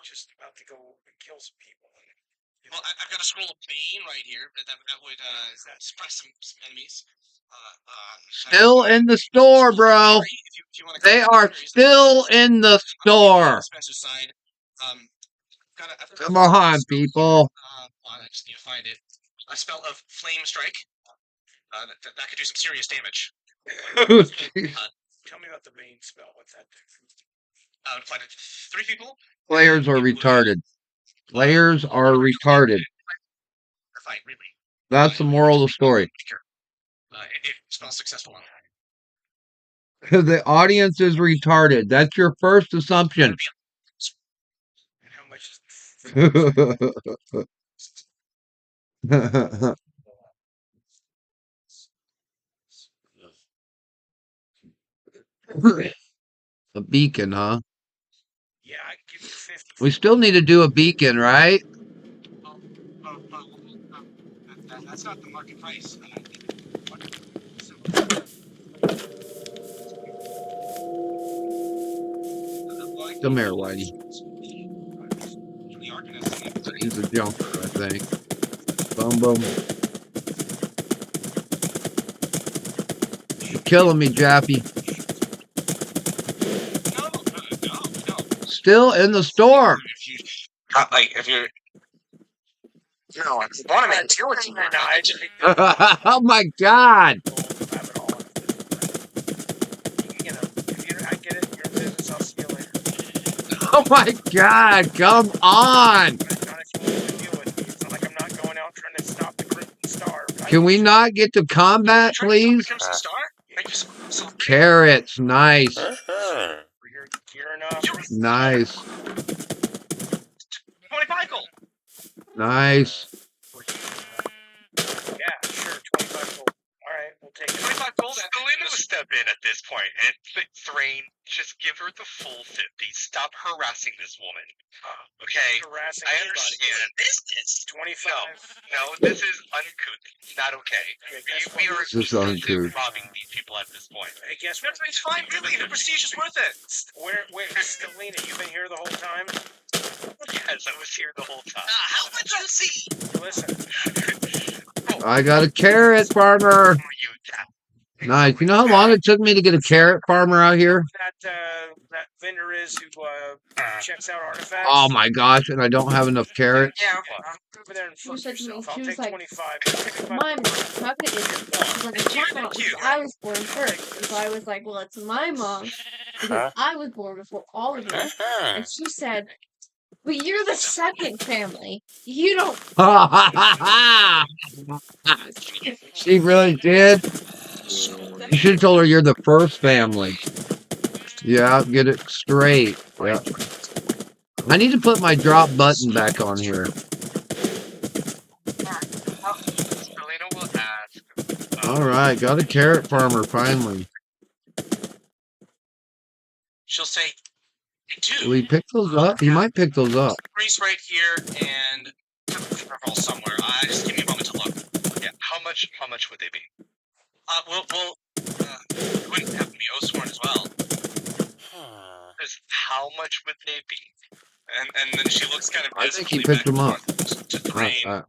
just about to go and kill some people. Well, I've got a scroll of pain right here that would suppress some enemies. Still in the store, bro. They are still in the store. Come on, people. I just need to find it. A spell of Flame Strike. That could do some serious damage. Tell me about the main spell. What's that do? Find it. 3 people. Players are retarded. Players are retarded. Fine, really. That's the moral of the story. It spells successful. The audience is retarded. That's your first assumption. And how much is A beacon, huh? Yeah, I give you 50. We still need to do a beacon, right? That's not the market price. Come here, Whitey. He's a jumper, I think. Boom, boom. You're killing me, Jappy. No. Still in the store. If you're. No, I want to make two or two. Oh my God. I get it. You're in business. I'll see you later. Oh my God. Come on. It's not like I'm not going out trying to stop the Crimson Star. Can we not get to combat, please? Crimson Star? Thank you so much. Carrots. Nice. We're here gearing up. Nice. 25 gold. Nice. Yeah, sure. 25 gold. All right, we'll take it. 25 gold. Selena will step in at this point and Thrain, just give her the full 50. Stop harassing this woman. Okay? Harassing I anybody. understand. This is 25. No, this is uncouth. Not okay. We are This is uncouth. robbing these people at this point. Hey, guess what? It's fine, really. The prestige is worth it. Where, Stelina, you been here the whole time? Yes, I was here the whole time. How much you see? Listen. I got a carrot farmer. Nice. You know how long it took me to get a carrot farmer out here? That vendor is who checks out artifacts. Oh my gosh, and I don't have enough carrots. Yeah, over there and fuck She said to me, yourself. I'll she was take like, 25. Mom, how could it I was born first. And so I was like, well, it's my mom because I was born before all of you. And she said, but you're the second family. You don't. She really did. You should have told her you're the first family. Yeah, get it straight. Yeah. I need to put my drop button back on here. Selena will ask. All right, got a carrot farmer finally. She'll say, dude. Will he pick those up? He might pick those up. Grease right here and all somewhere. Just give me a moment to look. Yeah, how much would they be? We wouldn't have to be Oathsworn as well. How much would they be? And then she looks kind of. I think he picked them up.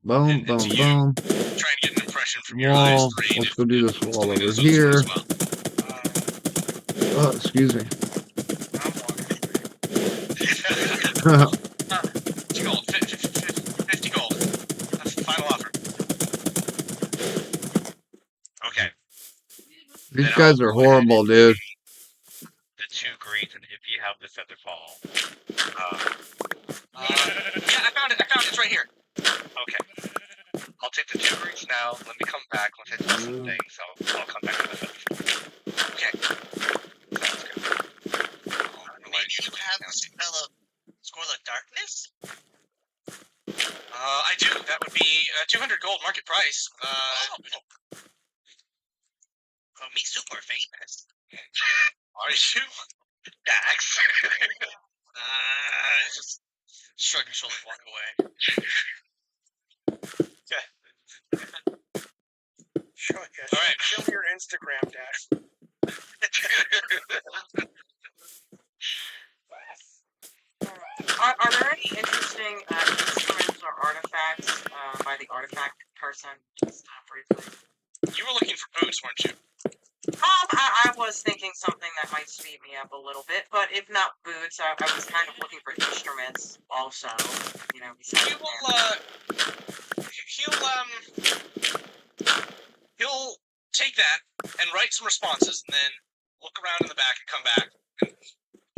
Boom, boom, boom. Trying to get an impression from your Wall. eyes. Let's go do this wall over here. Oh, excuse me. 50 gold. 50 gold. That's the final offer. Okay. These guys are horrible, dude. The 2 greens, and if you have the feather fall. Yeah, I found it. It's right here. Okay. I'll take the 2 greens now. Let me come back once I do some things. I'll come back to the feather. Okay. Sounds good. You have the spell of Scroll of Darkness? I do. That would be 200 gold market price. Me super famous. Are you? Dax. Just shrug your shoulders, walk away. Okay. Show me your Instagram, Dax. Are there any searching instruments or artifacts by the artifact person just briefly? You were looking for boots, weren't you? I was thinking something that might speed me up a little bit, but if not boots, I was kind of looking for instruments also. You know, besides He will, he'll take that and write some responses, and then look around in the back and come back and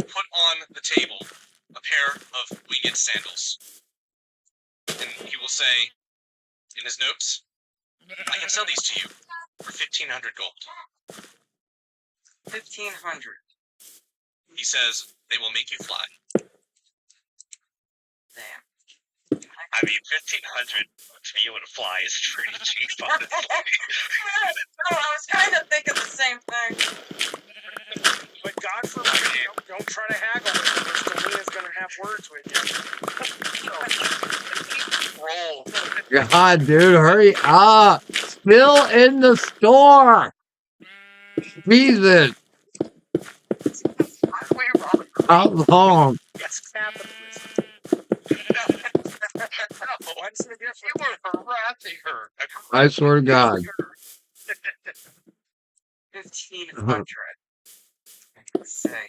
put on the table a pair of winged sandals. And he will say, in his notes, I can sell these to you for 1,500 gold. 1,500. He says they will make you fly. Damn. I mean, 1,500 to be able to fly is pretty cheap, honestly. No, I was kind of thinking the same thing. But God forbid, don't try to haggle with him. Stelia's gonna have words with you. Roll. God, dude, hurry up! Still in the store! Jesus! Wait, Robert. How long? It's capitalism. No, What's the difference? you were harassing her. I swear to God. 1,500. Let's see.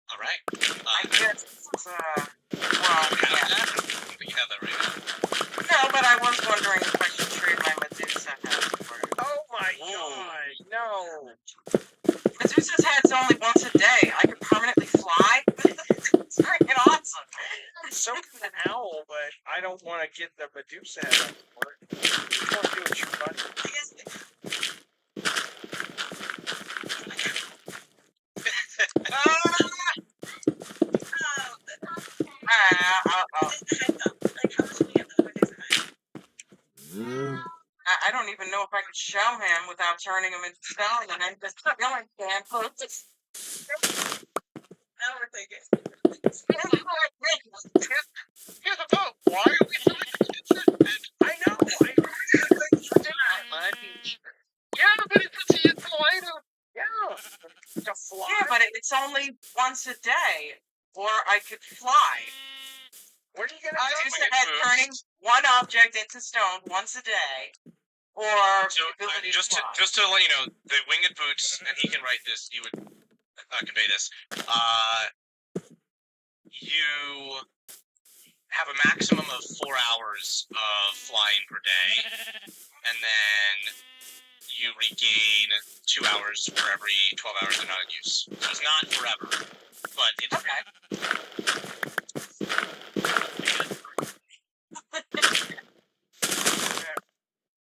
All right. I guess, well, You have yeah. that? I don't think you have that right now. No, but I was wondering if I should trade my Medusa hat for it. Oh my God! No. Medusa's hat's only once a day. I could permanently fly. It's freaking awesome. So can an owl, but I don't want to get the Medusa head up for it. You want to do what you want. I don't even know if I could show him without turning him into stone, and I'm just feeling damn close. Here's the vote. Why are we so inconsistent? I know. I agree. It's ridiculous. Yeah, but it's a item. Yeah. To fly. Yeah, but it's only once a day, or I could fly. Where are you gonna I go? just winged had boots. turning one object into stone once a day, or So the ability just to to fly. just to let you know, the winged boots, and he can write this. You would convey this. You have a maximum of 4 hours of flying per day, and then you regain 2 hours for every 12 hours they're not in use. So it's not forever, but it's Okay.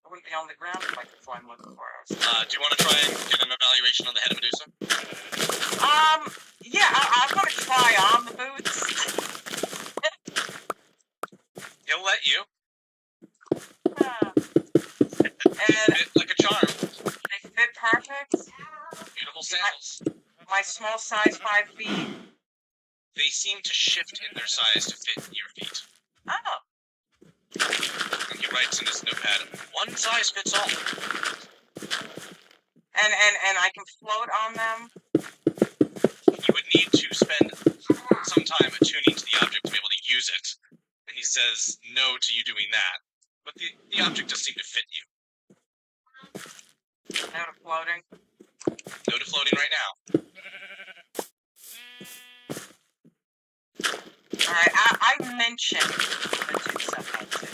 I wouldn't be on the ground if I could fly more than 4 hours. Do you want to try and get an evaluation on the head of Medusa? Yeah, I want to try on the boots. He'll let you. And Fit like a charm. they fit perfect. Beautiful sandals. My small size 5 feet. They seem to shift in their size to fit your feet. Oh. And he writes in his notepad, one size fits all. And I can float on them. You would need to spend some time attuning to the object to be able to use it. And he says no to you doing that. But the object does seem to fit you. No to floating. No to floating right now. Alright, I mentioned Medusa head too.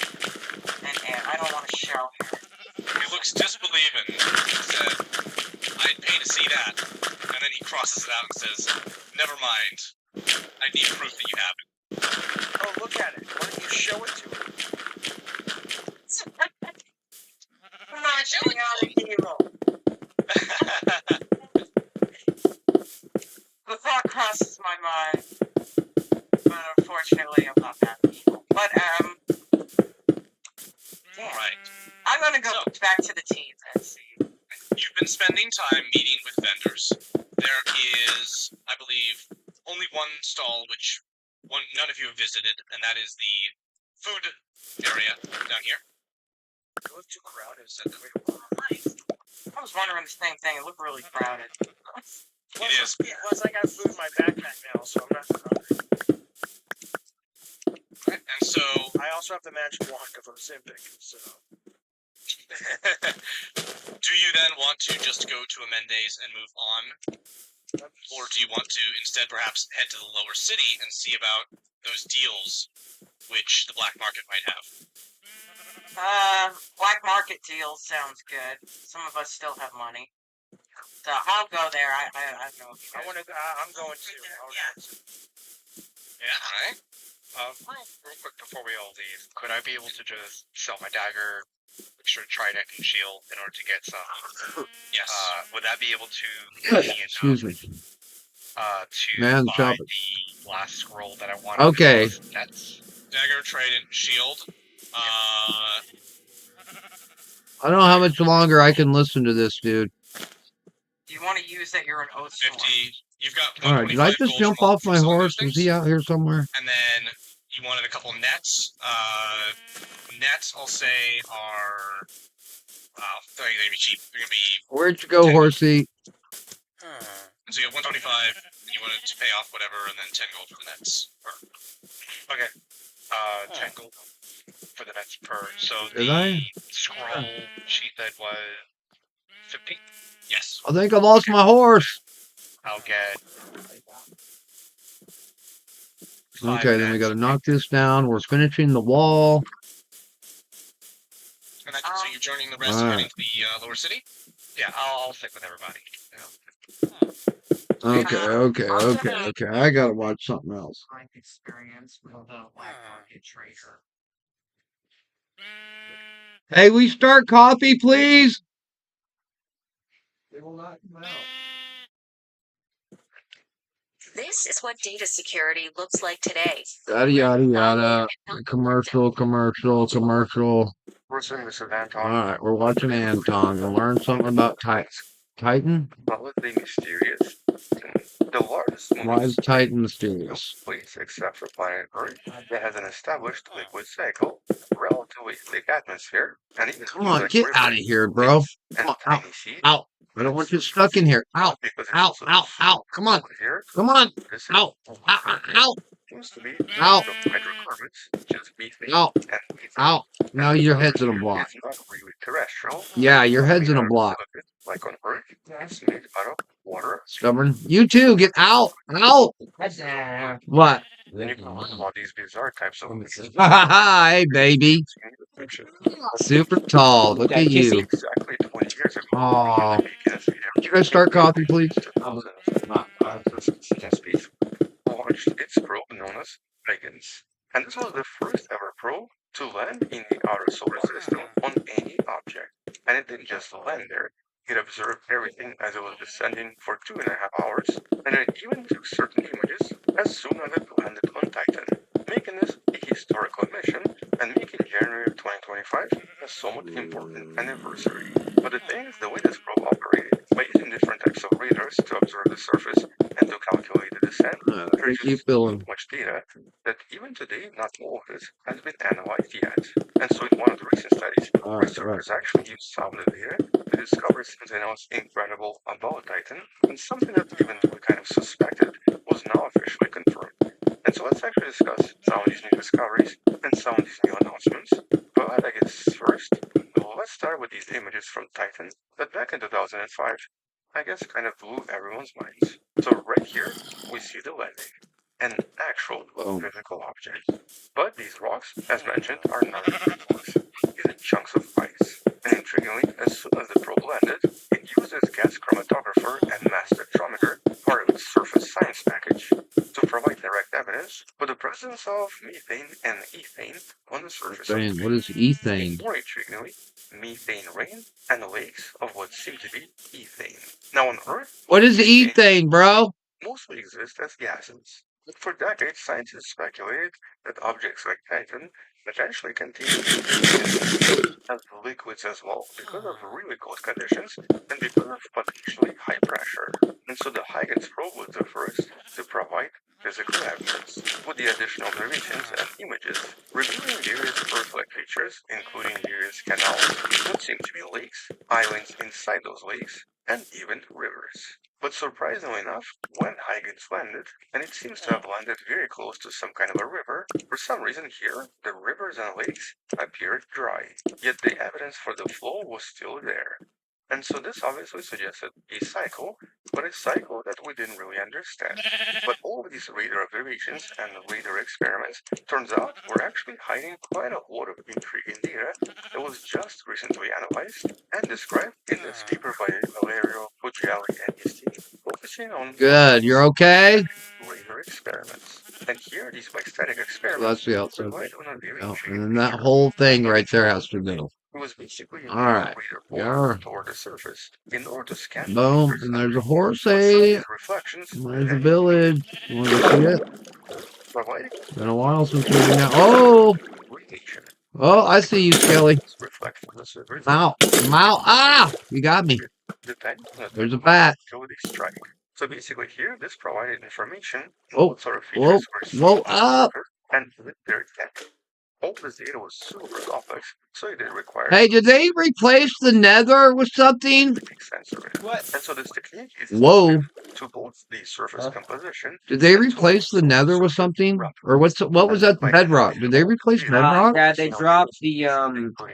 And I don't want to show her. He looks disbelieving and said, I'd pay to see that. And then he crosses it out and says, never mind. I need proof that you have it. Oh, look at it. Why don't you show it to her? I'm not showing out of evil. The thought crosses my mind. But unfortunately, I'm not that evil. But, yeah. Right. I'm gonna go So- back to the teens and see. You've been spending time meeting with vendors. There is, I believe, only one stall which none of you have visited, and that is the food area down here. It was too crowded. I was wondering the same thing. It looked really crowded. is. Plus, I got food in my backpack now, so I'm not hungry. And so, I also have the magic wand of Ozempic, so. do you then want to just go to Amendes and move on? Or do you want to instead perhaps head to the lower city and see about those deals which the black market might have? Black market deals sounds good. Some of us still have money. So I'll go there. I know. I want to. I'm going to. Yeah, alright. Real quick before we all leave, could I be able to just sell my dagger, extra trident and shield in order to get some? Yes. Would that be able to get me Excuse me. to Man, buy shop it. the last scroll that I wanted? Okay. That's Dagger, trident, shield. I don't know how much longer I can listen to this, dude. You want to use that you're an oath sworn. 50. You've got All right, did I 125 just gold jump from all- off from my selling those horse? Is he things. out here somewhere? And then you wanted a couple nets. Nets, I'll say, are. Wow, they're going to be cheap. They're going to be. Where'd you go, horsey? So you have 125, and you wanted to pay off whatever, and then 10 gold for the nets. okay. 10 gold for the nets per. So Did the I? scroll she said was 50. Yes. I think I lost my horse. I'll get. Okay, then we got to knock this down. We're finishing the wall. And that, so you're joining the rest Alright. heading to the lower city? Yeah, I'll stick with everybody. Okay. I got to watch something else. Life experience with the black market trader. Hey, we start coffee, please. They will not come out. This is what data security looks like today. Yada yada yada. Commercial. We're assuming this is Anton. All right, we're watching Anton. We'll learn something about Titan. Solidly mysterious. The largest Why is Titan mysterious? place except for planet Earth that has an established liquid cycle, relatively thick atmosphere, and even Come on, get out of here, bro. and Come on, tiny seeds. Out. I don't want you stuck in here. Out. Because it's Out. also Come on. here. Come on. This Out. Out. seems to be Out. of hydrocarbons, just methane Out. and methane. Out. Now your head's in a block. It's not really terrestrial. Yeah, your head's in a Made out of block. silicate, like on Earth, it's made out of water. Stubborn. You too. Get out. Out. What? Then you can learn about these bizarre types of Hey, baby. Super tall. Look at you. Exactly 20 years ago. Aw. the beacons we Could you guys start coffee, please? launched its probe known as Huygens. And this was the first ever probe to land in the outer solar system on any object. And it didn't just land there. It observed everything as it was descending for 2.5 hours, and it even took certain images as soon as it landed on Titan, making this a historical mission and making January of 2025 a somewhat important anniversary. But the thing is, the way this probe operated, by using different types of radars to observe the surface and to calculate the descent, there's Keep just filling. so much data that even today not all of it has been analyzed yet. And so in one of the recent studies, researchers actually used some of the data to discover something else incredible about Titan, and something that even we kind of suspected was now officially confirmed. And so let's actually discuss some of these new discoveries and some of these new announcements. But I guess first, well, let's start with these images from Titan that back in 2005, I guess kind of blew everyone's minds. So right here, we see the landing, an actual physical object. But these rocks, as mentioned, are not really rocks. These are chunks of ice. And intriguingly, as soon as the probe landed, it used its gas chromatographer and mass spectrometer, part of its surface science package, to provide direct evidence for the presence of methane and ethane on the surface of Ethane. What is ethane? More intriguingly, methane rain and lakes of what seem to be ethane. Now on Earth, What is ethane, bro? mostly exist as gases. But for decades, scientists speculated that objects like Titan potentially contain methane as liquids as well, because of really cold conditions and because of potentially high pressure. And so the Huygens probe was the first to provide physical evidence, with the additional observations and images, revealing various Earth-like features, including various canals, what seem to be lakes, islands inside those lakes, and even rivers. But surprisingly enough, when Huygens landed, and it seems to have landed very close to some kind of a river, for some reason here, the rivers and lakes appeared dry, yet the evidence for the flow was still there. And so this obviously suggested a cycle, but a cycle that we didn't really understand. But all of these radar observations and radar experiments, turns out, were actually hiding quite a lot of intriguing data that was just recently analyzed and described in this paper by Valerio Poggiali and his team, focusing on Good. You're okay? radar experiments. And here, these bistatic So experiments that's the outside. provide on a very Oh, intriguing and then that picture. whole thing right there has to go. It was basically a All right. radar Yeah. toward the surface in order to scan the Boom. pictures And there's a underneath. horse. But some of Hey, these reflections there's a then village. You want to go see it? providing Been a while since we've been out. Oh, radiation. oh, I see you, Skelly. Reflect from the surface. Ow. Ow. Ah, you got me. Depending on the There's a bat. utility strike. So basically here, this provided information on Oh, what sort of whoa, features were seen whoa, on the up. surface and with their extent. All this data was super complex, so it did require Hey, did they replace the nether with something? specific sensor. What? And so this technique is Whoa. to both the surface composition. Did they and to replace the also nether with surface something? rock. Or what was that, bedrock? Did they replace bedrock? Yeah, they dropped the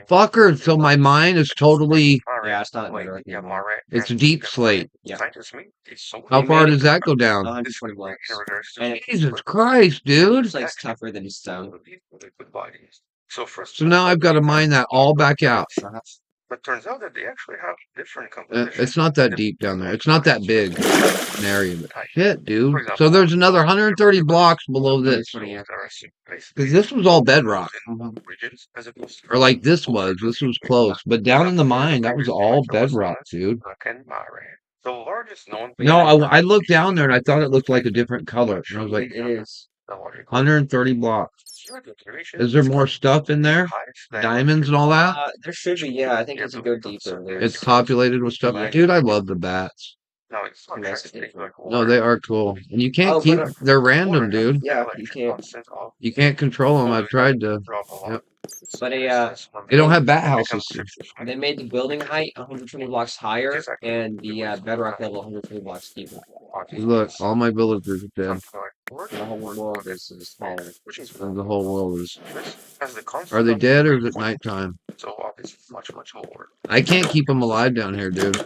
Fucker, so my mind is totally, Yeah, it's not Like, bedrock yeah, anymore. Mare it's and deep Mare. slate. Yeah. Scientists mean it's so How They far made does that go down? 120 blocks. in regards to And it- Jesus Christ, dude. It's like tougher than stone. liquid bodies. So first, So now I've got to mine that all back out. but turns out that they actually have different compositions. It's not that deep down there. It's not that big an area. But shit, dude. So there's another 130 blocks below this. Because this was all bedrock. Regions as opposed to Or like this was. This was close. But down in the mine, that was all bedrock, dude. and Mare. The largest known. No, I looked down there and I thought it looked like a different color. And I was like, It is. 130 blocks. Is there more stuff in there? Diamonds and all that? There should be, yeah. I think as you go deeper, It's populated with stuff. Yeah. Dude, I love the bats. No, it's not Yes, just it is. No, they are cool. And you can't Oh, keep, but, they're random, dude. Yeah, you can't. You can't control them. I've tried to. Yep. But They don't have bat houses. They made the building height 120 blocks higher and the bedrock level 120 blocks deeper. Look, all my villagers are dead. The whole world is smaller. And the whole world is. As the Are they constant dead or is it nighttime? So obviously much more. I can't keep them alive down here, dude.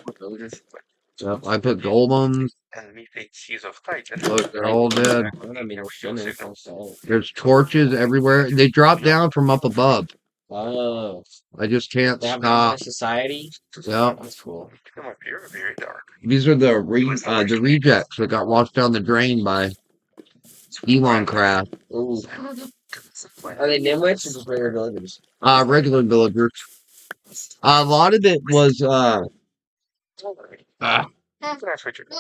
Yep, I put golems. And methane seas of Titan. Look, they're all dead. I mean, we're swimming from salt. There's torches everywhere. They drop down from up above. Oh, I just can't they have stop. society. Yep. That's cool. Become appear very dark. These are the rejects that got washed down the drain by Elon Craft. Ooh. Are they nimwits or just regular villagers? Regular villagers. A lot of it was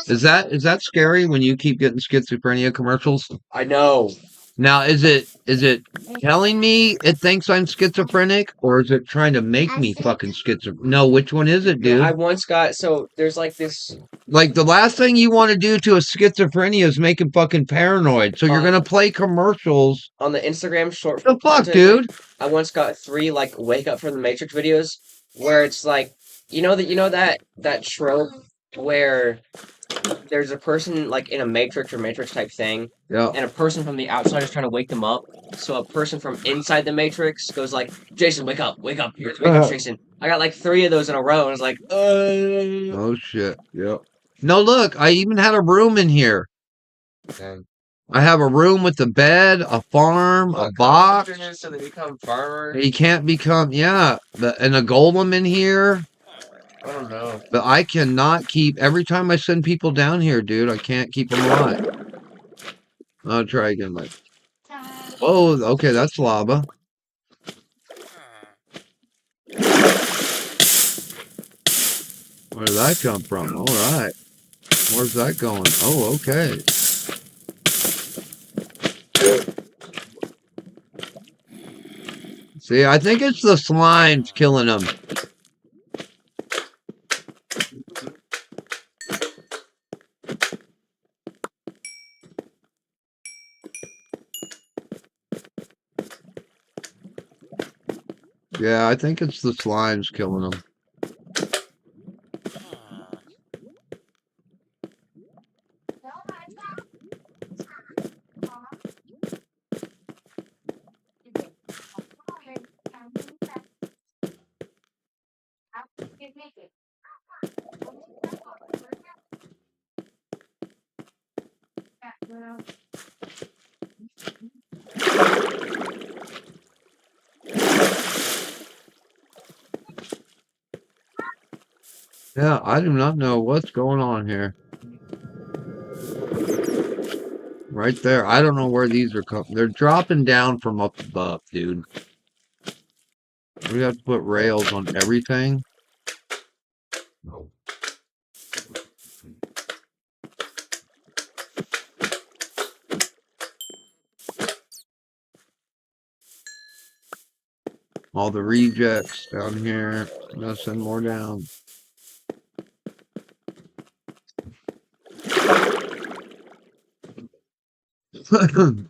is that scary when you keep getting schizophrenia commercials? I know. Now is it telling me it thinks I'm schizophrenic or is it trying to make me fucking schizophrenic? No, which one is it, dude? I once got there's like this. Like the last thing you want to do to a schizophrenia is make him fucking paranoid. So you're gonna play commercials. On the Instagram short. The fuck, content, dude? I once got 3 like wake up from the Matrix videos where it's like you know that trope where there's a person like in a Matrix or Matrix type thing, Yeah. and a person from the outside is trying to wake them up. So a person from inside the Matrix goes like, "Jason, wake up, wake up! You're the Matrix, Jason." I got like 3 of those in a row, and I was like, Oh shit. Yep. No, look, I even had a room in here. I have a room with a bed, a farm, a box. So they become farmers. You can't become, yeah, and a golem in here. I don't know. But I cannot keep, every time I send people down here, dude, I can't keep them alive. I'll try again, Mike. Oh, okay, that's lava. Where did that come from? All right. Where's that going? Oh, okay. See, I think it's the slimes killing them. Yeah, I think it's the slimes killing them. Yeah, I do not know what's going on here. Right there. I don't know where these are coming. They're dropping down from up above, dude. We have to put rails on everything. All the rejects down here. Let's send more down. Some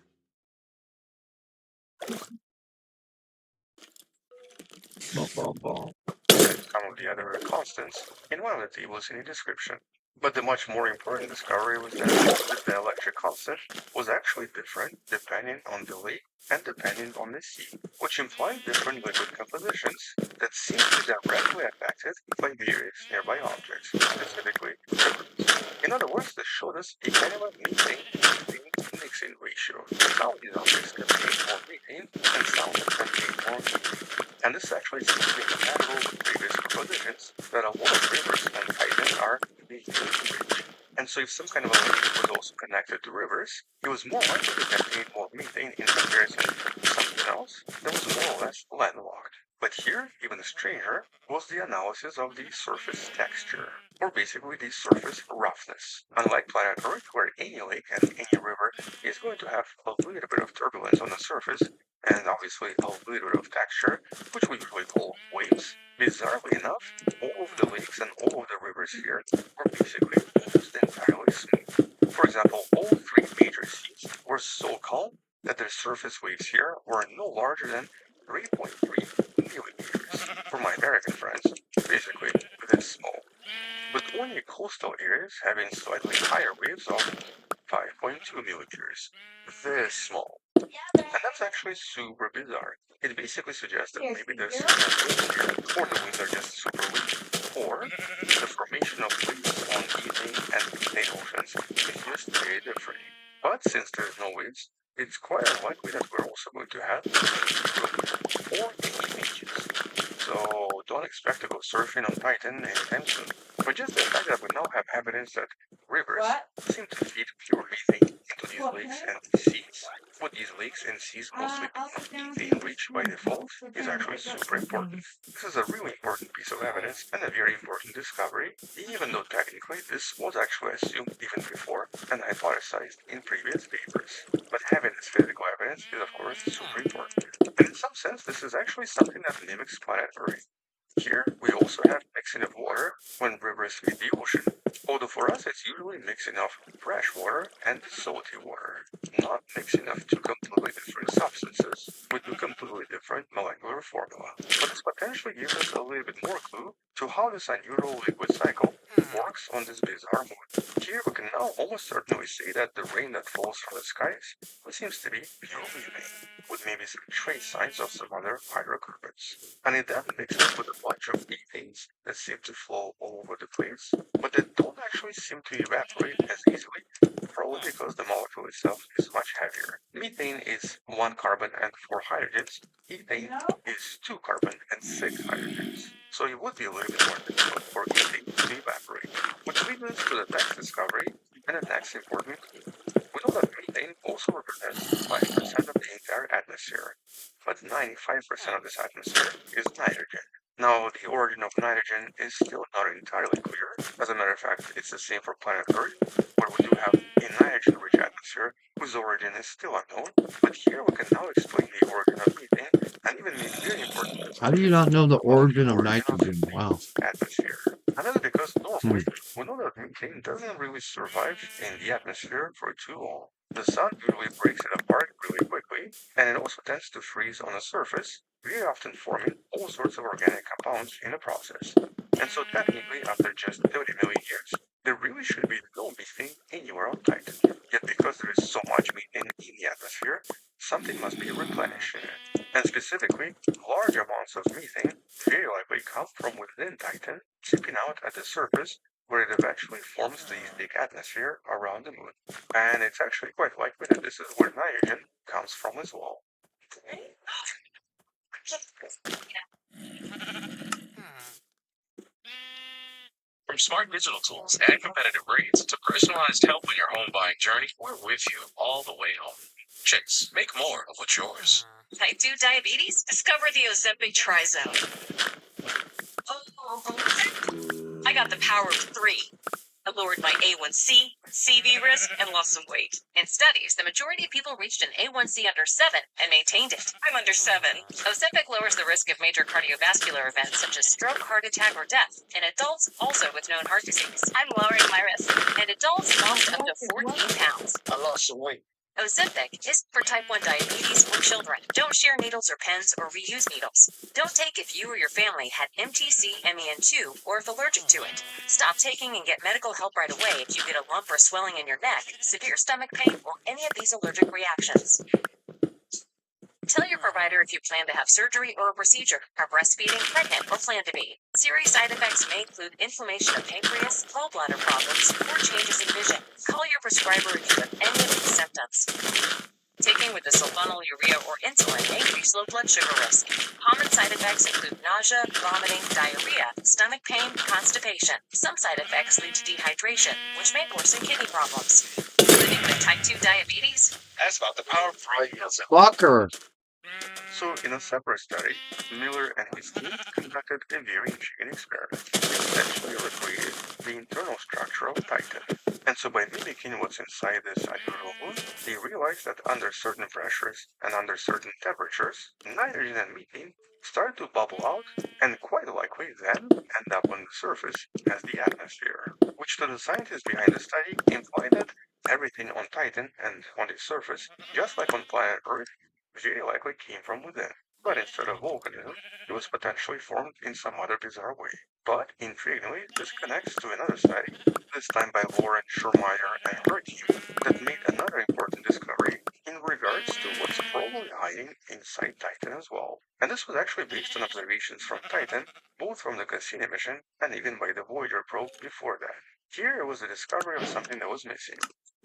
of the other constants in one of the tables in the description. But the much more important discovery was that the dielectric constant was actually different depending on the lake and depending on the sea, which implied different liquid compositions that seemed to be directly affected by various nearby objects, specifically rivers. In other words, this showed us a kind of a methane ratio. Some of these objects contain more methane and some contain more methane. And this actually seems to be compatible with previous propositions that a lot of rivers on Titan are methane rich. And so if some kind of a lake was also connected to rivers, it was more likely to contain more methane in comparison to something else that was more or less landlocked. But here, even stranger, was the analysis of the surface texture, or basically the surface roughness. Unlike planet Earth, where any lake and any river is going to have a little bit of turbulence on the surface, and obviously a little bit of texture, which we usually call waves. Bizarrely enough, all of the lakes and all of the rivers here were basically almost entirely smooth. For example, all three major seas were so calm that their surface waves here were no larger than 3.3 millimeters. For my American friends, basically this small. With only coastal areas having slightly higher waves of 5.2 millimeters. This small. And that's actually super bizarre. It basically suggests that maybe there's no winds here, or the winds are just super weak, or the formation of waves on methane and methane oceans is just very different. But since there's no winds, it's quite unlikely that we're also going to have any or any beaches. So don't expect to go surfing on Titan anytime soon. But just the fact that we now have evidence that rivers seem to feed pure methane into these lakes and seas, with these lakes and seas mostly being methane rich by default, is actually super important. This is a really important piece of evidence and a very important discovery, even though technically this was actually assumed even before and hypothesized in previous papers. But having this physical evidence is of course super important. And in some sense, this is actually something that mimics planet Earth. Here, we also have mixing of water when rivers feed the ocean, although for us it's usually mixing of fresh water and salty water, not mixing of two completely different substances with two completely different molecular formula. But this potentially gives us a little bit more clue to how this unusual liquid cycle works on this bizarre moon. Here we can now almost certainly say that the rain that falls from the skies seems to be pure methane, with maybe some trace signs of some other hydrocarbons. And it then mixes with a bunch of methanes that seem to flow all over the place, but that don't actually seem to evaporate as easily, probably because the molecule itself is much heavier. Methane is 1 carbon and 4 hydrogens. Ethane is 2 carbon and 6 hydrogens. So it would be a little bit more difficult for methane to evaporate. Which leads us to the next discovery and the next important clue. We know that methane also represents 5% of the entire atmosphere, but 95% of this atmosphere is nitrogen. Now, the origin of nitrogen is still not entirely clear. As a matter of fact, it's the same for planet Earth, where we do have a nitrogen-rich atmosphere whose origin is still unknown. But here we can now explain the origin of methane and even make very important. How do you not know the origin of nitrogen? Wow. Atmosphere. And that's because normally we know that methane doesn't really survive in the atmosphere for too long. The sun usually breaks it apart really quickly, and it also tends to freeze on the surface, very often forming all sorts of organic compounds in the process. And so technically, after just 30 million years, there really should be no methane anywhere on Titan. Yet because there is so much methane in the atmosphere, something must be replenishing it. And specifically, large amounts of methane very likely come from within Titan, seeping out at the surface, where it eventually forms the thick atmosphere around the moon. And it's actually quite likely that this is where nitrogen comes from as well. From smart digital tools and competitive rates to personalized help in your home buying journey, we're with you all the way home. Chase, make more of what's yours. Type 2 diabetes? Discover the Ozempic Trizone. I got the power of 3. I lowered my A1C, CV risk, and lost some weight. In studies, the majority of people reached an A1C under 7 and maintained it. I'm under 7. Ozempic lowers the risk of major cardiovascular events such as stroke, heart attack, or death in adults also with known heart disease. I'm lowering my risk. And adults lost up to 14 pounds. I lost some weight. Ozempic is for type 1 diabetes or children. Don't share needles or pens or reuse needles. Don't take if you or your family had MTC, MEN2, or if allergic to it. Stop taking and get medical help right away if you get a lump or swelling in your neck, severe stomach pain, or any of these allergic reactions. Tell your provider if you plan to have surgery or a procedure, are breastfeeding, pregnant, or plan to be. Serious side effects may include inflammation of pancreas, gallbladder problems, or changes in vision. Call your prescriber if you have any of these symptoms. Taking with the sulfonylurea or insulin may increase low blood sugar risk. Common side effects include nausea, vomiting, diarrhea, stomach pain, constipation. Some side effects lead to dehydration, which may worsen kidney problems. Living with type 2 diabetes? That's about the power of 3. Fucker. So, in a separate study, Miller and his team conducted a very intriguing experiment. They essentially recreated the internal structure of Titan. And so by mimicking what's inside this unusual moon, they realized that under certain pressures and under certain temperatures, nitrogen and methane start to bubble out and quite likely then end up on the surface as the atmosphere, which to the scientists behind the study implied that everything on Titan and on its surface, just like on planet Earth, very likely came from within. But instead of volcanism, it was potentially formed in some other bizarre way. But, intriguingly, this connects to another study, this time by Lauren Schurmeyer and her team, that made another important discovery in regards to what's probably hiding inside Titan as well. And this was actually based on observations from Titan, both from the Cassini mission and even by the Voyager probe before that. Here it was the discovery of something that was missing.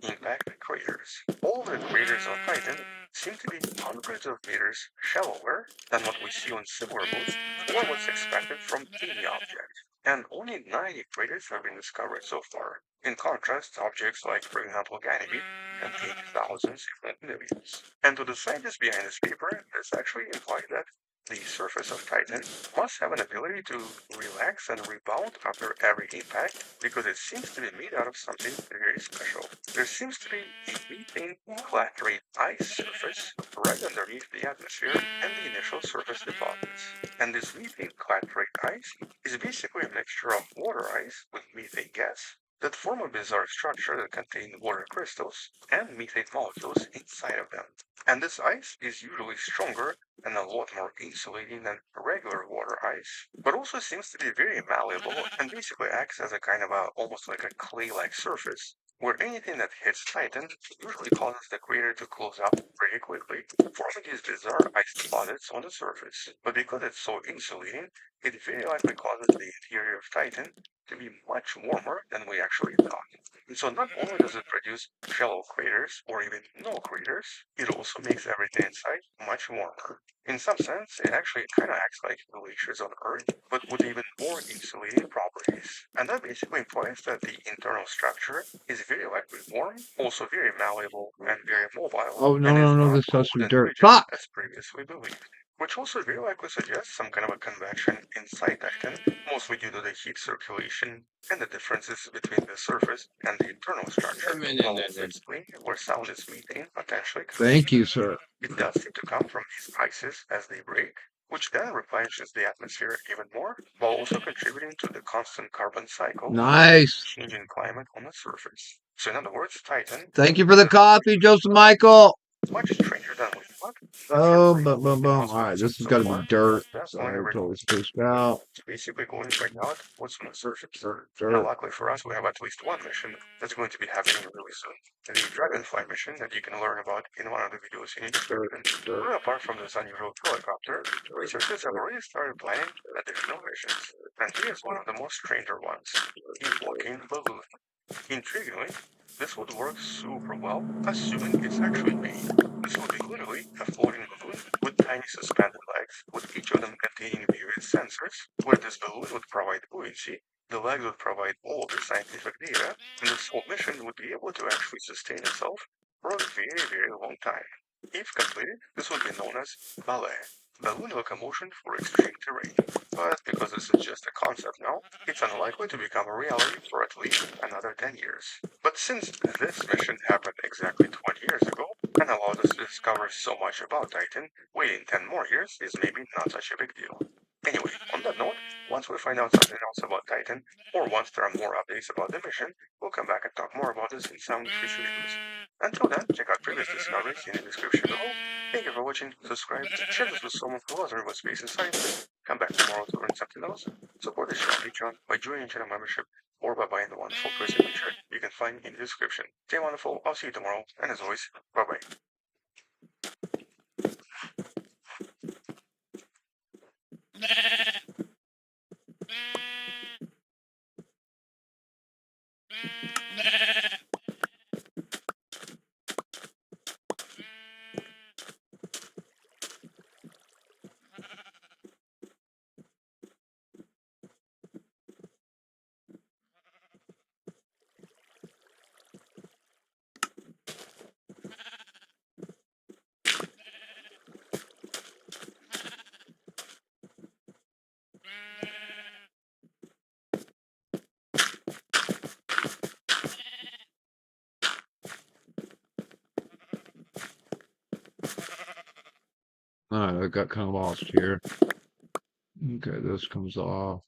Impact craters. All the craters on Titan seem to be hundreds of meters shallower than what we see on similar moons or what's expected from any object. And only 90 craters have been discovered so far. In contrast, objects like, for example, Ganymede contain thousands, if not millions. And to the scientists behind this paper, this actually implied that the surface of Titan must have an ability to relax and rebound after every impact because it seems to be made out of something very special. There seems to be a methane clatrate ice surface right underneath the atmosphere and the initial surface deposits. And this methane clatrate ice is basically a mixture of water ice with methane gas that form a bizarre structure that contain water crystals and methane molecules inside of them. And this ice is usually stronger and a lot more insulating than regular water ice, but also seems to be very malleable and basically acts as a kind of almost like a clay-like surface, where anything that hits Titan usually causes the crater to close up pretty quickly, forming these bizarre ice deposits on the surface. But because it's so insulating, it very likely causes the interior of Titan to be much warmer than we actually thought. And so not only does it produce shallow craters or even no craters, it also makes everything inside much warmer. In some sense, it actually kind of acts like glaciers on Earth, but with even more insulating properties. And that basically implies that the internal structure is very likely warm, also very malleable, and very mobile. Oh, no, and is no, no, not this has cold some and dirt. rigid Fuck! as previously believed. Which also very likely suggests some kind of a convection inside Titan, mostly due to the heat circulation and the differences between the surface and the internal structure, while also explaining where some of this methane potentially comes Thank you, from. sir. It does seem to come from these ices as they break, which then replenishes the atmosphere even more, while also contributing to the constant carbon cycle Nice. changing climate on the surface. So in other words, Titan Thank you for the coffee, Joseph Michael. much stranger than we thought. about. Oh, boom. Alright, this has got to be dirt. Sorry, totally spaced out. Basically going to find out what's on the surface. Now, Dirt. luckily for us, we have at least one mission that's going to be happening really soon. The Dragonfly mission that you can learn about in one of the videos in the description. Well, apart from this unusual helicopter, researchers have already started planning additional missions. And here's one of the most stranger ones, the walking balloon. Intriguingly, this would work super well, assuming it's actually made. This would be literally a floating balloon with tiny suspended legs, with each of them containing various sensors, where this balloon would provide buoyancy, the legs would provide all the scientific data, and this whole mission would be able to actually sustain itself for a very long time. If completed, this would be known as ballet, balloon locomotion for extreme terrain. But because this is just a concept now, it's unlikely to become a reality for at least another 10 years. But since this mission happened exactly 20 years ago, and allowed us to discover so much about Titan, waiting 10 more years is maybe not such a big deal. Anyway, on that note, once we find out something else about Titan, or once there are more updates about the mission, we'll come back and talk more about this in some future videos. Until then, check out previous discoveries in the description below. Thank you for watching, subscribe, share this with someone who loves remote space and science. Come back tomorrow to learn something else. Support the show on Patreon by joining channel membership or by buying the wonderful present shirt you can find in the description. Stay wonderful, I'll see you tomorrow, and as always, bye bye. Alright, I got kind of lost here. Okay, this comes off.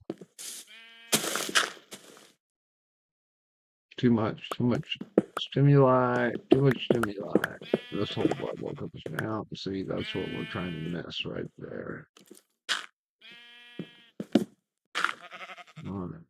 Too much stimuli, This whole bubble comes down. See, that's what we're trying to miss right there. Alright.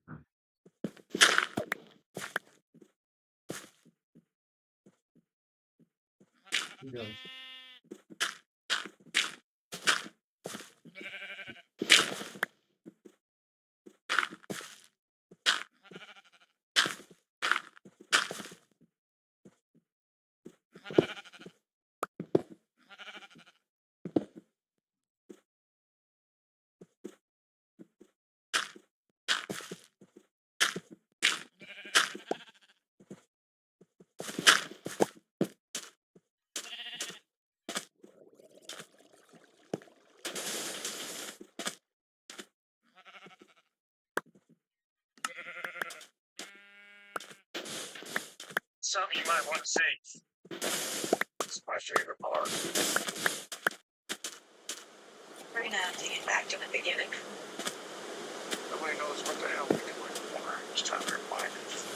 Something you might want to see. It's my favorite part. We're gonna have to get back to the beginning. Nobody knows what the hell we're doing anymore. It's time to remind us.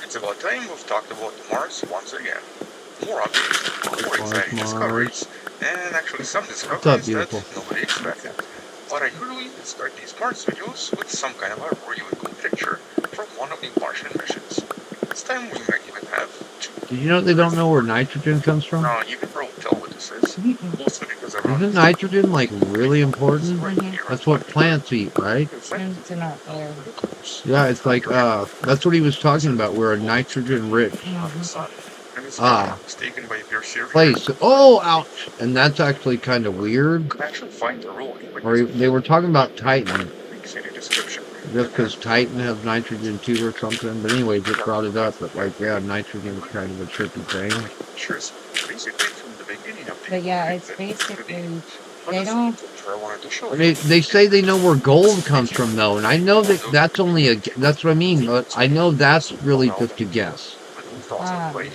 It's about time we've talked about Mars once again. More updates, more exciting Mars. discoveries, and actually some up, discoveries that beautiful? nobody expected. But I usually start these Mars videos with some kind of a really cool picture from one of the Martian missions. This time we might even have two. Did you know they don't know where nitrogen comes from? Now you can probably tell what this is, mostly because everyone Isn't nitrogen like really important? right here. That's what plants eat, right? It's like Yeah, it's like that's what he was talking about. We're a nitrogen rich the sun. And it's Ah. taken by Berserker. place. Oh, ouch! And that's actually kind of weird. You can actually find the ruling. Or they were talking about Titan, Links in the description. just because Titan has nitrogen too or something. But anyways, it brought it up. But like, yeah, nitrogen is kind of a tricky thing. Sure, basically from the beginning of the But yeah, it's basically they don't. I wanted to show I mean, they say they know where gold comes from though, and I know that that's only a that's what I mean. But I know that's really just a guess.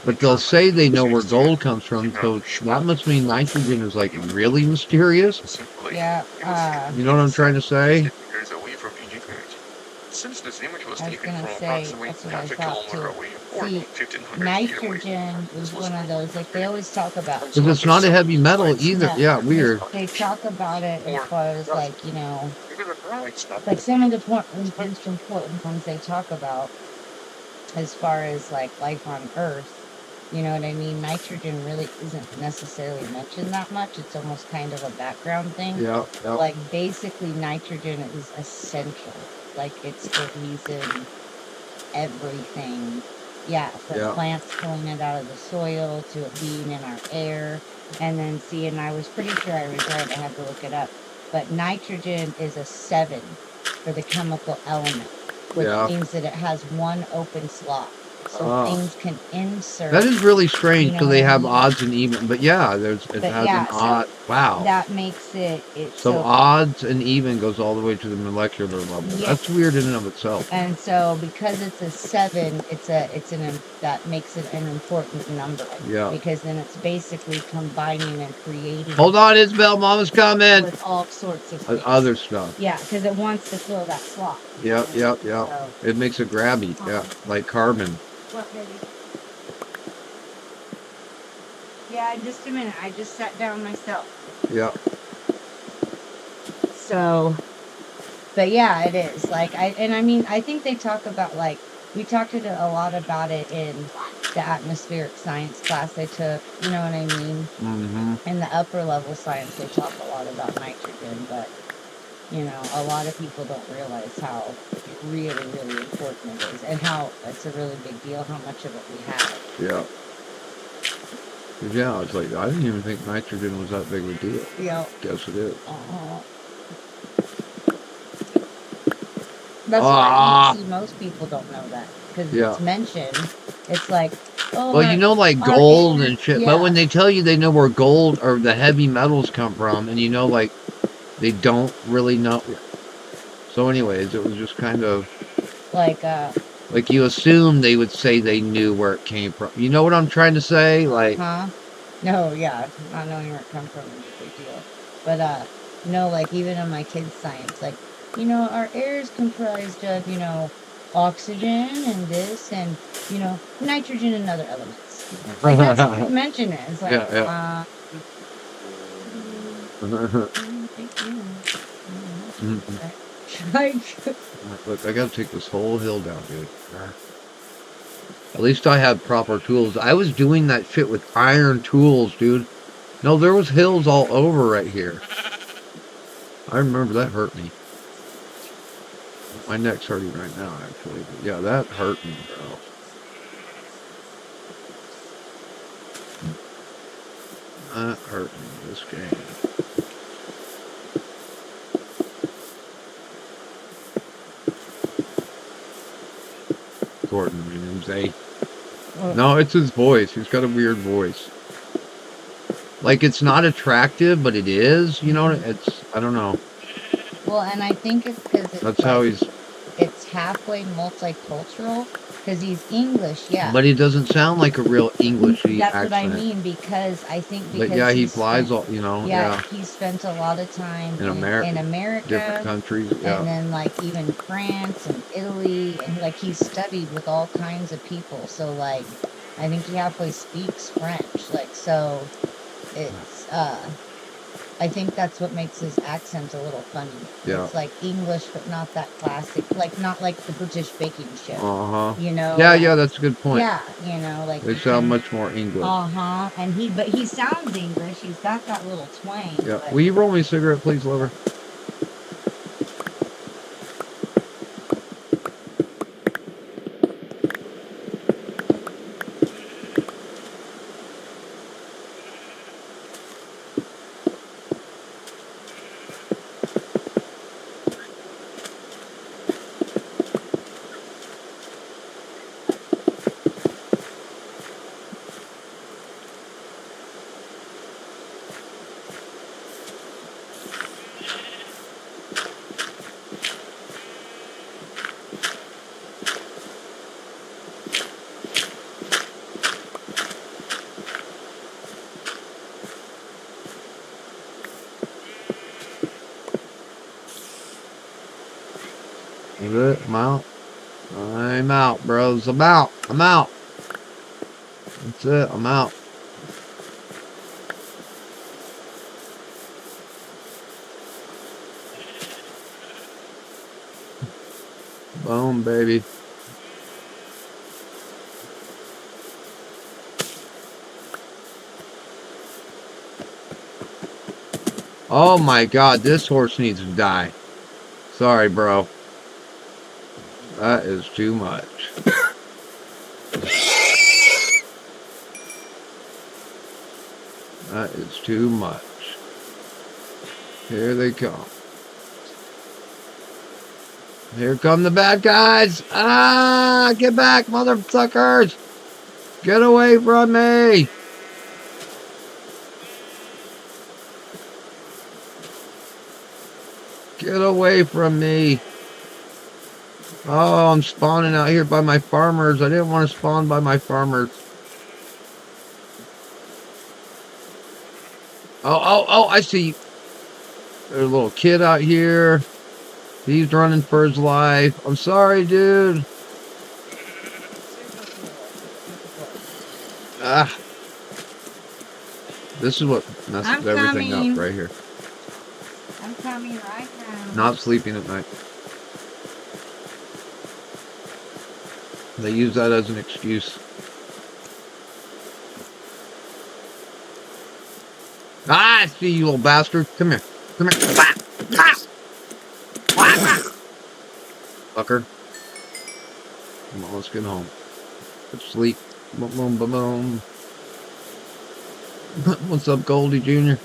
But they'll say they know where gold comes from, so that must mean nitrogen is like really mysterious. Yeah, You know what I'm trying to say? Since this image was I was taken gonna from say, approximately that's what I half a thought kilometer too. away or See, 1500 feet away. nitrogen is one of those, like they always talk about. Because it's not a heavy metal either. Yeah, Yeah, weird. they talk about it as far as like, you know, Because the planet's not like some of the most important ones they talk about as far as like life on Earth. You know what I mean? Nitrogen really isn't necessarily mentioned that much. It's almost kind of a background thing. Yeah, yeah. Like basically nitrogen is essential. Like it's the reason everything. Yeah, from Yeah. plants pulling it out of the soil to it being in our air. And then see, and I was pretty sure I was right, I had to look it up. But nitrogen is a 7 for the chemical element, which Yeah. means that it has one open slot. So Ah. things can insert. That is really strange You know because they what I have mean? odds and even. But yeah, it But has yeah, an so odd. Wow. that makes it So odds and even goes all the way to the molecular level. Yeah. That's weird in and of itself. And so because it's a 7, that makes it an important number. Yeah. Because then it's basically combining and creating Hold on, Isabel. Mama's coming. with all sorts of things. Other stuff. Yeah, because it wants to fill that slot. Yep, yep, yep. So, It makes it grabby. Yeah, like carbon. what, baby? Yeah, just a minute. I just sat down myself. Yeah. So, but yeah, it is. Like, I mean, I think they talk about, like, we talked a lot about it in the atmospheric science class I took. You know what I mean? Mm-hmm. In the upper level science, they talk a lot about nitrogen, but, you know, a lot of people don't realize how really, really important it is and how it's a really big deal how much of it we have. Yeah. 'Cause, yeah, it's like I didn't even think nitrogen was that big of a deal. Yeah. Guess it is. That's Ah. why you see most people don't know that because Yeah. it's mentioned. It's like, oh, Well, you know, like our gold air- and shit. yeah. But when they tell you they know where gold or the heavy metals come from, and you know, like they don't really know. So, anyways, it was just kind of like you assume they would say they knew where it came from. You know what I'm trying to say? Like, huh? No, yeah, not knowing where it comes from is a big deal. But no, like even in my kids' science, like, you know, our air is comprised of, you know, oxygen and this and, you know, nitrogen and other elements. Like that's what they mention it. It's like, Yeah, like look, I gotta take this whole hill down, dude. At least I had proper tools. I was doing that shit with iron tools, dude. No, there was hills all over right here. I remember that hurt me. My neck's hurting right now, actually. But yeah, that hurt me, bro. That hurt me, this game. Gordon Ramsay. No, it's his voice. He's got a weird voice. Like, it's not attractive, but it is. You know, it's, I don't know. well, and I think it's because That's how he's, it's halfway multicultural because he's English, yeah. but he doesn't sound like a real Englishy That's accent. what I mean because I think because But yeah, he he's flies spent- all, you know, yeah, he spent a lot of time In America, in America, different countries, yeah. and then like even France and Italy, and like he's studied with all kinds of people. So like, I think he halfway speaks French. Like so, it's I think that's what makes his accent a little funny. Yeah. It's like English, but not that classic. Like not like the British baking show. Uh-huh. You know. Yeah, like- yeah, that's a good point. Yeah, you know, like They sound much more English. and he sounds English. He's got that little twang. Yeah. but- Will you roll me a cigarette, please, lover? it. I'm out. I'm out, bros. I'm out. I'm out. That's it. I'm out. Boom, baby. Oh my god, this horse needs to die. Sorry, bro. That is too much. That is too much. Here they come. Here come the bad guys. Ah, get back, motherfuckers. Get away from me. Get away from me. Oh, I'm spawning out here by my farmers. I didn't want to spawn by my farmers. Oh, I see. There's a little kid out here. He's running for his life. I'm sorry, dude. Ah. This is what messes everything up right here. I'm coming right now. Not sleeping at night. They use that as an excuse. Ah, I see you, little bastard. Come here. Come here. Ah! Ah! Ah! Fucker. Come on, let's get home. Let's sleep. Boom, boom, boom, boom. What's up, Goldie Jr.?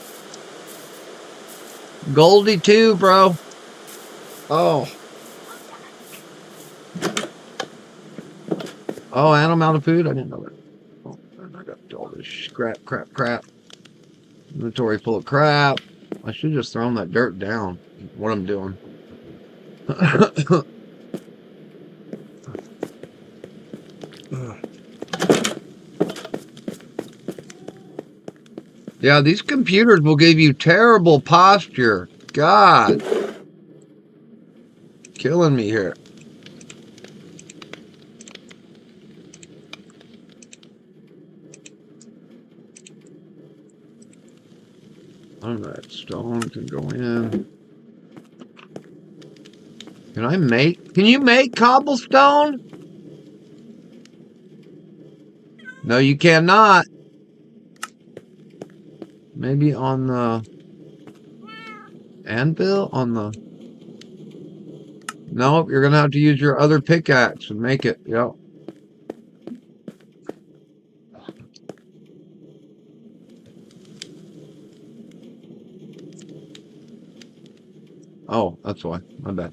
Goldie too, bro. Oh. Oh, and I'm out of food? I didn't know that. Oh, I got all this crap. Inventory full of crap. I should just thrown that dirt down. What I'm doing. Yeah, these computers will give you terrible posture. God. Killing me here. None of that stone can go in. Can you make cobblestone? No, you cannot. Maybe on the anvil? Nope, you're gonna have to use your other pickaxe and make it. Yep. Oh, that's why. My bad.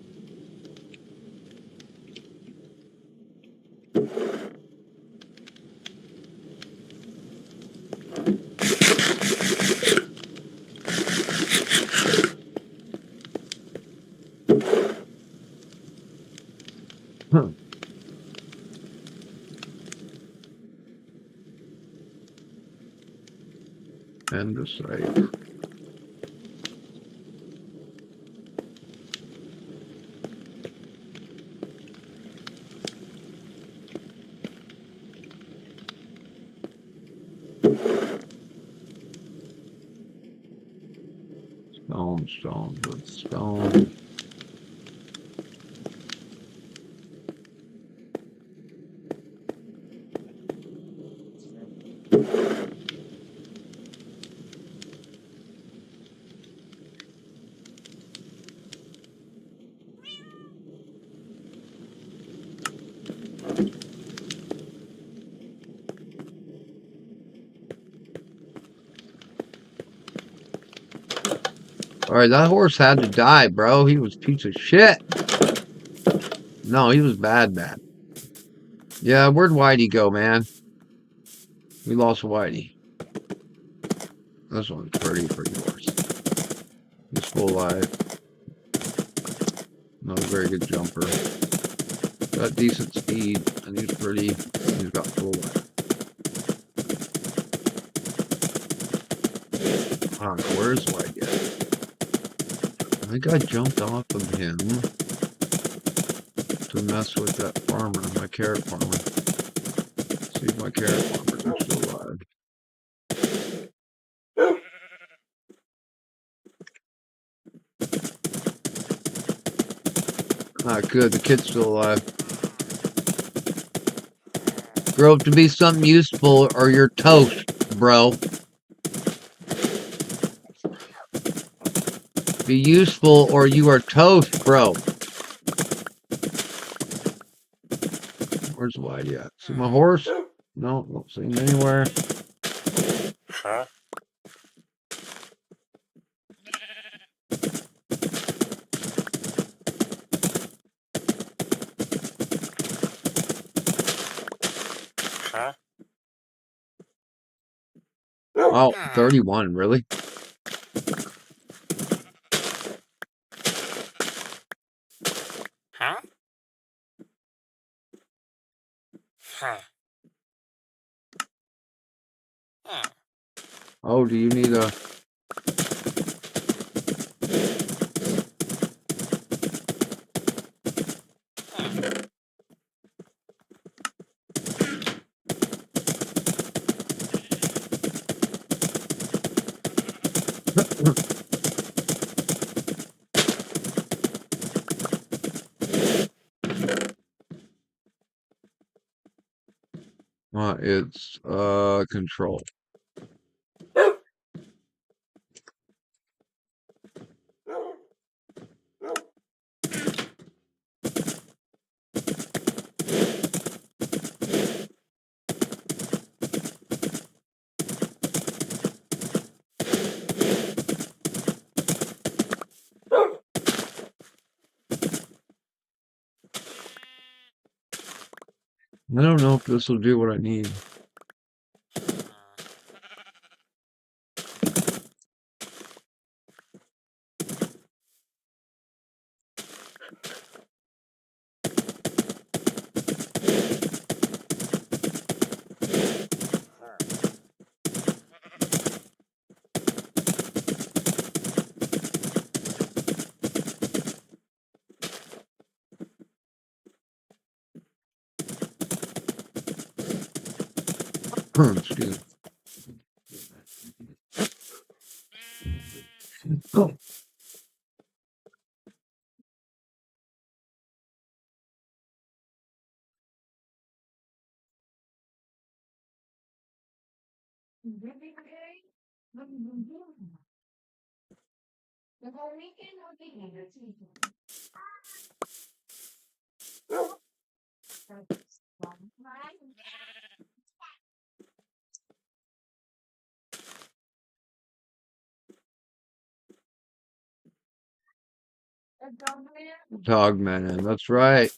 And the save. Stone, good stone. Alright, that horse had to die, bro. He was a piece of shit. No, he was bad. Yeah, where'd Whitey go, man? We lost Whitey. This one's pretty horse. He's full alive. Not a very good jumper. Got decent speed, and he's pretty. He's got full life. Where's Whitey at? I think I jumped off of him. to mess with that farmer, my carrot farmer. See if my carrot farmers are still alive. Ah, good. The kid's still alive. Grow up to be something useful or you're toast, bro. Be useful or you are toast, bro. Where's Whitey at? See my horse? No, don't see him anywhere. Oh, 31, really? Oh, do you need a... it's control. I don't know if this will do what I need. Excuse me. Oh. Dogman, that's right.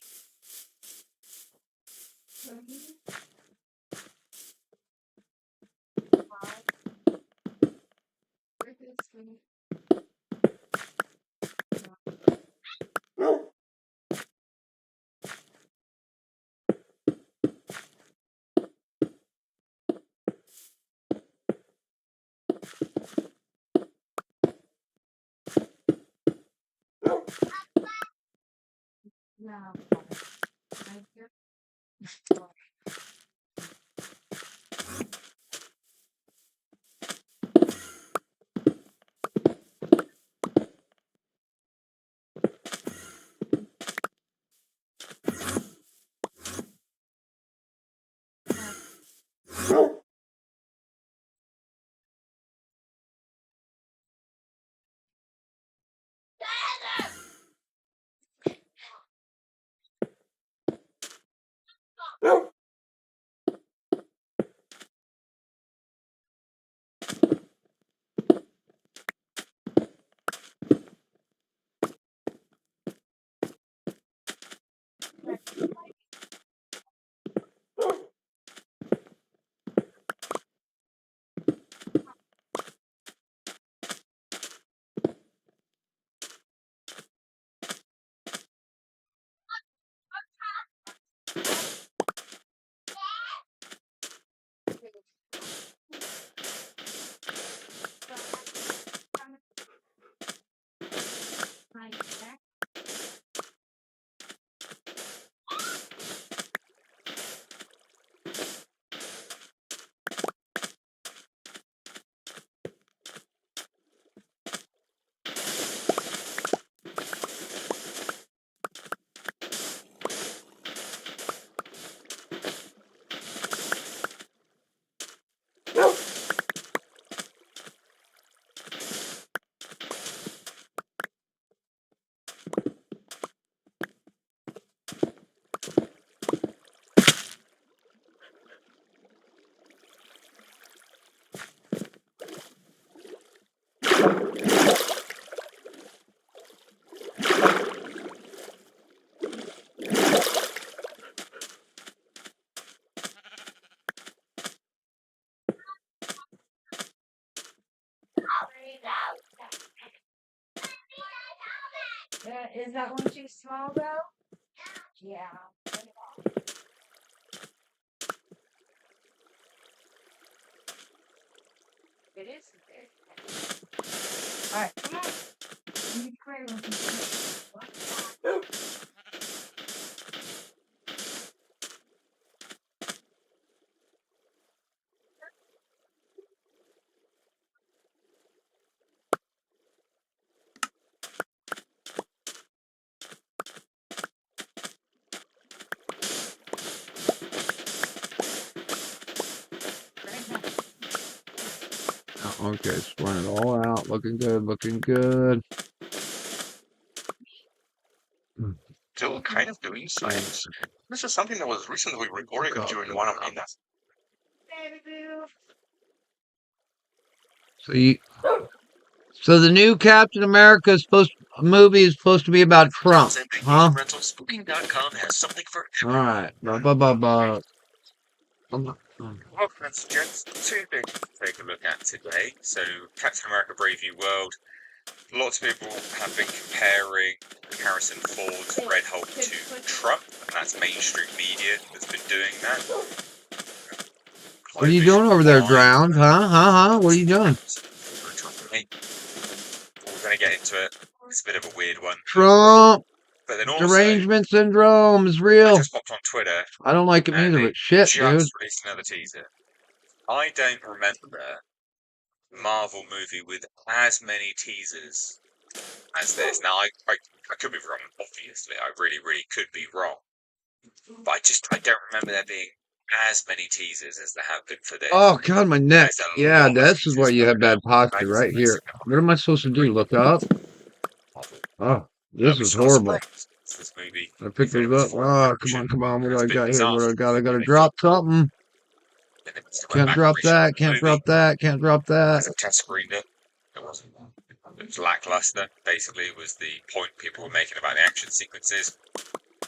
Is that one too small though? Yeah. It is. Alright, come on. You be clear with me. Oh, okay, spraying it all out. Looking good, looking good. Still kind of doing science. This is something that was recently recorded during one of my lessons. Baby boo. So the new Captain America movie is supposed to be about Trump, huh? Rentals.booking.com has something for All right. Blah. Well, friends, gents, two things to take a look at today. So, Captain America Brave New World. Lots of people have been comparing Harrison Ford's Red Hulk to Trump, and that's mainstream media that's been doing that. What are you doing over there, Drowned? Huh? What are you doing? We're going to get into it. It's a bit of a weird one. Trump. But then also, Derangement syndrome is I real. just popped on Twitter. I don't like it and either, they but shit, just dude. released another teaser. I don't remember Marvel movie with as many teasers as this. Now, I could be wrong, obviously. I really could be wrong. But I don't remember there being as many teasers as there have been for this. Oh god, my neck. There's a Yeah, lot of this is teasers why you have coming bad up. posture right here. What am I supposed to do? Look up? Oh, this is horrible. This movie. I picked those up. Oh, come on. What do I got here? What do I got? I gotta drop something. Can't drop that. Can't drop that. Can't drop that. I test screened it. It was lackluster. Basically, it was the point people were making about the action sequences.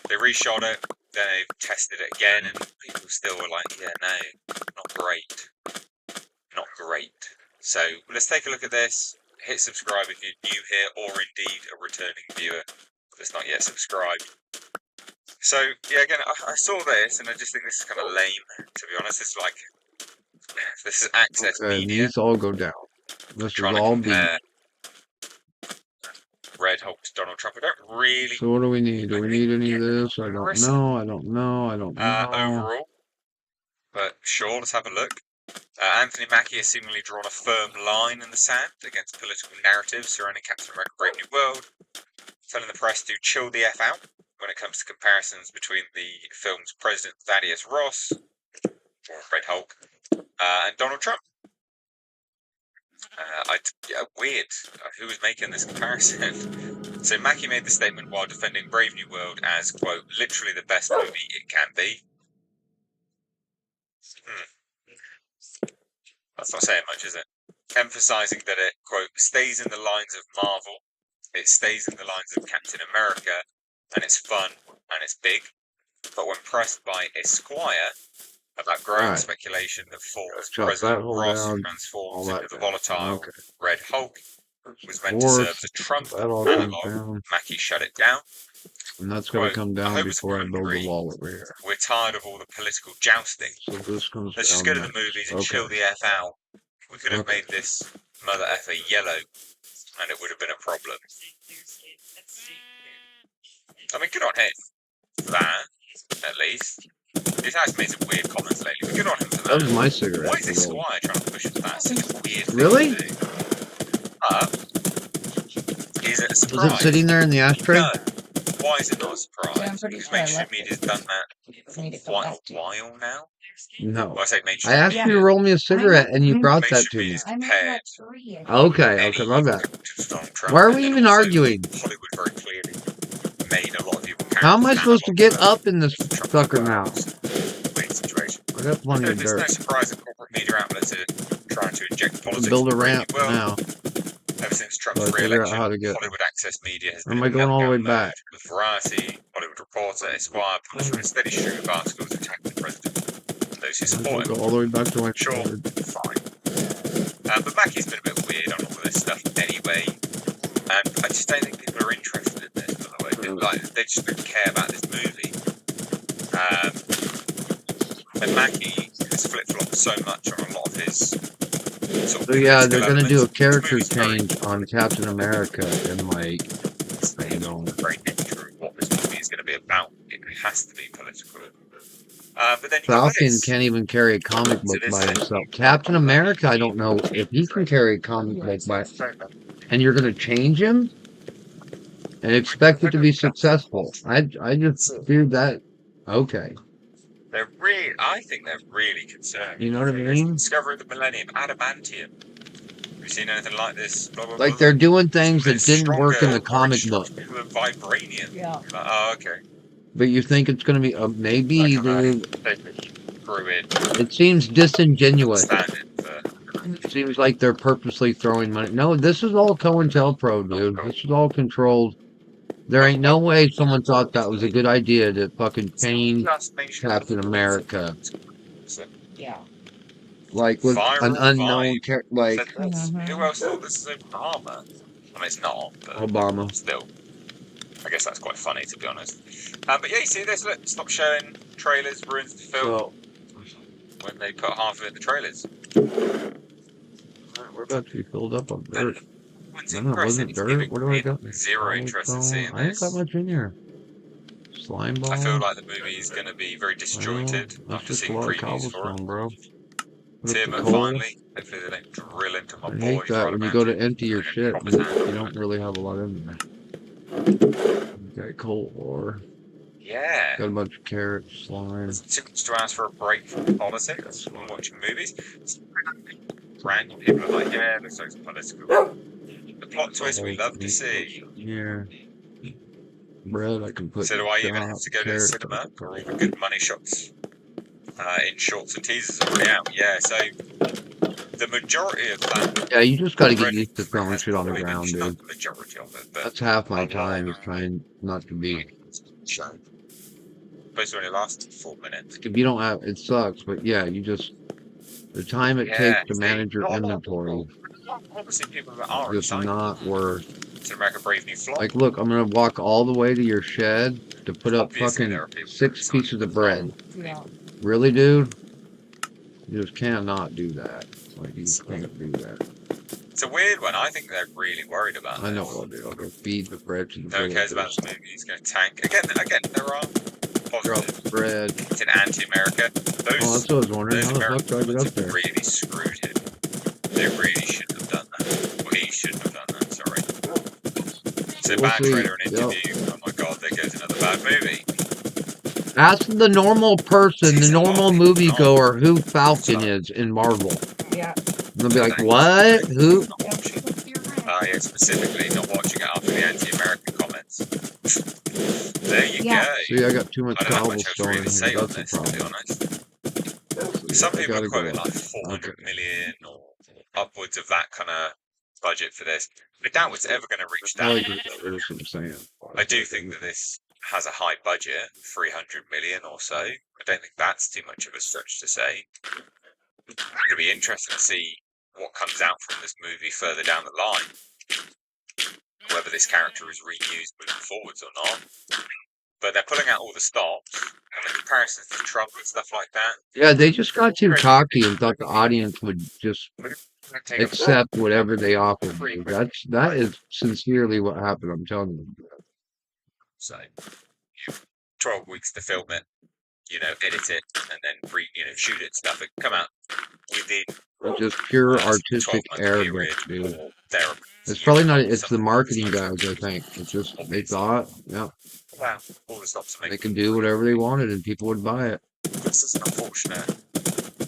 They reshot it, then they tested it again, and people still were like, yeah, no, not great. Not great. So, let's take a look at this. Hit subscribe if you're new here, or indeed a returning viewer that's not yet subscribed. So, yeah, again, I saw this, and I just think this is kind of lame, to be honest. It's like, this is Access Okay, Media. these all go down. This is Trying to all B. compare Red Hulk to Donald Trump. I don't really So what do we need? Do we need any of this? I don't know. I don't know. overall. But sure, let's have a look. Anthony Mackie has seemingly drawn a firm line in the sand against political narratives surrounding Captain America Brave New World, telling the press to chill the F out when it comes to comparisons between the film's President Thaddeus Ross, or Red Hulk, and Donald Trump. Weird. Who was making this comparison? So Mackie made the statement while defending Brave New World as, quote, literally the best movie it can be. That's not saying much, is it? Emphasizing that it, quote, stays in the lines of Marvel, it stays in the lines of Captain America, and it's fun, and it's big. But when pressed by Esquire about growing speculation that Ford's President Ross transforms into the volatile Red Hulk was meant to serve as a Trump analog, Mackie shut it down. And that's going to come down before I build a wall over here. We're tired of all the political jousting. So this comes Let's just go to the movies and chill the F out. We could have made this mother effer yellow, and it would have been a problem. I mean, good on him for that, at least. He has made some weird comments lately, but good on him for that. That was my cigarette. Why is this Squire trying to push for that? It's such a weird thing Really? to do. Is it a surprise? Is it sitting there in the ashtray? No. Why is it not a surprise? Yeah, I'm pretty Because sure I mainstream left media's done that for quite a while now. No. Well, I say I mainstream asked media. you to roll me a cigarette, and you brought that Mainstream to me. media's I'm compared at 3. Okay, my bad. to Donald Trump, Why are and we then even also arguing? Hollywood very clearly made a lot of people. How am I supposed to get up in this Trump sucker now? weird situation. I got plenty of There's no dirt. surprise that corporate media outlets are trying to inject politics. Build a into the ramp world. now. Ever since Trump's But I figure out re-election, how to get. Hollywood Access Media has Or am been I in going all the way meltdown back? mode, with Variety, Hollywood Reporter, Esquire, publishing a steady stream of articles attacking the president and those who I'll support him. go all the way back to my Sure, card. fine. But Mackie's been a bit weird on all of this stuff anyway, and I just don't think people are interested in this, by the like they just don't care about this movie. And Mackie has flip-flopped so much on a lot of his sort of So yeah, they're political gonna do a elements. The character movie's very change on Captain America and like, It's you know, the very nature of what this movie is going to be about. It has to be political. But then you got Falcon this. can't even carry a comic So book this by thing, himself. Captain America, I don't know if he can carry a comic book by, and you're gonna change him and expect it to be successful. I just do that. Okay, I think they're really concerned. you know what I mean? Discovery of the Millennium, adamantium. Have you seen anything like this? Blah, blah, Like blah. they're doing things that It's didn't work in stronger, the more comic book. indestructible than vibranium. Yeah. Like, oh, okay. But you think it's gonna be maybe, Like, dude. they grew in It seems disingenuous. standard for. It seems like they're purposely throwing money. No, this is all COINTELPRO, dude. This is all controlled. There ain't no way someone thought that was a good idea to fucking change Just make sure Captain America. Yeah. Like with an Viral unknown vibe. character, like Who else thought this is Obama? I mean, it's not, but Obama. still. I guess that's quite funny, to be honest. But yeah, you see this? Look, stop showing trailers, ruins the film So, when they put half of it in the trailers. we're about to be filled up on dirt. When's No, it wasn't dirt. What do I got? Zero interest in seeing I ain't this. got much in here. Slime ball. I feel like the movie is going to be very disjointed That's after just a seeing lot of previews for cobblestone, it. bro. Put up Tim, the and coal. finally, hopefully they don't drill into my I boys hate that right when you about go to it. empty your They're shit, gonna chop his hand you off. don't really have a lot in there. Got coal ore. Yeah. Got a bunch of carrots, slime. Too much to ask for a break from politics and watching movies. Random people are like, yeah, it looks like it's political. The plot twist we love to see. Yeah. Bread, I can put. So do I even have chopped to go to the carrots cinema on for all the good money shots in shorts and teasers already out? Yeah, so the majority of that. Yeah, you just gotta get already used to throwing shit on the probably been ground, shot, dude. the majority of it, but That's half my time is trying not to be. supposed to only last 4 minutes. If you don't have, it sucks, but yeah, you just the time it Yeah, takes to manage your inventory Obviously, people that are is excited not worth. to America Brave New Flag. Like, look, I'm gonna walk all the way to your shed to put up Obviously, there fucking are people 6 excited. pieces of bread. Yeah. Really, dude? You just cannot do that. Like, you just can't do that. It's a weird one. I think they're really worried about I this. know what I'll do. I'll go feed the bread to the No one cares about villagers. the movie. He's going to tank. Again, there are Drop positives. the bread. It's an anti-America. Oh, that's what I was wondering. Those How the fuck American do I get ones up there? have really screwed him. They really shouldn't have done that. Well, he shouldn't have done that. Sorry. It's a We'll bad see. trailer and Yep. interview. Oh my god, there goes another bad movie. Ask the normal person, the Season normal one, moviegoer, who Falcon is in Marvel. Yeah. They'll be like, what? Who? Not watching. Yeah, specifically not watching it after the anti-American comments. There you Yeah. go. See, I got too much I don't have much else cobblestone really in to say here. on That's the this, to be problem. honest. See, Some I people gotta are go quoting up. like 400 Okay. million or upwards of that kind of budget for this. I doubt it's ever going to reach I that. agree. That's what I'm saying. I do think that this has a high budget, 300 million or so. I don't think that's too much of a stretch to say. It'll be interesting to see what comes out from this movie further down the line. Whether this character is reused moving forwards or not. But they're pulling out all the stops and the comparisons to Trump and stuff like that. Yeah, they just got too cocky and thought the audience would just Take a accept whatever they offered. Dude. That is sincerely what happened. I'm telling you. So, 12 weeks to film it, edit it, and then shoot it and stuff. It can come out within It's just pure a artistic 12-month arrogance, period dude. or thereabouts. It's probably not. It's the marketing guys, I think. It's just they thought, yeah, Wow, all the stops to make they could do whatever they wanted and people would buy it. This is an unfortunate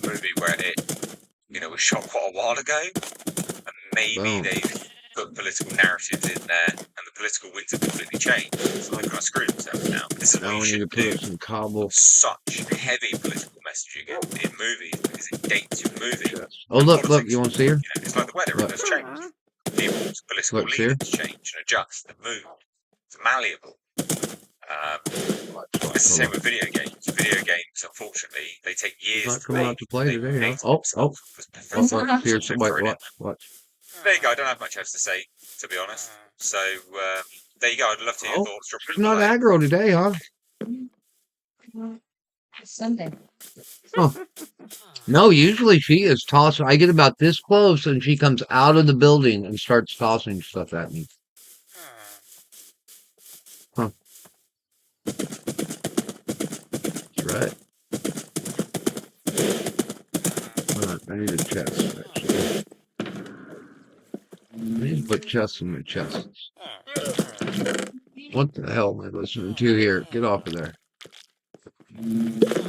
movie where it was shot quite a while ago, and maybe Boom. they've put political narratives in there, and the political winds have completely changed. So they've got to screw themselves now. This is what Now you we need to should put do. up some cobble. Such heavy political messaging in movies because it dates your movie. Oh look! You want to see her? It's like the weather; it Look. does change. People's political Look, see her? leanings change and adjust and move. It's malleable. It's the same with video games. Video games, unfortunately, they take years Not to coming make. out to play They today, huh? hate Oh, themselves because Oh, perfection. here's So what? throw it in. What? There you go. I don't have much else to say, to be honest. So There you go. I'd love to hear your Oh, thoughts. Drop she's them not below. aggro today, huh? It's Sunday. Huh. No, usually she is tossing. I get about this close and she comes out of the building and starts tossing stuff at me. Huh. That's right. I need a chest, actually. I need to put chests in my chests. What the hell am I listening to here? Get off of there.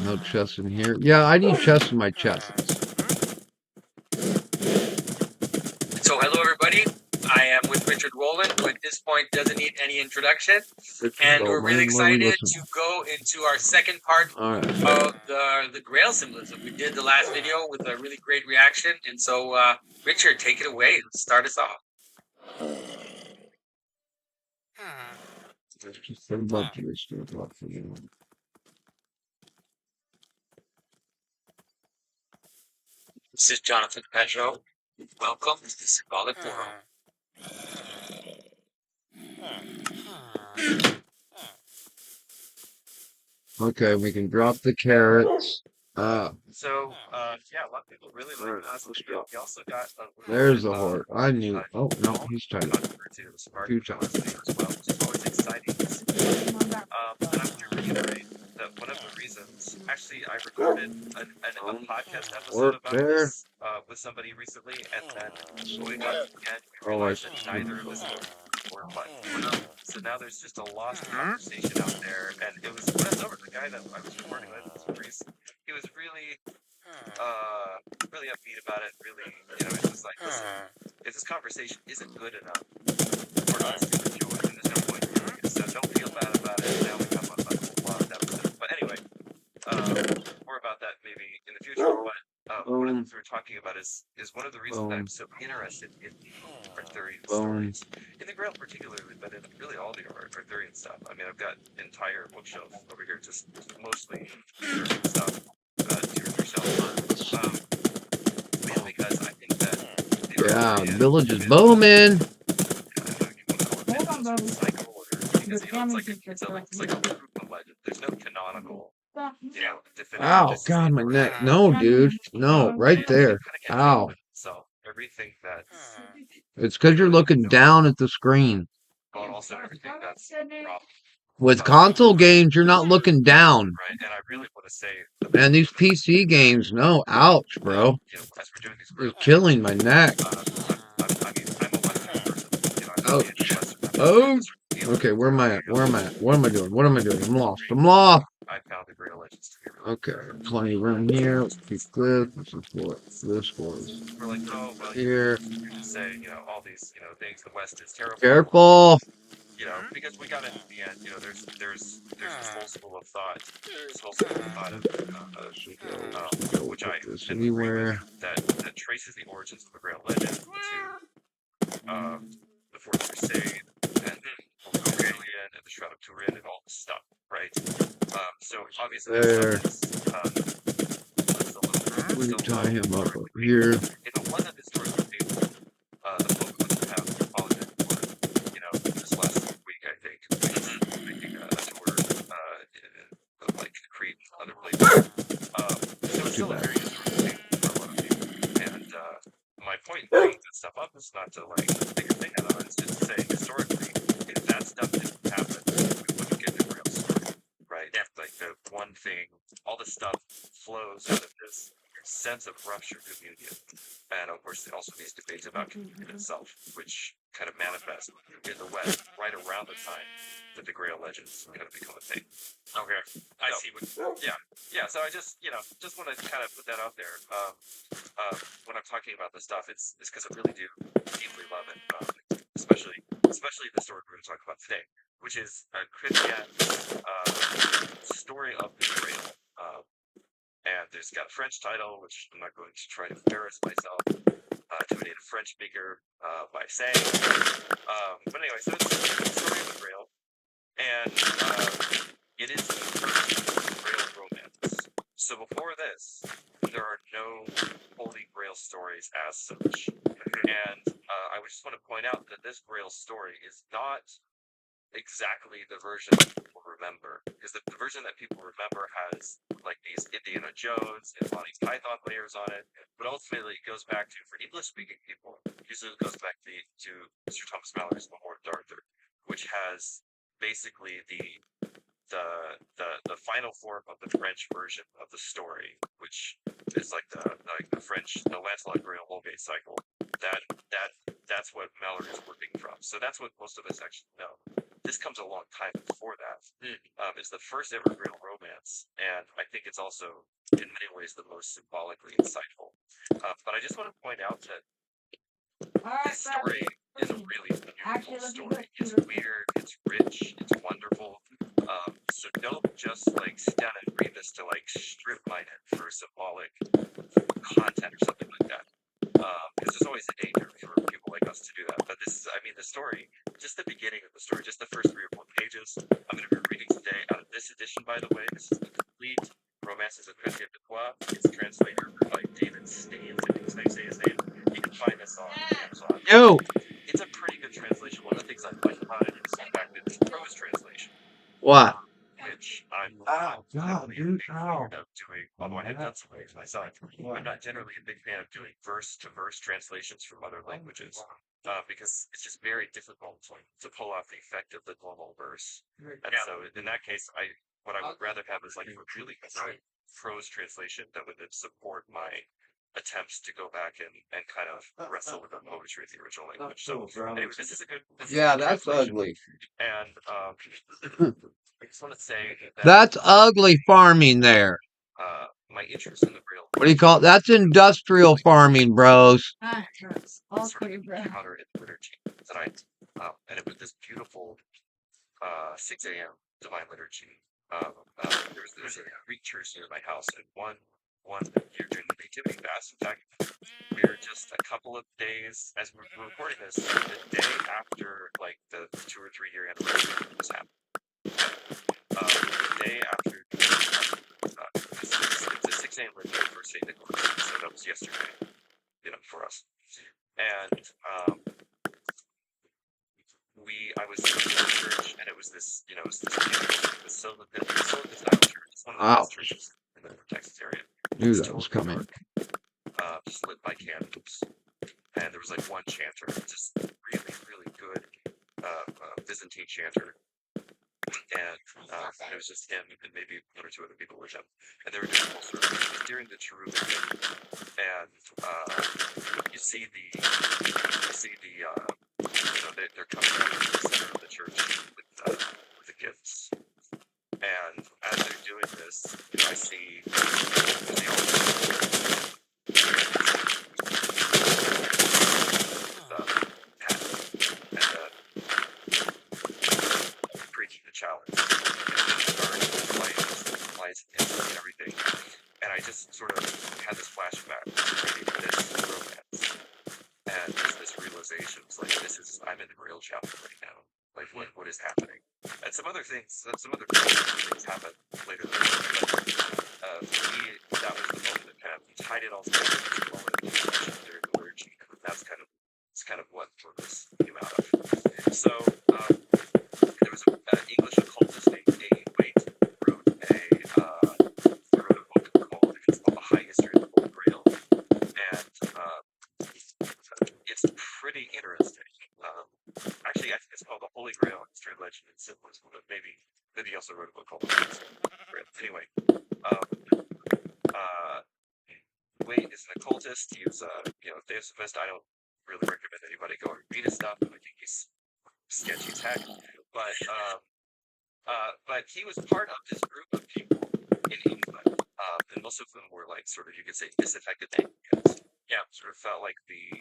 No chests in here. Yeah, I need chests in my chests. So, hello everybody. I am with Richard Rowland, who at this point doesn't need any introduction. And we're really excited to go into our second part All right. of the Grail symbolism. We did the last video with a really great reaction. And so, Richard, take it away and start us off. Let's just put a bunch of this stuff up for you. This is Jonathan Pedro. Welcome to the Symbolic World. Okay, we can drop the carrots. So, yeah, a lot of people really like the last video. He also got a There's the horde. I knew. Oh, no, he's tight. Few Two times. as well, which is always exciting to see. And I want to reiterate that one of the reasons, actually, I recorded a podcast episode about this with somebody recently, and then when we got to the end, we realized that neither of us were fun. So now there's just a lost conversation out there, and it was over. The guy that I was recording with, Reese, he was really upbeat about it. Really, it's just like, listen, if this conversation isn't good enough for us to enjoy, then there's no point doing it. So don't feel bad about it. I only come up with a lot of episodes. But anyway, more about that maybe in the future. But one of the things we were talking about is one of the reasons that I'm so interested in the Arthurian stories, in the Grail particularly, but in really all the Arthurian stuff. I mean, I've got an entire bookshelf over here, just mostly Arthurian stuff. Because I think that Yeah, the village is booming. Hold on, Bobby. Because it's like a Puma legend. There's no canonical, definitive. Ow, God, my neck. No, dude. No, right there. Ow. So everything that, It's because you're looking down at the screen. but also everything that's wrong, With console games, you're not looking down. right? And I really want to say, Man, these PC games, no, ouch, bro. as we're doing these, It's killing my neck. I'm a Western person. Oh, oh. Okay, where am I at? Where am I at? What am I doing? What am I doing? I'm lost. I'm lost. I found the Grail Legends to be really Okay, plenty of room here. Let's keep this. This is what this was. We're like, oh, well, Here. you just say, all these, things. The West is terrible. Careful. Because we got into the end. There's this whole school of thought. This whole school of thought which I This didn't agree with, anywhere. that traces the origins of the Grail Legend to the Fourth Crusade and Aurelian and the Shroud of Turin and all this stuff, right? So obviously There. that's a little, We still tie him up historically over here. If it wasn't historically based, the book wouldn't have apologized for, this last week, I think, making a tour of like Crete and other places. So it's still a very historical thing for a lot of people. And my point in bringing this stuff up is not to like make a thing out of it. It's just to say historically, if that stuff didn't happen, we wouldn't get the Grail story, right? Like the one thing, all the stuff flows out of this sense of rupture communion. And of course, also these debates about communion itself, which kind of manifest in the West right around the time that the Grail Legends kind of become a thing. Okay, I see what. Yeah. So I just want to kind of put that out there. When I'm talking about this stuff, it's because I really do deeply love it, especially the story we're going to talk about today, which is Chrétien's story of the Grail. And there's got a French title, which I'm not going to try to embarrass myself to a native French speaker by saying. But anyway, so it's the story of the Grail, and it is the first Grail romance. So before this, there are no Holy Grail stories as such. And I just want to point out that this Grail story is not exactly the version that people remember, because the version that people remember has like these Indiana Jones and Monty Python layers on it, but ultimately it goes back to, for English-speaking people, usually it goes back to Mr. Thomas Mallory's Memoir d'Arthur, which has basically the final form of the French version of the story, which is like the French, the Lancelot Grail Holgate cycle. That's what Mallory is working from. So that's what most of us actually know. This comes a long time before that. It's the first ever Grail romance, and I think it's also in many ways the most symbolically insightful. But I just want to point out that this story is a really beautiful story. It's weird, it's rich, it's wonderful. So don't just like sit down and read this to like strip mine it for symbolic content or something like that. Because there's always a danger for people like us to do that. But this is, I mean, the story, just the beginning of the story, just the first 3 or 4 pages. I'm going to be reading today out of this edition, by the way. This is the complete Romances of Christian de Troyes. It's translated by David Staines, I think is how you say his name. You can find this on Amazon. No. It's a pretty good translation. One of the things I like about it is the fact that it's prose translation. What? Which I'm Ow, not God, generally a dude, big ow. fan of doing, although I have done some ways myself. I'm not generally a big fan of doing verse-to-verse translations from other languages, because it's just very difficult to pull off the effect of the normal verse. And so in that case, what I would rather have is like a really good prose translation that would then support my attempts to go back and kind of wrestle with the poetry of the original language. So anyway, this is a good Yeah, that's translation. ugly. And I just want to say that That's ugly farming there. my interest in the real What do you call it? That's industrial farming, bros. Ah, gross. All sort of pretty bro. encounter in liturgy tonight, and it was this beautiful 6 a.m. divine liturgy. There was a Greek church near my house, and one year during the nativity fast, in fact, we were just a couple of days, as we're recording this, the day after like the 2 or 3 year anniversary of this happened. The day after it's a 6 a.m. liturgy for St. Nicholas, so that was yesterday, for us. And I was in the church, and it was this, it was this Basilica style church. It's one of the Wow. best churches in the Texas area. Knew It's that was totally coming. dark, just lit by candles, and there was like one chanter, just really, really good Byzantine chanter. And it was just him and maybe 1 or 2 other people with him. And they were doing full service. It was during the Cherubic thing. And you see the they're coming out of the center of the church with the gifts. And as they're doing this, I see the altar preaching the challenge. Lights and everything. And I just sort of had this flashback to reading this romance. And just this realization, it's like I'm in the real chapter right now. Like what is happening? And some other things happen later in the book. But for me, that was the moment that kind of tied it all together. It was the moment of connection during the liturgy. That's kind of what this came out of. So there was an English occultist named A. Waite who wrote a book called The High History of the Holy Grail, and it's pretty interesting. Actually, I think it's called The Holy Grail: History, Legend, and Symbolism, but maybe he also wrote a book called The High History of the Holy Grail. Anyway, Waite is an occultist. He was Theosophist. I don't really recommend anybody go and read his stuff. I think he's sketchy tech, but he was part of this group of people in England, and most of them were like sort of, you could say, disaffected Anglicans. Yeah, sort of felt like the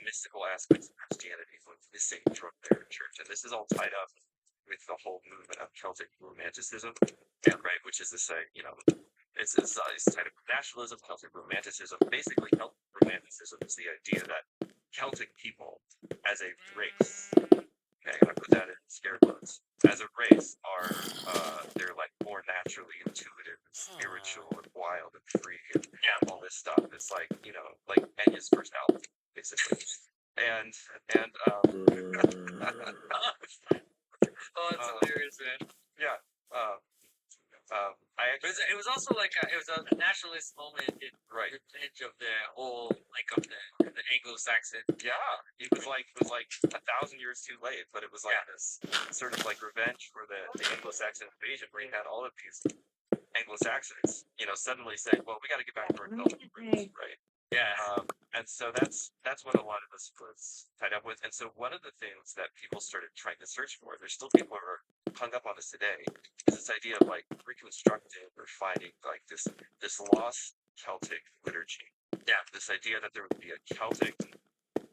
mystical aspects of Christianity was missing from their church, and this is all tied up with the whole movement of Celtic Romanticism, right? Which is to say, it's tied up with nationalism, Celtic Romanticism. Basically, Celtic Romanticism is the idea that Celtic people, as a race, okay, and I put that in scare quotes, as a race they're like more naturally intuitive and spiritual and wild and free and all this stuff. It's like, like Enya's first album, basically. and Oh, it's Uh, hilarious, man. yeah, I But actually it was also like it was a nationalist moment in right. revenge of the whole like of the Anglo-Saxon. Yeah, it was like 1,000 years too late, but it was like this sort of like revenge for the Anglo-Saxon invasion, where you had all of these Anglo-Saxons, suddenly saying, "Well, we got to get back to our Celtic roots," right? Yeah. And so that's what a lot of this was tied up with. And so one of the things that people started trying to search for, there's still people who are hung up on this today, is this idea of like reconstructing or finding like this lost Celtic liturgy. Yeah, this idea that there would be a Celtic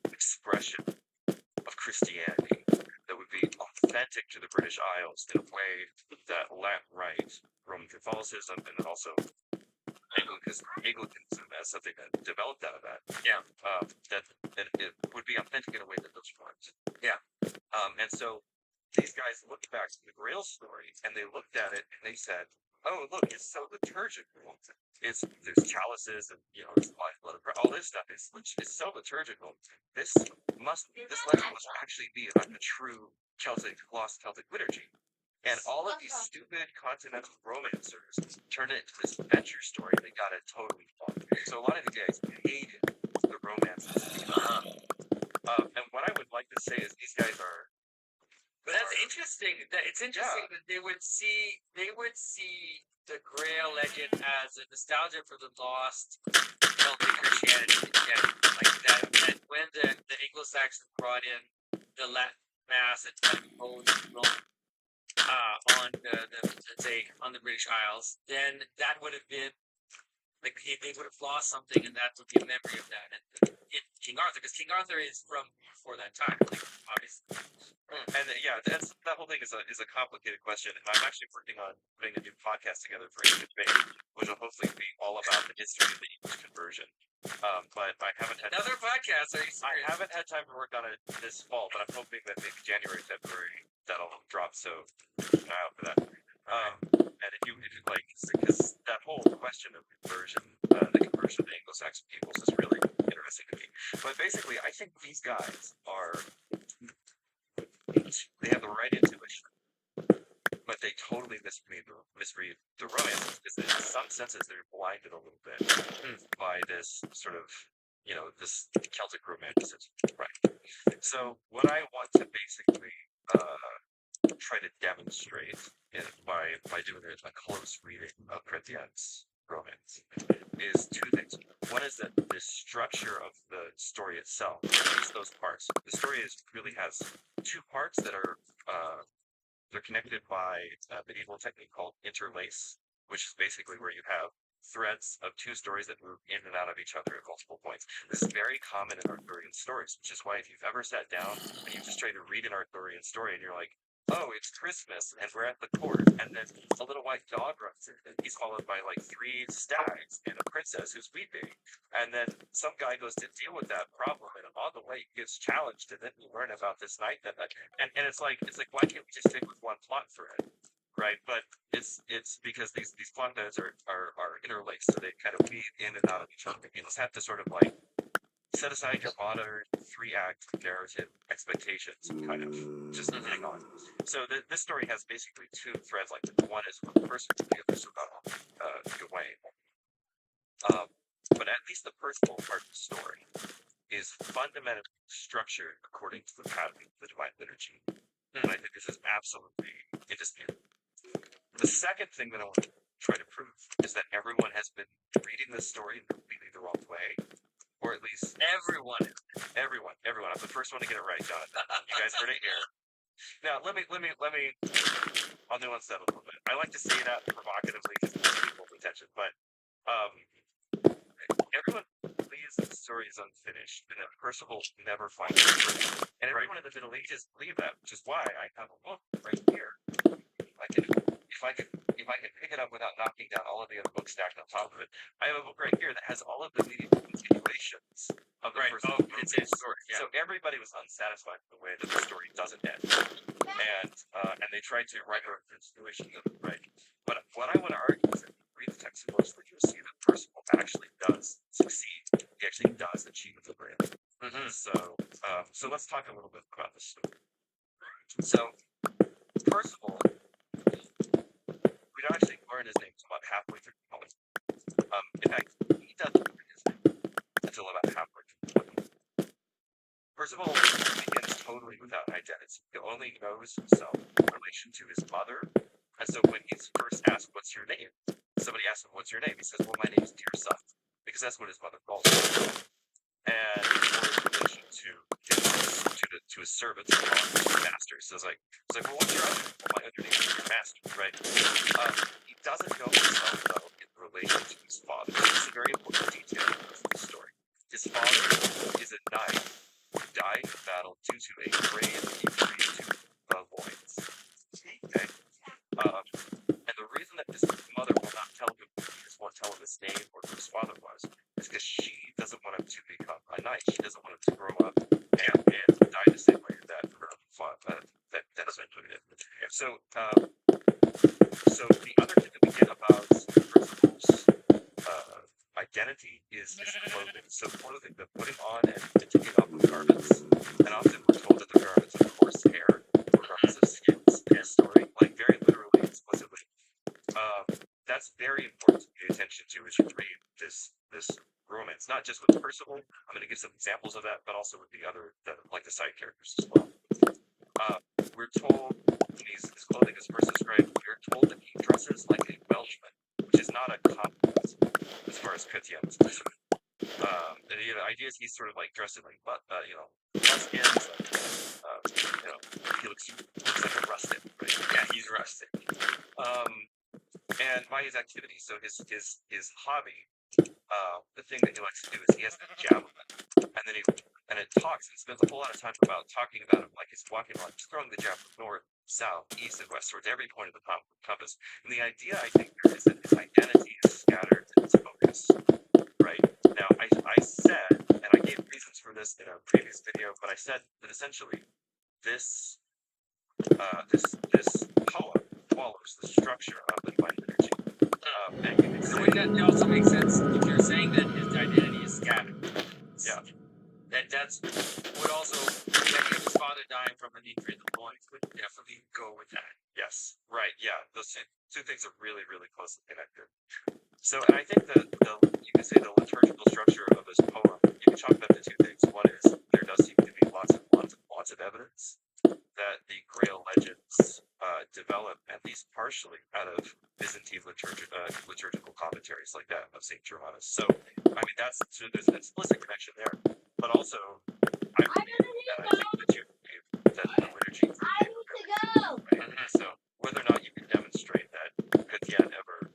expression of Christianity that would be authentic to the British Isles in a way that let right Roman Catholicism and then also Anglicanism as something that developed out of that. Yeah. That it would be authentic in a way that those weren't. Yeah. And so these guys looked back to the Grail story and they looked at it and they said, "Oh, look, it's so liturgical. There's chalices and it's blood, all this stuff is so liturgical. This legend must actually be about the true lost Celtic liturgy." And all of these stupid continental romancers turned it into this adventure story. They got it totally wrong. So a lot of the guys hated the romances. And what I would like to say is these guys are. But that's interesting. It's interesting that they would see the Grail legend as a nostalgia for the lost Celtic Christianity. Yeah, like that when the Anglo-Saxons brought in the Latin Mass and imposed Rome on on the British Isles, then that would have been like they would have lost something, and that would be a memory of that. And King Arthur, because King Arthur is from before that time, like obviously. And that whole thing is a complicated question, and I'm actually working on putting a new podcast together for English Debate, which will hopefully be all about the history of the English conversion. But I haven't had Another podcast. Are you I serious? haven't had time to work on it this fall, but I'm hoping that maybe January, February that'll drop. So keep an eye out for that. And if you like, because that whole question of conversion, the conversion of the Anglo-Saxon peoples is really interesting to me. But basically, I think these guys they have the right intuition, but they totally misread the romances, because in some senses they're blinded a little bit by this sort of this Celtic romanticism, right? So what I want to basically try to demonstrate by doing a close reading of Corinthians romance is two things. One is that the structure of the story itself, at least those parts, the story really has two parts that are they're connected by a medieval technique called interlace, which is basically where you have threads of two stories that move in and out of each other at multiple points. This is very common in Arthurian stories, which is why if you've ever sat down and you just try to read an Arthurian story and you're like, "Oh, it's Christmas and we're at the court," and then a little white dog runs in, and he's followed by like 3 stags and a princess who's weeping, and then some guy goes to deal with that problem, and on the way he gets challenged, and then we learn about this night and it's like why can't we just stick with one plot thread? Right, but it's because these plot threads are interlaced, so they kind of weave in and out of each other. You just have to sort of like set aside your modern 3-act narrative expectations and kind of just hang on. So this story has basically 2 threads. Like one is with the person, the other is about Gawain. But at least the personal part of the story is fundamentally structured according to the pattern of the Divine Liturgy. And I think this is absolutely indisputable. The second thing that I want to try to prove is that everyone has been reading this story completely the wrong way, or at least Everyone. I'm the first one to get it right, Jonathan. You guys heard it here. Now let me. I'll nuance that a little bit. I like to say that provocatively because it gets people's attention, but everyone believes that the story is unfinished and that Percival never finds it. And everyone in the Middle Ages believed that, which is why I have a book right here. If I can pick it up without knocking down all of the other books stacked on top of it, I have a book right here that has all of the medieval continuations of the first book. It's a story. Yeah. So everybody was unsatisfied with the way that the story doesn't end, and they tried to write a continuation of it right. But what I want to argue is that if you read the text closely, you'll see that Percival actually does succeed. He actually does achieve the Grail. So So let's talk a little bit about this story. So Percival, we don't actually learn his name until about halfway through the poem. In fact, he doesn't learn his name until about halfway through the poem. Percival begins totally without identity. He only knows himself in relation to his mother. And so when he's first asked, "What's your name?" somebody asks him, "What's your name?" He says, "Well, my name is Dear Son," because that's what his mother calls him. And or in relation to his servants, his master. So it's like, well, what's your other name? Well, my other name is your master, right? He doesn't know himself though in relation to his father. This is a very important detail of the story. His father is a knight who died in battle due to a grave injury to the loins. Okay. And the reason that his mother will not tell him who he is, won't tell him his name or who his father was, is because she doesn't want him to become a knight. She doesn't want him to grow up and die the same way that her father that essentially did. So the other thing that we get about Percival's identity is his clothing. So clothing, the putting on and taking off of garments, and often we're told that the garments of horsehair or garments of skins in the story, like very literally, explicitly. That's very important to pay attention to as you read this romance, not just with Percival. I'm going to give some examples of that, but also with the side characters as well. We're told his clothing is first described. We're told that he dresses like a Welshman, which is not a compliment as far as Chrétien is concerned. The idea is he's sort of like dressed in like buskins. He looks like a rustic, right? Yeah, he's rustic. And by his activity, so his hobby, the thing that he likes to do is he has a javelin, and it talks and spends a whole lot of time talking about it, like he's walking along, just throwing the javelin north, south, east, and west towards every point of the compass. And the idea, I think, here is that his identity is scattered in its focus. Right now, I said, and I gave reasons for this in a previous video, but I said that essentially this poem follows the structure of the divine liturgy. So that also makes sense if you're saying that his identity is scattered. Yeah. That's would also the idea of his father dying from an injury in the loins would definitely go with that. Yes. Right. Yeah. Those two things are really, really closely connected. So, and I think that you can say the liturgical structure of this poem, you can talk about the two things. One is there does seem to be lots of evidence that the Grail legends develop at least partially out of Byzantine liturgical commentaries like that of St. Germanus. So, I mean, there's an explicit connection there, but also I believe, and I think that you believe, that the liturgy is right? So, whether or not you can demonstrate that Chrétien ever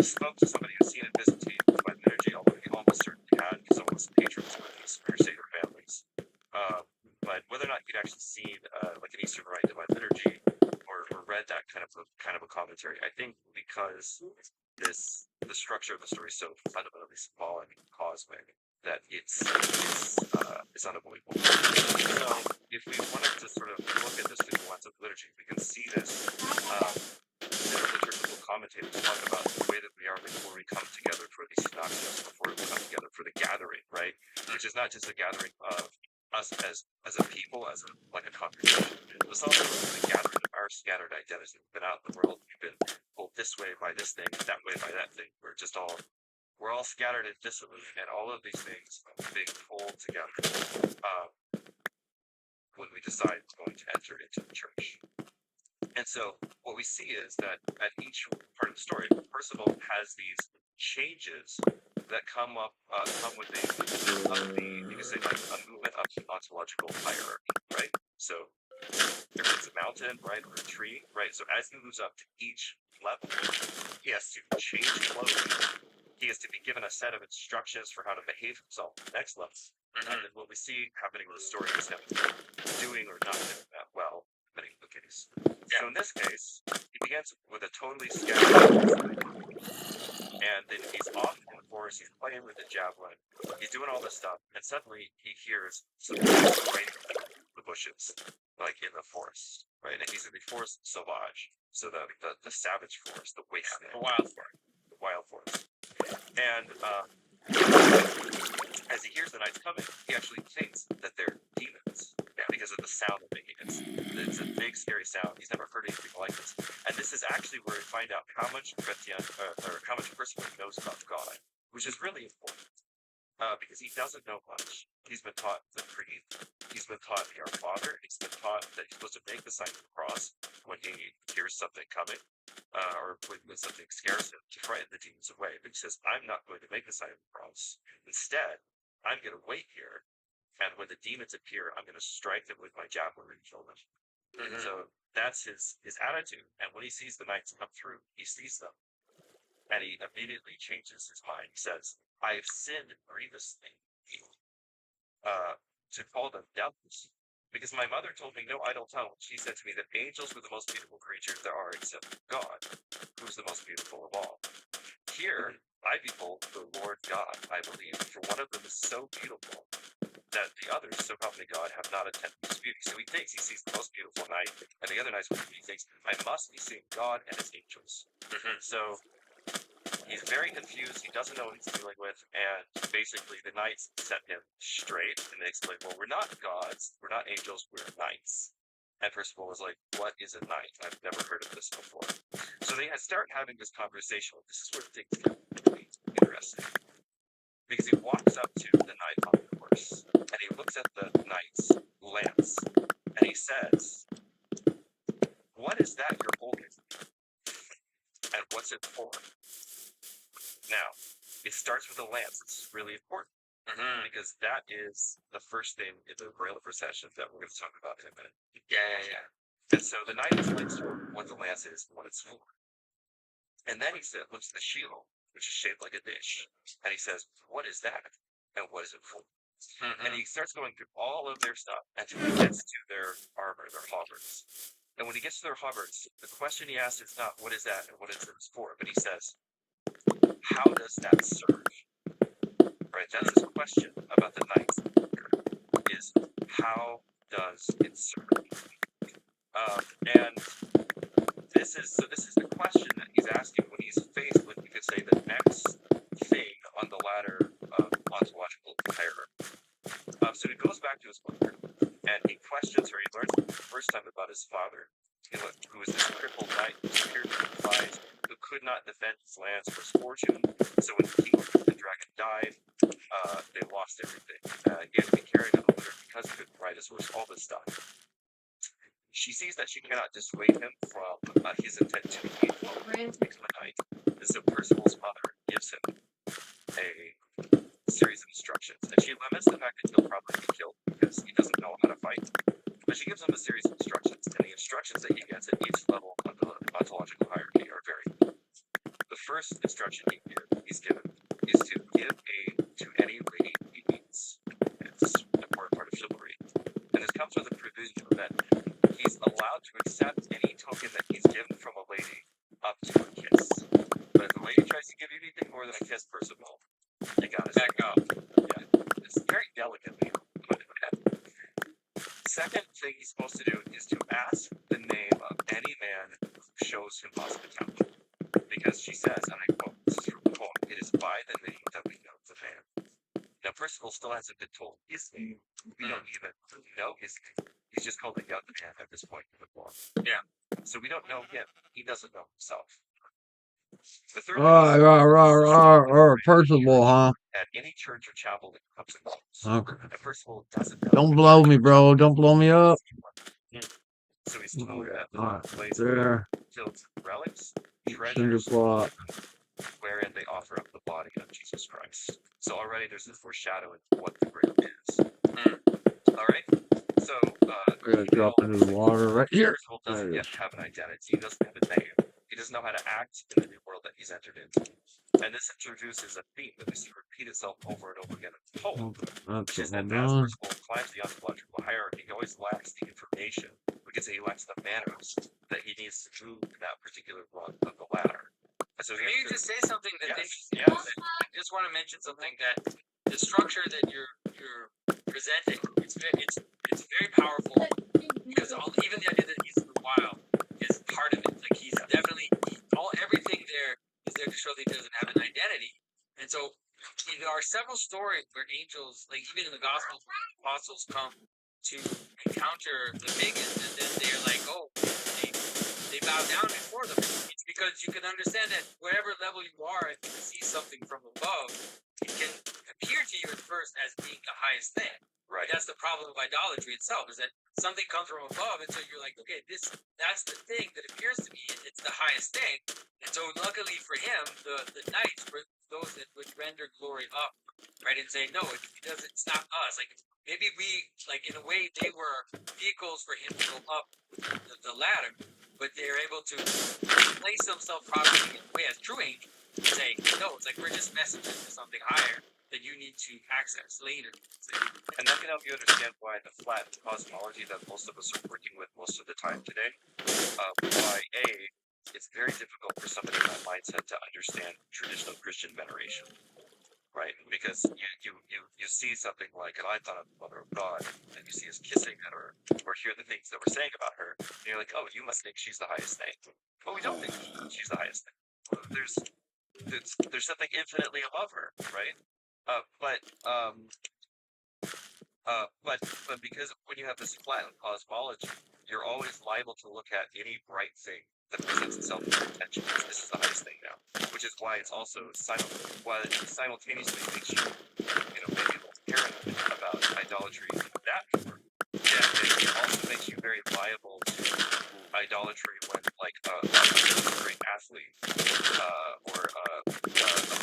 spoke to somebody who's seen in Byzantine divine liturgy, although he almost certainly had, because almost patrons of these Crusader families. But whether or not you'd actually seen like an Eastern Rite divine liturgy or read that kind of a commentary, I think because the structure of the story is so fundamentally symbolic and cosmic that it's unavoidable. So if we wanted to sort of look at this through the lens of liturgy, we can see this. Liturgical commentators talk about the way that we are before we come together for the synopsis, before we come together for the gathering, right? Which is not just a gathering of us as a people, as a congregation. It's also the gathering of our scattered identities. We've been out in the world, we've been pulled this way by this thing, that way by that thing. We're all scattered and dissolute, and all of these things are being pulled together when we decide we're going to enter into the church. And so what we see is that at each part of the story, Percival has these changes that come with you could say like a movement up the ontological hierarchy, right? So if it's a mountain, right, or a tree, right? So as he moves up to each level, he has to change clothing. He has to be given a set of instructions for how to behave himself at the next level. And then what we see happening in the story is him doing or not doing that well, depending on the case. So in this case, he begins with a totally scattered, and then he's off in the forest, he's playing with the javelin, he's doing all this stuff, and suddenly he hears some right in the bushes, like in the forest, right? And he's in the forest sauvage, so the savage forest, the wasteland, the wild forest. And as he hears the knights coming, he actually thinks that they're demons because of the sound they're making. It's a big, scary sound. He's never heard anything like this. And this is actually where we find out how much Chrétien, or how much Percival knows about God, which is really important. Because he doesn't know much. He's been taught the creed. He's been taught the Our Father. He's been taught that he's supposed to make the sign of the cross when he hears something coming, or when something scares him to frighten the demons away. But he says, I'm not going to make the sign of the cross. Instead, I'm going to wait here, and when the demons appear, I'm going to strike them with my javelin and kill them. So that's his attitude. And when he sees the knights come through, he sees them. And he immediately changes his mind. He says, I have sinned grievously to call them devils. Because my mother told me no idle tongue. She said to me that angels were the most beautiful creatures there are except God, who is the most beautiful of all. Here, I behold the Lord God, I believe, for one of them is so beautiful that the others, so help me God, have not attended his beauty. So he thinks he sees the most beautiful knight, and the other knights, he thinks, I must be seeing God and his angels. So he's very confused. He doesn't know what he's dealing with, and basically the knights set him straight, and they explain, well, we're not gods, we're not angels, we're knights. And Percival was like, what is a knight? I've never heard of this before. So they start having this conversation. This is where things get really interesting. Because he walks up to the knight on the horse, and he looks at the knight's lance, and he says, what is that you're holding? And what's it for? Now, it starts with a lance. It's really important because that is the first thing in the Grail procession that we're going to talk about in a minute. Yeah. And so the knight explains to him what the lance is and what it's for. And then he said, looks at the shield, which is shaped like a dish, and he says, what is that? And what is it for? And he starts going through all of their stuff until he gets to their armor, their hauberks. And when he gets to their hauberks, the question he asks is not, what is that and what is it for? But he says, how does that serve? Right, that's his question about the knight's is how does it serve? And this is the question that he's asking when he's faced with, you could say, the next thing on the ladder of ontological hierarchy. So he goes back to his mother, and he questions her. He learns for the first time about his father, who was this crippled knight who appeared to the flies, who could not defend his lands or his fortune. So when the dragon died, they lost everything. He had to be carried on a litter because he couldn't ride his horse, all this stuff. She sees that she cannot dissuade him from his intent to be a knight. And so Percival's mother gives him a series of instructions. And she limits the fact that he'll probably be killed because he doesn't know how to fight. But she gives him a series of instructions. And the instructions that he gets at each level of the ontological hierarchy are very good. The first instruction he's given is to give aid to any lady he meets. It's an important part of chivalry. And this comes with a provision that he's allowed to accept any token that he's given from a lady up to a kiss. But if the lady tries to give you anything more than a kiss, Percival, you gotta back up. Yeah, it's very delicately put in that. Second thing he's supposed to do is to ask the name of any man who shows him hospitality. Because she says, and I quote, this is from the poem, it is by the name that we know the man. Now, Percival still hasn't been told his name. We don't even know his name. He's just called a young man at this point in the poem. Yeah. So we don't know him. He doesn't know himself. The third Percival, huh? at any church or chapel that comes and goes. Okay. And Percival doesn't know. Don't blow me, bro. Don't blow me up. So he's told that the Alright, place there. filled with relics, Cinder treasures, block. wherein they offer up the body of Jesus Christ. So already there's this foreshadowing of what the Grail is. Alright? So, We're gonna drop into the water right here. Percival doesn't yet have an identity. He doesn't have a name. He doesn't know how to act in the new world that he's entered into. And this introduces a theme that we see repeat itself over and over again in the poem, which is that as Percival climbs the ontological hierarchy, he always lacks the information. We could say he lacks the manners that he needs to move in that particular rung of the ladder. And so he Maybe has to- just say something that Yes. I just want to mention something that the structure that you're presenting, it's very powerful because even the idea that he's in the wild is part of it. Like he's definitely everything there is there to show that he doesn't have an identity, and so there are several stories where angels, like even in the Gospels, apostles come to encounter the pagans, and then they're like, oh, they bow down before them. It's because you can understand that wherever level you are, if you see something from above, it can appear to you at first as being the highest thing. Right. That's the problem of idolatry itself, is that something comes from above, and so you're like, okay, that's the thing that appears to me, it's the highest thing. And so luckily for him, the knights were those that would render glory up, right? And say, no, it's not us. Like, maybe we, like, in a way, they were vehicles for him to go up the ladder, but they're able to place themselves properly in a way as true angels and say, no, it's like we're just messengers to something higher that you need to access later. And that can help you understand why the flat cosmology that most of us are working with most of the time today, why it's very difficult for somebody in that mindset to understand traditional Christian veneration, right? Because you see something like, and I thought of the Mother of God, and you see us kissing at her, or hear the things that we're saying about her, and you're like, oh, you must think she's the highest thing. But we don't think she's the highest thing. There's something infinitely above her, right? But because when you have this flat cosmology, you're always liable to look at any bright thing that presents itself in your attention as this is the highest thing now, which is why it's also simultaneously makes you, maybe a little paranoid about idolatry in that regard. Yeah, it also makes you very liable to idolatry when, like, a great athlete or a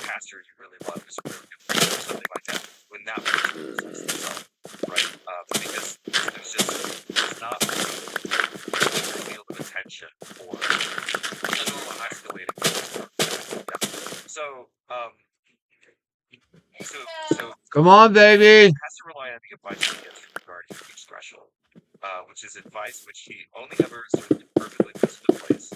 pastor you really love is really good or something like that. When that person presents themselves, right? Because there's not a field of attention for a normal escalating. Yeah. So Come on, baby. He has to rely on the advice he gets regarding each threshold, which is advice which he only ever sort of perfectly puts into place.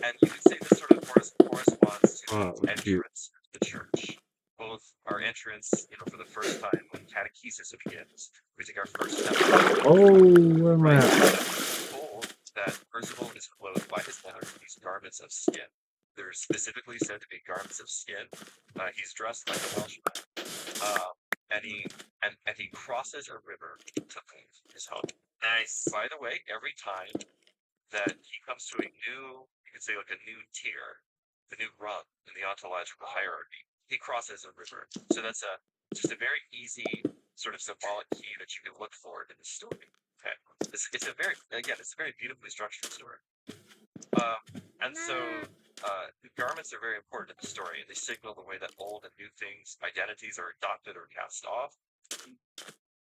And you could say this sort of corresponds to the entrance to the church. Both our entrance, for the first time when catechesis begins, we take our first step. Oh, where am I at? We're told that Percival is clothed by his mother in these garments of skin. They're specifically said to be garments of skin. He's dressed like a Welshman. And he crosses a river to leave his home. Nice. By the way, every time that he comes to a new, you could say like a new tier, the new rung in the ontological hierarchy, he crosses a river. So that's just a very easy sort of symbolic key that you can look for in the story. Okay, it's a very beautifully structured story. And so garments are very important in the story. They signal the way that old and new things, identities are adopted or cast off.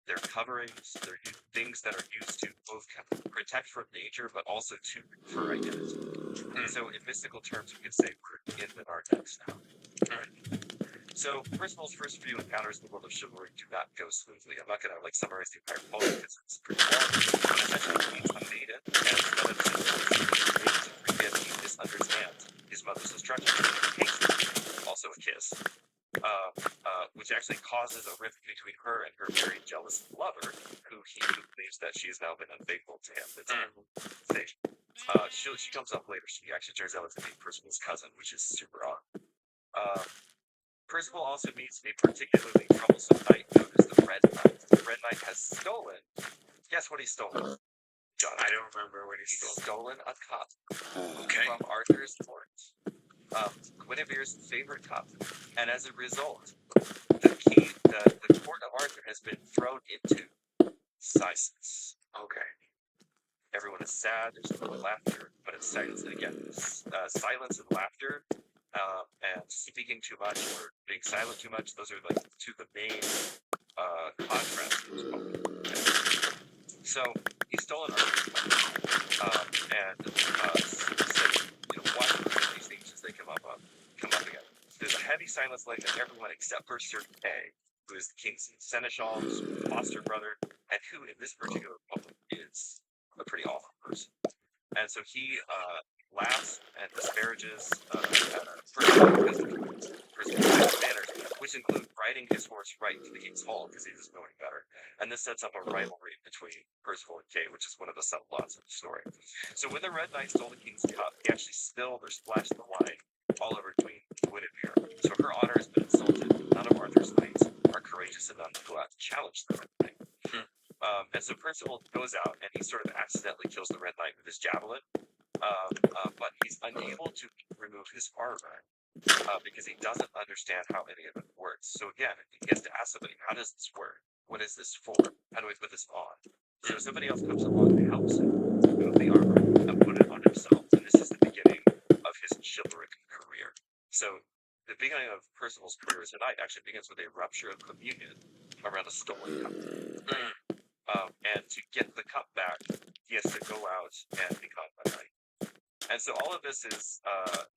They're coverings. They're things that are used to both protect from danger, but also to confer identity. And so, in mystical terms, we could say we're in the Narthex now. Right. So, Percival's first few encounters in the world of chivalry do not go smoothly. I'm not going to summarize the entire poem because it's pretty long. But essentially, he meets a maiden, and instead of just forget, he misunderstands his mother's instructions. He takes it, also a kiss. Which actually causes a rift between her and her very jealous lover, who believes that she has now been unfaithful to him. She comes up later. She actually turns out to be Percival's cousin, which is super odd. Percival also meets a particularly troublesome knight known as the Red Knight. The Red Knight has stolen. Guess what he stole? John, I don't remember what he stole. He's stolen a cup Okay. from Arthur's court. Guinevere's favorite cup, and as a result, the court of Arthur has been thrown into silence. Okay. Everyone is sad. There's no laughter, but it's silence. And again, silence and laughter, and speaking too much or being silent too much. Those are like two of the main contrasts in this poem. Okay. So he's stolen Arthur's cup, and said, watch these things as they come up again. There's a heavy silence laid on everyone except for Sir Kay, who is the king's seneschal's foster brother, and who in this particular poem is a pretty awful person. And so he laughs and disparages Percival's manners, which include riding his horse right to the king's hall because he doesn't know any better. And this sets up a rivalry between Percival and Kay, which is one of the subplots of the story. So when the Red Knight stole the king's cup, he actually spilled or splashed the wine all over Queen Guinevere. So her honor has been insulted. None of Arthur's Percival goes out and he sort of accidentally kills the Red Knight with his javelin, but he's unable to remove his armor because he doesn't understand how any of it works. So again, he has to ask somebody, how does this work? What is this for? How do I put this on? So somebody else comes along and helps him remove the armor and put it on himself. And this is the beginning of his chivalric career. So the beginning of Percival's career as a knight actually begins with a rupture of communion around a stolen cup. And to get the cup back, he has to go out and become a knight. And so all of this is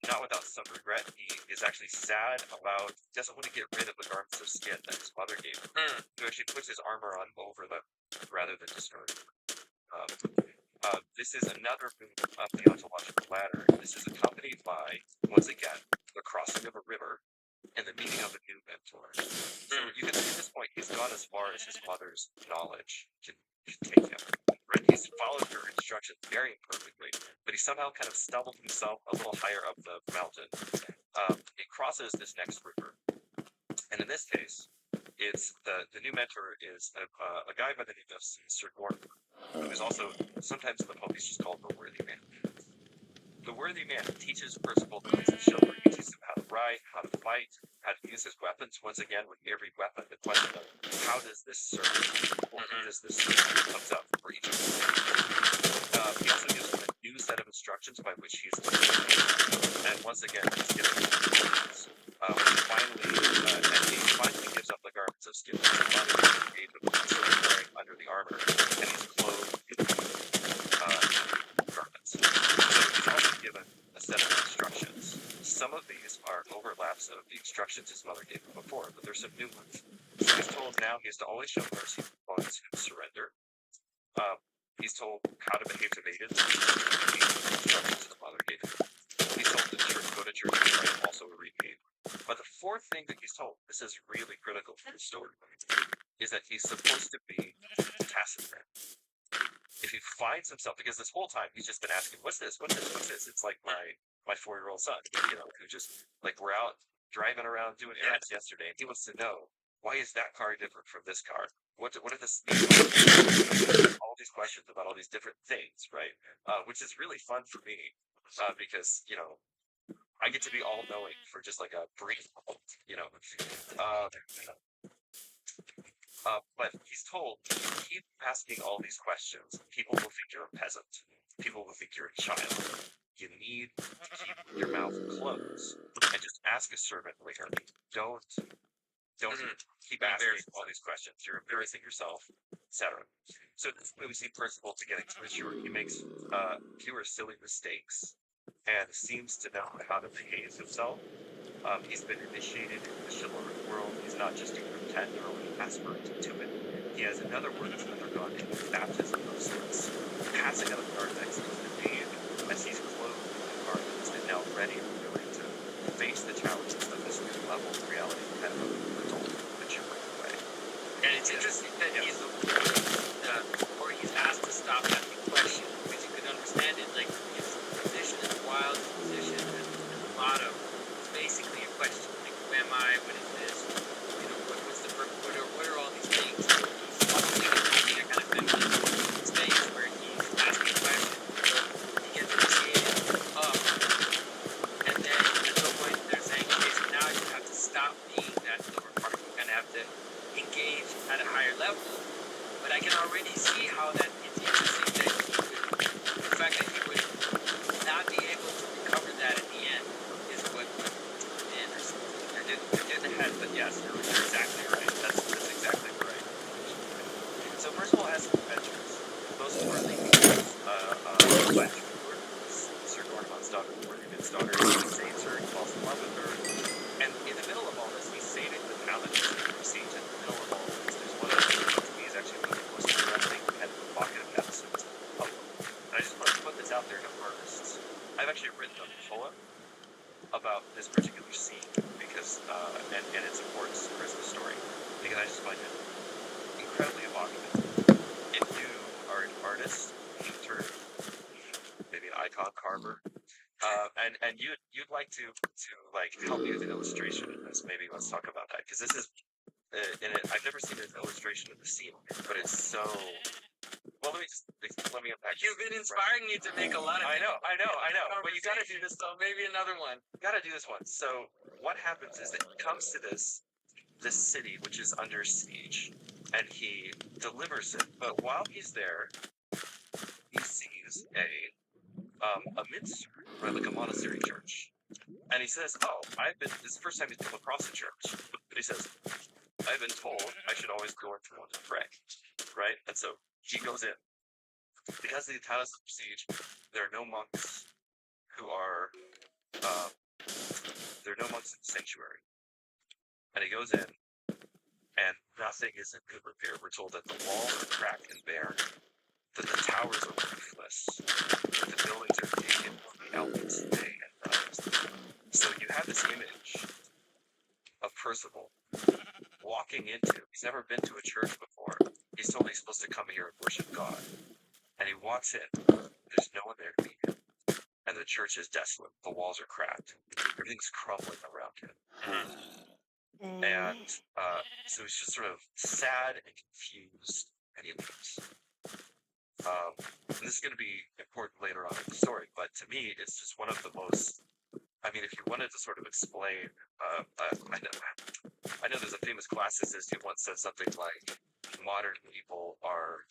not without some regret. He is actually sad about, doesn't want to get rid of the garments of skin that his mother gave him. He actually puts his armor on over them rather than destroy them. This is another move up the ontological ladder. This is accompanied by, once again, the crossing of a river and the meeting of a new mentor. So you can see at this point, he's gone as far as his mother's knowledge can take him. Right? He's followed her instructions very imperfectly, but he somehow kind of stumbled himself a little higher up the mountain. He crosses this next river, and in this case, it's the new mentor is a guy by the name of Sir Gordon, who is also sometimes in the poem he's just called the Worthy Man. The Worthy Man teaches Percival the ways of chivalry. He teaches him how to ride, how to fight, how to use his weapons. Once again, with every weapon, the question of how does this serve, or who does this serve, comes up for each of them. He also gives him a new set of instructions by which he's to live. And once again, he's given him instructions. He finally gives up the garments of skin that his mother gave him wearing under the armor, and he's clothed in garments. So he's also given a set of instructions. Some of these are overlaps of the instructions his mother gave him before, but there's some new ones. So he's told now he has to always show mercy to ones who surrender. He's told how to behave to maidens. The instructions the mother gave him. He's told to go to church and pray, also a repeat. But the fourth thing that he's told, this is really critical for the story, is that he's supposed to be taciturn. If he finds himself, because this whole time he's just been asking, what's this? What's this? What's this? It's like my 4-year-old son, who just, like, we're out driving around doing errands yesterday, and he wants to know, why is that car different from this car? What are this? All these questions about all these different things, right? Which is really fun for me, because, I get to be all-knowing for just like a brief moment, but he's told, if you keep asking all these questions, people will think you're a peasant. People will think you're a child. You need to keep your mouth closed and just ask a servant later. Don't keep asking all these questions. You're embarrassing yourself, etc. So this way we see Percival beginning to mature. He makes fewer silly mistakes and seems to know how to behave himself. He's been initiated into the chivalric world. He's not just a pretender or an aspirant to it. He has, in other words, undergone a baptism of sorts, passing out of Narthex into the deed as he's clothed in garments and now ready and willing to face the challenges of this new level of reality kind of adult, mature way. And it's interesting that he's asked to stop asking questions because you could understand it. Like his position is wild, his position and the motto is basically a question like, who am I? What is this? What's the purpose? What are all these things? He's almost like a kind of feminine stage where he's asking questions. He gets initiated up, and then at some point they're saying, okay, so now you have to stop being that lower part. You kind of have to engage at a higher level. But I can already see how that it's interesting that the fact that he would not be able to recover that at the end is what and or something. I didn't head, but yes, you're exactly right. That's exactly right. So Percival has some adventures. Most importantly, Sir Gormon's daughter, Morgan's daughter, he saves her, he falls in love with her. And in the middle of all this, he's saving the paladins who siege in the middle of all this. There's one of the things to me is actually really most interesting and evocative episodes of them. And I just want to put this out there to artists. I've actually written a poem about this particular scene because, and its importance for the story, because I just find it incredibly evocative. If you are an artist, painter, maybe an icon carver, and you'd like to like help me with an illustration of this, maybe let's talk about that, because this is I've never seen an illustration of the scene, but it's so well, let me unpack. You've been inspiring me to make a lot of. I know. But you gotta do this. So maybe another one. You gotta do this one. So what happens is that he comes to this city which is under siege, and he delivers it. But while he's there, he sees a minster, right, like a monastery church, and he says, "Oh, this is the first time he's come across a church." But he says, "I've been told I should always go into one to pray," right? And so he goes in. Because the town is under siege, there are no monks who are there are no monks in the sanctuary. And he goes in, and nothing is in good repair. We're told that the walls are cracked and bare, that the towers are roofless, that the buildings are taken from the elements day and night. So you have this image of Percival walking into, he's never been to a church before. He's told he's supposed to come here and worship God. And he walks in, there's no one there to meet him. And the church is desolate. The walls are cracked. Everything's crumbling around him. And so he's just sort of sad and confused, and he leaves. And this is going to be important later on in the story, but to me, it's just one of the most. I mean, if you wanted to sort of explain, I know there's a famous classicist who once said something like, "Modern people are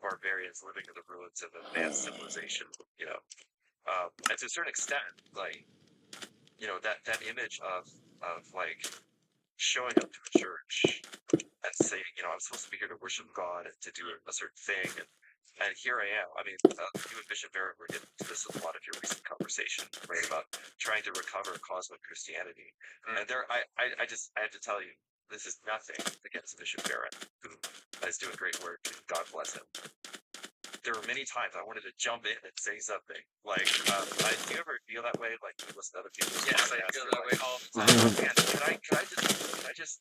barbarians living in the ruins of advanced civilization," you know. And to a certain extent, like, you know, that image of like showing up to a church and saying, you know, I'm supposed to be here to worship God and to do a certain thing, and here I am. I mean, you and Bishop Barrett were into this with a lot of your recent conversation, right, about trying to recover cosmic Christianity. And there, I have to tell you, this is nothing against Bishop Barrett, who is doing great work, and God bless him. There were many times I wanted to jump in and say something. Like, do you ever feel that way? Like, you listen to other people's Yes, I podcasts, feel you're that like, way all the "Oh, time. man, can I just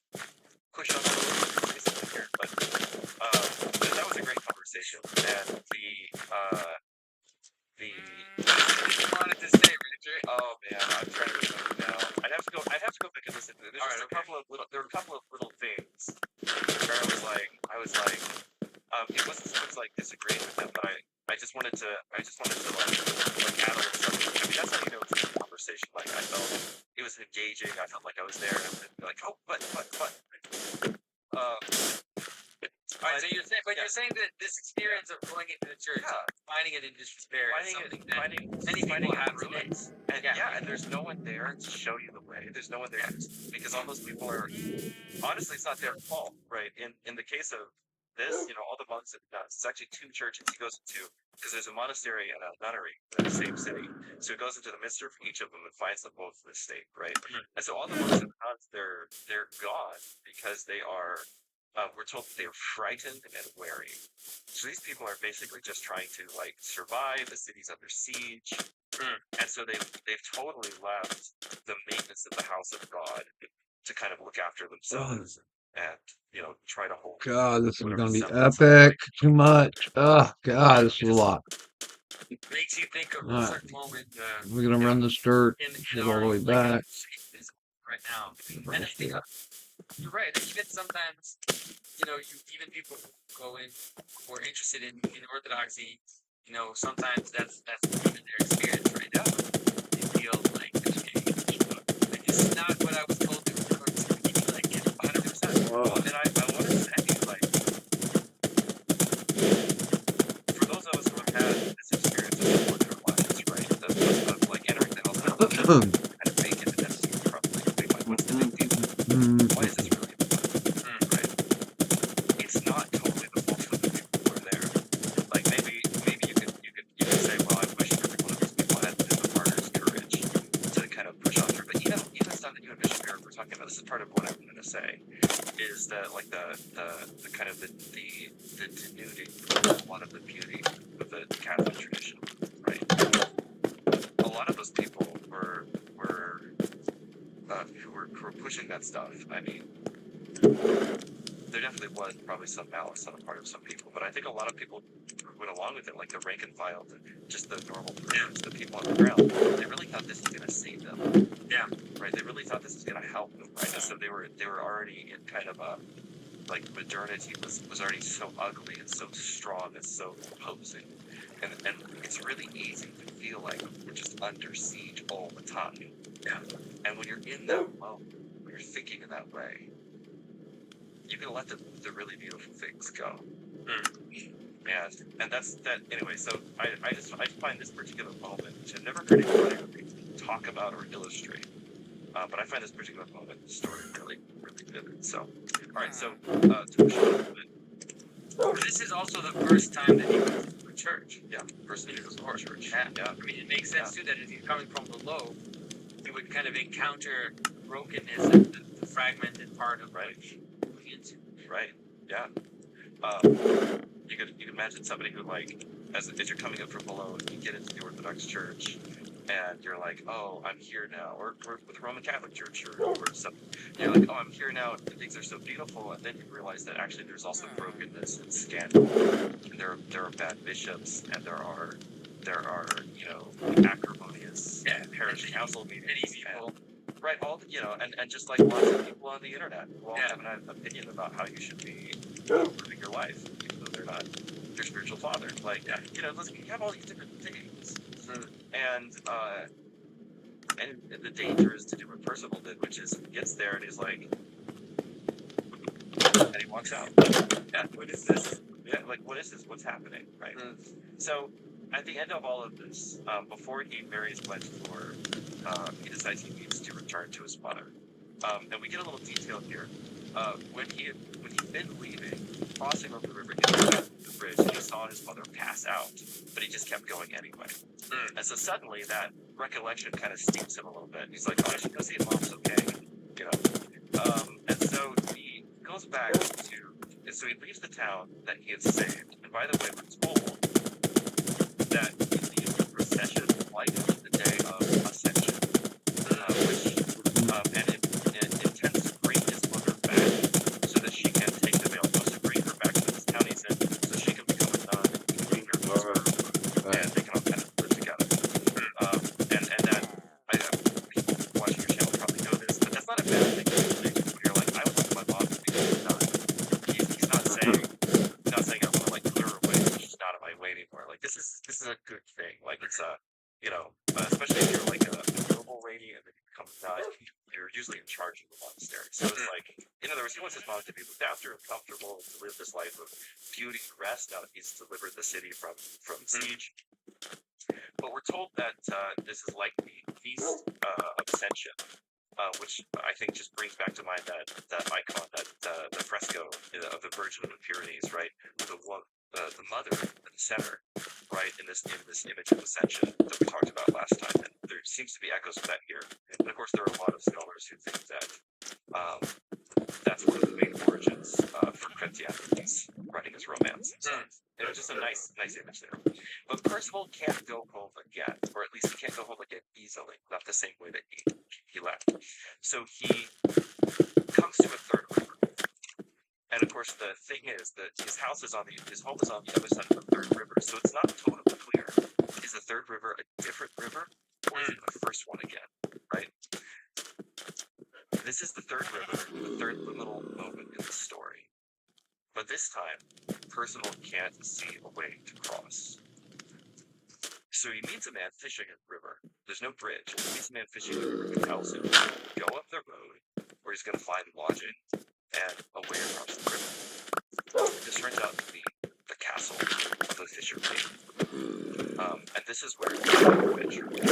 push on the and say something here?" But that was a great conversation, and What you wanted to say, Richard? oh man, I'm trying to remember now. I'd have to go back and listen to it. There were a couple of little things where I was like, it wasn't so much like disagreeing with them, but I just wanted to like add a little something. I mean, that's how you know it's a good conversation. Like, I felt it was engaging. I felt like I was there, and I was like, oh, but. Alright, so you're saying that this experience of going into the church, finding it in despair, is something that many people have today. And there's no one there to show you the way. There's no one there because all those people are honestly, it's not their fault, right? In the case of this, you know, all the monks and nuns. It's actually two churches he goes into because there's a monastery and a nunnery in the same city. So he goes into the minster for each of them and finds them both in the state, right? And so all the monks and nuns, they're gone because they are. We're told that they are frightened and wary. So these people are basically just trying to like survive. The city's under siege, and so they've totally left the maintenance of the house of God to kind of look after themselves and, you know, try to hold. God, this is whatever gonna be semblance of, epic. like, Too much. Oh God, this is a lot. Makes you think of a Alright. certain moment We're gonna run this dirt. in Get all our the way own back. right now. And I think you're right. Even sometimes, you know, even people who go in who are interested in orthodoxy, you know, sometimes that's even their experience right now. They feel like, okay, this is not what I was told it was going to be like. 100%. Well, and I want to say, like, for those of us who have had this experience of working our lives, right, of like entering the health and kind of make it necessary probably, like, what's the big deal? Why is this really important? Right? It's not totally the fault of the people who are there. Like, maybe you could say, well, I wish every one of these people had the martyr's courage to kind of push on through. But even stuff that you and Bishop Barrett were talking about, this is part of what I'm going to say, is that like the kind of the denuding a lot of the beauty of the Catholic tradition, right? A lot of those people were who were pushing that stuff. I mean, there definitely was probably some malice on the part of some people, but I think a lot of people who went along with it, like the rank and file, just the normal Christians, the people on the ground, they really thought this was going to save them. Yeah. Right. They really thought this was going to help them. Right. And so they were already in kind of a like modernity was already so ugly and so strong and so imposing, and it's really easy to feel like we're just under siege all the time. Yeah. And when you're in that moment, when you're thinking in that way, you can let the really beautiful things go. And that's that. Anyway, so I find this particular moment, which I've never heard anybody talk about or illustrate, but I find this particular moment in the story really vivid. So, all right, so to show a little bit, This is also the first time that he went to a church. yeah, person who goes to church. Yeah. Yeah. I mean, it makes sense too that if you're coming from below, you would kind of encounter brokenness and the fragmented part of Right. which moving into. Right. Yeah. You could imagine somebody who like as you're coming up from below, you get into the Orthodox Church, and you're like, oh, I'm here now, or with the Roman Catholic Church, or something. You're like, oh, I'm here now, and things are so beautiful, and then you realize that actually there's also brokenness and scandal, and there are bad bishops, and there are acrimonious parish council meetings, people. right, all and just like lots of people on the internet who all have an opinion about how you should be living your life, even though they're not your spiritual father. Like, listen, you have all these different things, and the danger is to do what Percival did, which is he gets there and he's like, and he walks out. Yeah, what is this? Yeah, like what is this? What's happening? Right. So at the end of all of this, before he marries Blanchefleur, he decides he needs to return to his mother. And we get a little detail here. When he'd been leaving, crossing over the river, he got to the bridge, and he saw his mother pass out, but he just kept going anyway. And so suddenly that recollection kind of steeps him a little bit. He's like, oh, I should go see if mom's okay, and so he goes back and so he leaves the town that he had saved. And by the way, we're told that he leaves the procession like the day of Ascension, and it intends to bring his mother back so that she can take the veil. He wants to bring her back to this town he's in so she can become a nun and bring her to and they can all kind of live together. And that people watching your channel probably know this, but that's not a bad thing to say. When you're like, I would like my mom to become a nun. He's not saying I want to like put her away. She's not on my way anymore. Like this is a good thing. Like it's especially if you're like a noble lady and then you become a nun, you're usually in charge of the monastery. So it's like, in other words, he wants his mom to be looked after and comfortable and to live this life of beauty and rest now that he's delivered the city from siege. But we're told that this is like the Feast of Ascension, which I think just brings back to mind that icon, the fresco of the Virgin of the Pyrenees, right? With the mother at the center, right? In this image of Ascension that we talked about last time, and there seems to be echoes of that here. And of course, there are a lot of scholars who think that that's one of the main origins for Chrétien writing his romance. So just a nice image there. But Percival can't go home again, or at least he can't go home again easily, not the same way that he left. So he comes to a third river. And of course, the thing is that his home is on the other side of the third river, so it's not totally clear. Is the third river a different river, or is it the first one again? Right? This is the third river, the third liminal moment in the story. But this time, Percival can't see a way to cross. So he meets a man fishing in the river. There's no bridge. He meets a man fishing in the river who tells him to go up the road where he's going to find lodging and a way across the river. This turns out to be the castle of the Fisher King. And this is where the adventure begins.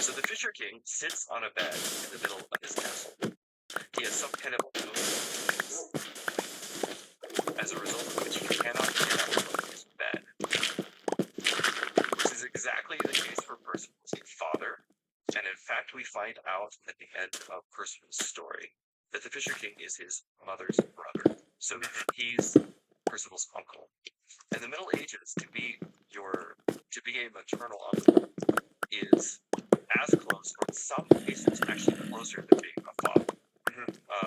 So the Fisher King sits on a bed in the middle of his castle. He has some kind of illness, as a result of which he cannot get out of his bed. Which is exactly the case for Percival's father. And in fact, we find out at the end of Percival's story that the Fisher King is his mother's brother. So he's Percival's uncle. In the Middle Ages, to be a maternal uncle is as close, or in some cases, actually closer to being a father.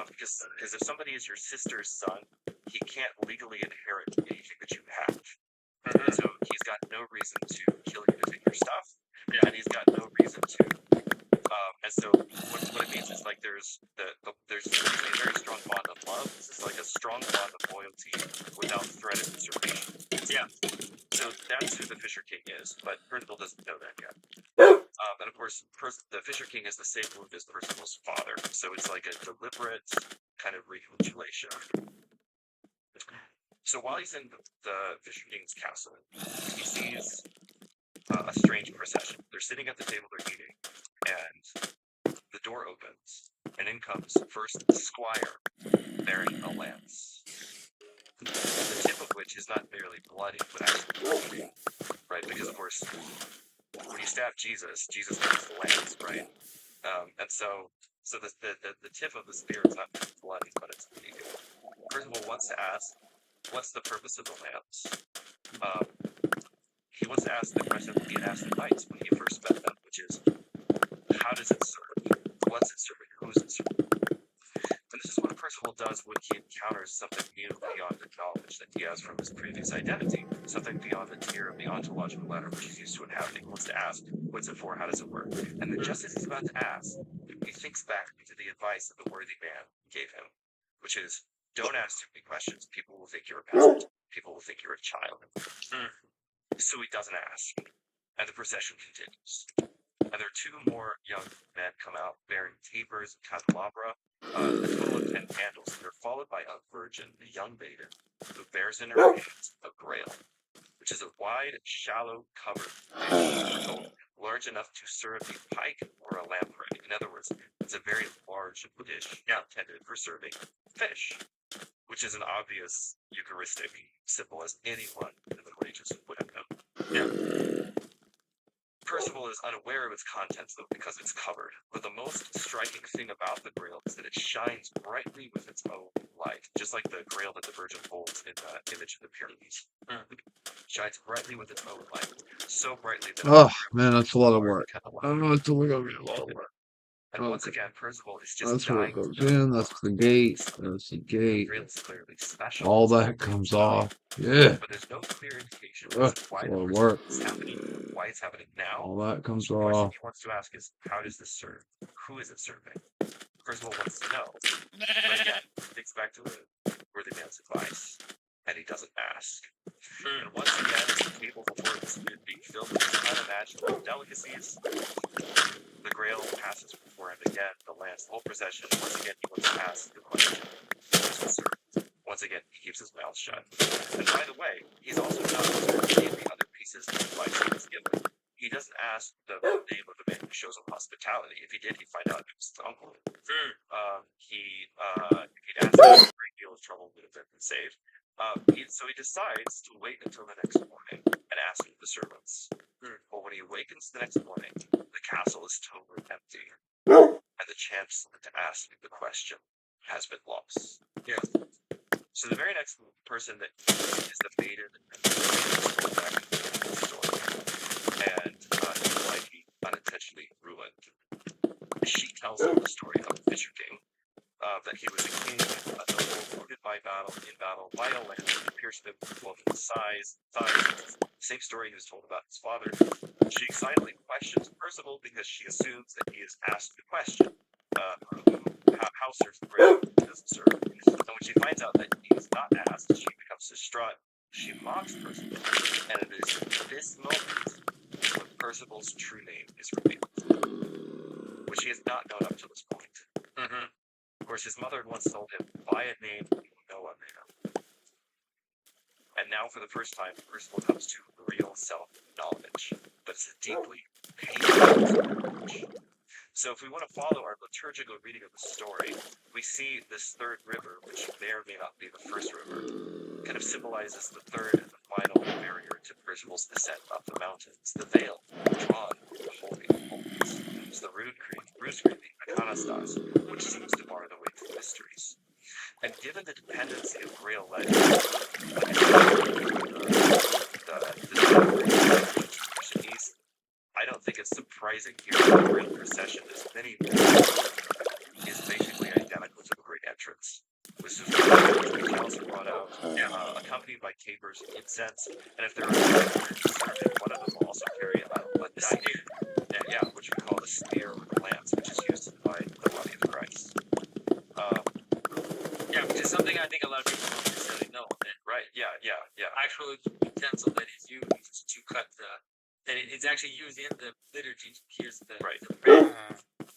Because if somebody is your sister's son, he can't legally inherit anything that you have. So he's got no reason to kill you to take your stuff, and he's got no reason to. And so what it means is like there's a very strong bond of love. This Fisher King has the same wound as Percival's father, so it's like a deliberate kind of recapitulation. So while he's in the Fisher King's castle, he sees a strange procession. They're sitting at the table, they're eating, and the door opens, and in comes first the squire bearing a lance, the tip of which is not merely bloody, but actually bleeding, right? Because of course, when you stab Jesus, Jesus gets the lance, right? And so the tip of the spear is not bloody, but it's bleeding. Percival wants to ask, what's the purpose of the lance? He wants to ask the question that he had asked the knights when he first met them, which is, how does it serve? What's it serving? Who is it serving? And this is what Percival does when he encounters something new beyond the knowledge that he has from his previous identity, something beyond the tier of the ontological ladder which he's used to inhabiting. He wants to ask, what's it for? How does it work? And then just as he's about to ask, he thinks back to the advice that the worthy man gave him, which is, don't ask too many questions. People will think you're a peasant. People will think you're a child. So he doesn't ask. And the procession continues. And there are two more young men come out bearing tapers and candelabra, a total of 10 candles. They're followed by a virgin, a young maiden, who bears in her hands a grail, which is a wide, shallow, covered dish, large enough to serve a pike or a lamprey. In other words, it's a very large dish intended for serving fish, which is an obvious Eucharistic symbol, as anyone in the Middle Ages would have known. Percival is unaware of its contents, though, because it's covered. But the most striking thing about the grail is that it shines brightly with its own light, just like the grail that the Virgin holds in the image of the pyramids. Shines brightly with its own light, so brightly that Oh man, that's a lot of work. Oh, it's a lot of work. and once again, Percival is just That's where it dying goes to know in. That's the gate. That's the the gate. grail is clearly special. All that comes off. Yeah. But there's no clear indication Ugh, as to why it's a the lot of procession work. is happening, why it's happening now. All that comes The question off. he wants to ask is, how does this serve? Who is it serving? Percival wants to know, but again, thinks back to the worthy man's advice, and he doesn't ask. And once again, as the table before him is being filled with unimaginable delicacies, the grail passes before him again, the lance, the whole procession. Once again, he wants to ask the question, who is it serving? Once again, he keeps his mouth shut. And by the way, he's also not observed any of the other pieces of advice he was given. He doesn't ask the name of the man who shows him hospitality. If he did, he'd find out it was his uncle. If he'd asked him, a great deal of trouble would have been saved. So he decides to wait until the next morning and ask the servants. But when he awakens the next morning, the castle is totally empty, and the chance to ask the question has been lost. Yeah. So the very next person that is the maiden and the story, and his life he unintentionally ruined. She tells him the story of the Fisher King, that he was a king, a noble, wounded by in battle, by a lance that pierced him both in thighs. Same story he was told about his father. She excitedly questions Percival because she assumes that he is asked the question, how serves the grail? He doesn't serve. And when she finds out that he is not asked, she becomes distraught. She mocks Percival, and it is this moment when Percival's true name is revealed, which he has not known up to this point. Of course, his mother had once told him, by a name you know a man. And now, for the first time, Percival comes to real self-knowledge, but it's a deeply painful knowledge. So if we want to follow our liturgical reading of the story, we see this third river, which may or may not be the first river, kind of symbolizes the third and the final barrier to Percival's descent up the mountains, the veil drawn from the Holy of Holies. It's the rood screen, the iconostas, which seems to bar the way to the mysteries. And given the dependency of Grail legend, I don't think it's surprising here that the Grail procession, as many is basically identical to the Great Entrance. With details brought out, accompanied by tapers and incense, and if there are serving, one of them will also carry a knife, which we call the spear or the lance, which is used to divide the body of Christ. Which is something I think a lot of people don't necessarily know. That Right, yeah. actual utensil that is used to cut the that it's actually used in the liturgy. Here's the Right. the prayer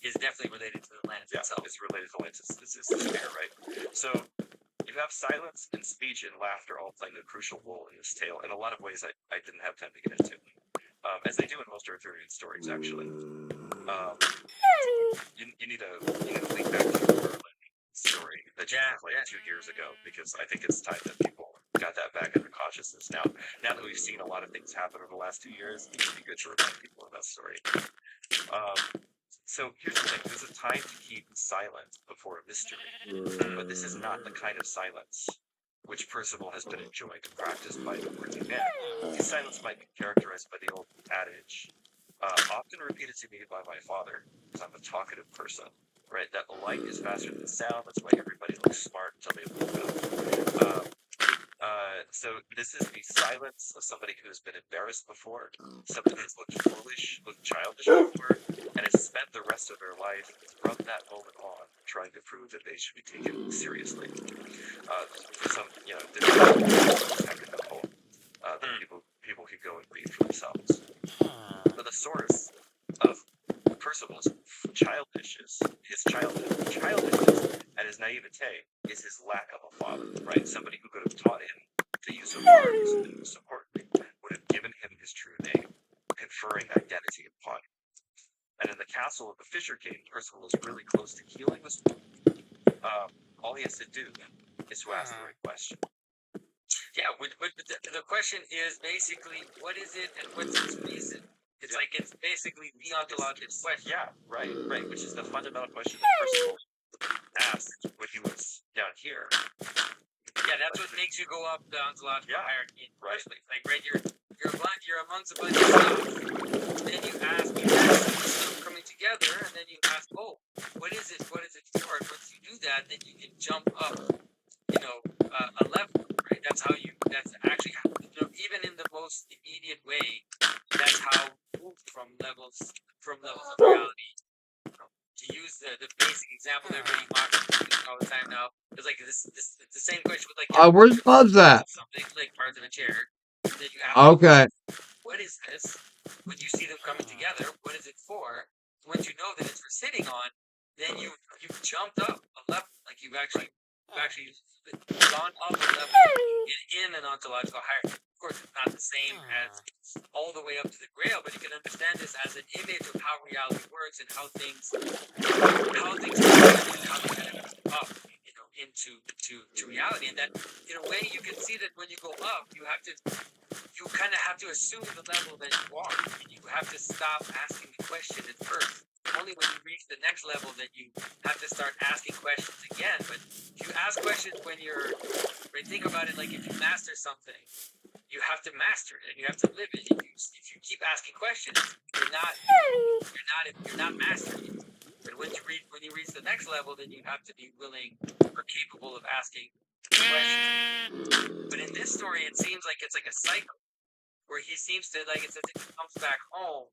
is definitely related to the Atlantis Yeah, itself. it's related to Atlantis. This is fair, right? So you have silence and speech and laughter all playing a crucial role in this tale in a lot of ways I didn't have time to get into. As they do in most Arthurian stories, actually. You need to link back to the Merlin story that you had like 2 years ago, because I think it's time that people got that back in their consciousness now. Now that we've seen a lot of things happen over the last 2 years, it would be good to remind people of that story. So here's the thing: there's a time to keep silent before a mystery, but this is not the kind of silence which Percival has been enjoying to practice by the working man. His silence might be characterized by the old adage, often repeated to me by my father, because I'm a talkative person, right? That light is faster than sound. That's why everybody looks smart until they look up. So this is the silence of somebody who has been embarrassed before, somebody who's looked foolish, looked childish before, and has spent the rest of their life from that moment on trying to prove that they should be taken seriously. For some, technical that people could go and read for themselves. But the source of Percival's childishness and his naivete is his lack of a father, right? Somebody who could have taught him the use of arms, and most importantly, would have given him his true name, conferring identity upon him. And in the castle of the Fisher King, Percival is really close to healing this. All he has to do is to ask the right question. Yeah, but the question is basically, what is it and what's its reason? It's like it's basically the ontological question. Yeah, right, which is the fundamental question that Percival asked when he was down here. Yeah, that's what makes you go up the ontological hierarchy in the first place. Like, right, you're amongst a bunch of stuff. Then you ask stuff coming together, and then you ask, oh, what is it? What is it for? And once you do that, then you can jump up, a level, right? That's actually how, even in the most immediate way, that's how we move from levels of reality. To use the basic example that everybody mocks all the time now, it's like this the same question with like Where's Buzz at? something like parts of a chair. Then you ask, Okay. what is this? When you see them coming together, what is it for? Once you know that it's for sitting on, then you've jumped up a level, like you've actually gone up a level in an ontological hierarchy. Of course, it's not the same as all the way up to the Grail, but you can understand this as an image of how reality works and how things work and how they kind of move up, into reality. And that, in a way, you can see that when you go up, you kind of have to assume the level that you are, and you have to stop asking the question at first. Only when you reach the next level that you have to start asking questions again. But if you ask questions when think about it, like if you master something, you have to master it and you have to live it. If you keep asking questions, you're not mastering it. But when you reach the next level, then you have to be willing or capable of asking questions. But in this story, it seems like it's like a cycle where he seems to, like, it's as if he comes back home,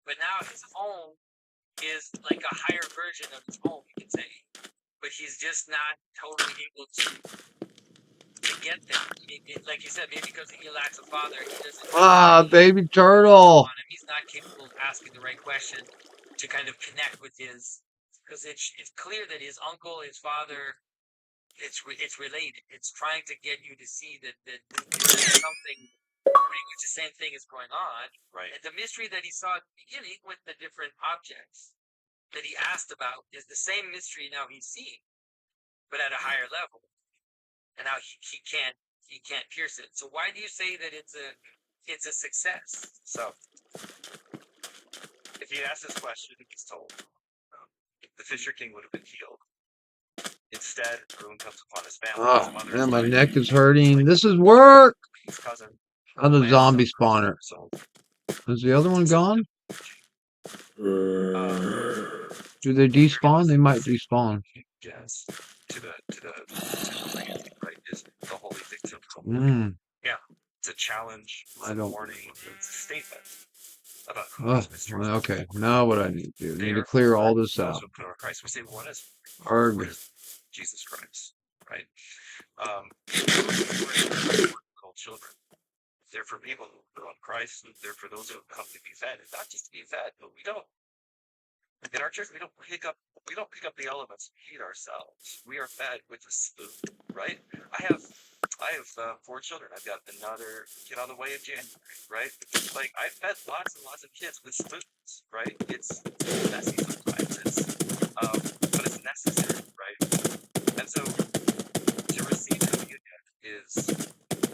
but now his home is like a higher version of his home, you could say. But he's just not totally able to get there. Like you said, maybe because he lacks a father, he doesn't. Baby turtle. He's not capable of asking the right question to kind of connect with his, because it's clear that his uncle, his father, it's related. It's trying to get you to see that there's something pretty much the same thing is going on. Right. And the mystery that he saw at the beginning with the different objects that he asked about is the same mystery now he's seeing, but at a higher level. And now he can't pierce it. So why do you say that it's a success? So if he asked this question, he's told the Fisher King would have been healed. Instead, ruin comes upon his family. His mother Man, is my dying. neck is hurting. This is work. His cousin. On the zombie spawner. So, Is the other one gone? Do they despawn? They might despawn. yes, to the right, is the holy victim. Yeah, it's a challenge. It's a warning. It's a statement about who is mystery. Okay, now what I need to do? I need to clear all this out. Christ. We say, what is Jesus Christ, right? Called children. They're for people who are on Christ, and they're for those who have come to be fed, and not just to be fed, but we don't. In our church, we don't pick up the elements and feed ourselves. We are fed with the spoon, right? I have 4 children. I've got another kid on the way in January, right? Like I fed lots and lots of kids with spoons, right? It's messy sometimes. But it's necessary, right? And so to receive communion is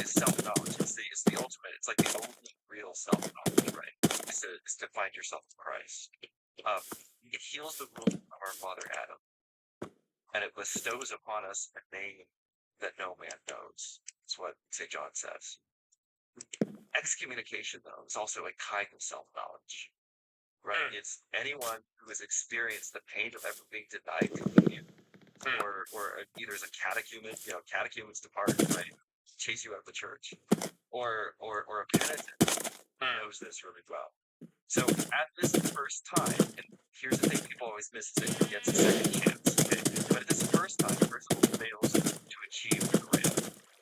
self-knowledge. It's the ultimate. It's like the only real self-knowledge, right? It's to find yourself in Christ. It heals the wound of our father Adam, and it bestows upon us a name that no man knows. That's what St. John says. Excommunication, though, is also a kind of self-knowledge, right? It's anyone who has experienced the pain of ever being denied communion, or either as a catechumen, catechumens depart, right? Chase you out of the church, or a penitent who knows this really well. So at this first time, and here's the thing people always miss, is that he gets a second chance, okay? But at this first time, the person fails to achieve the grail.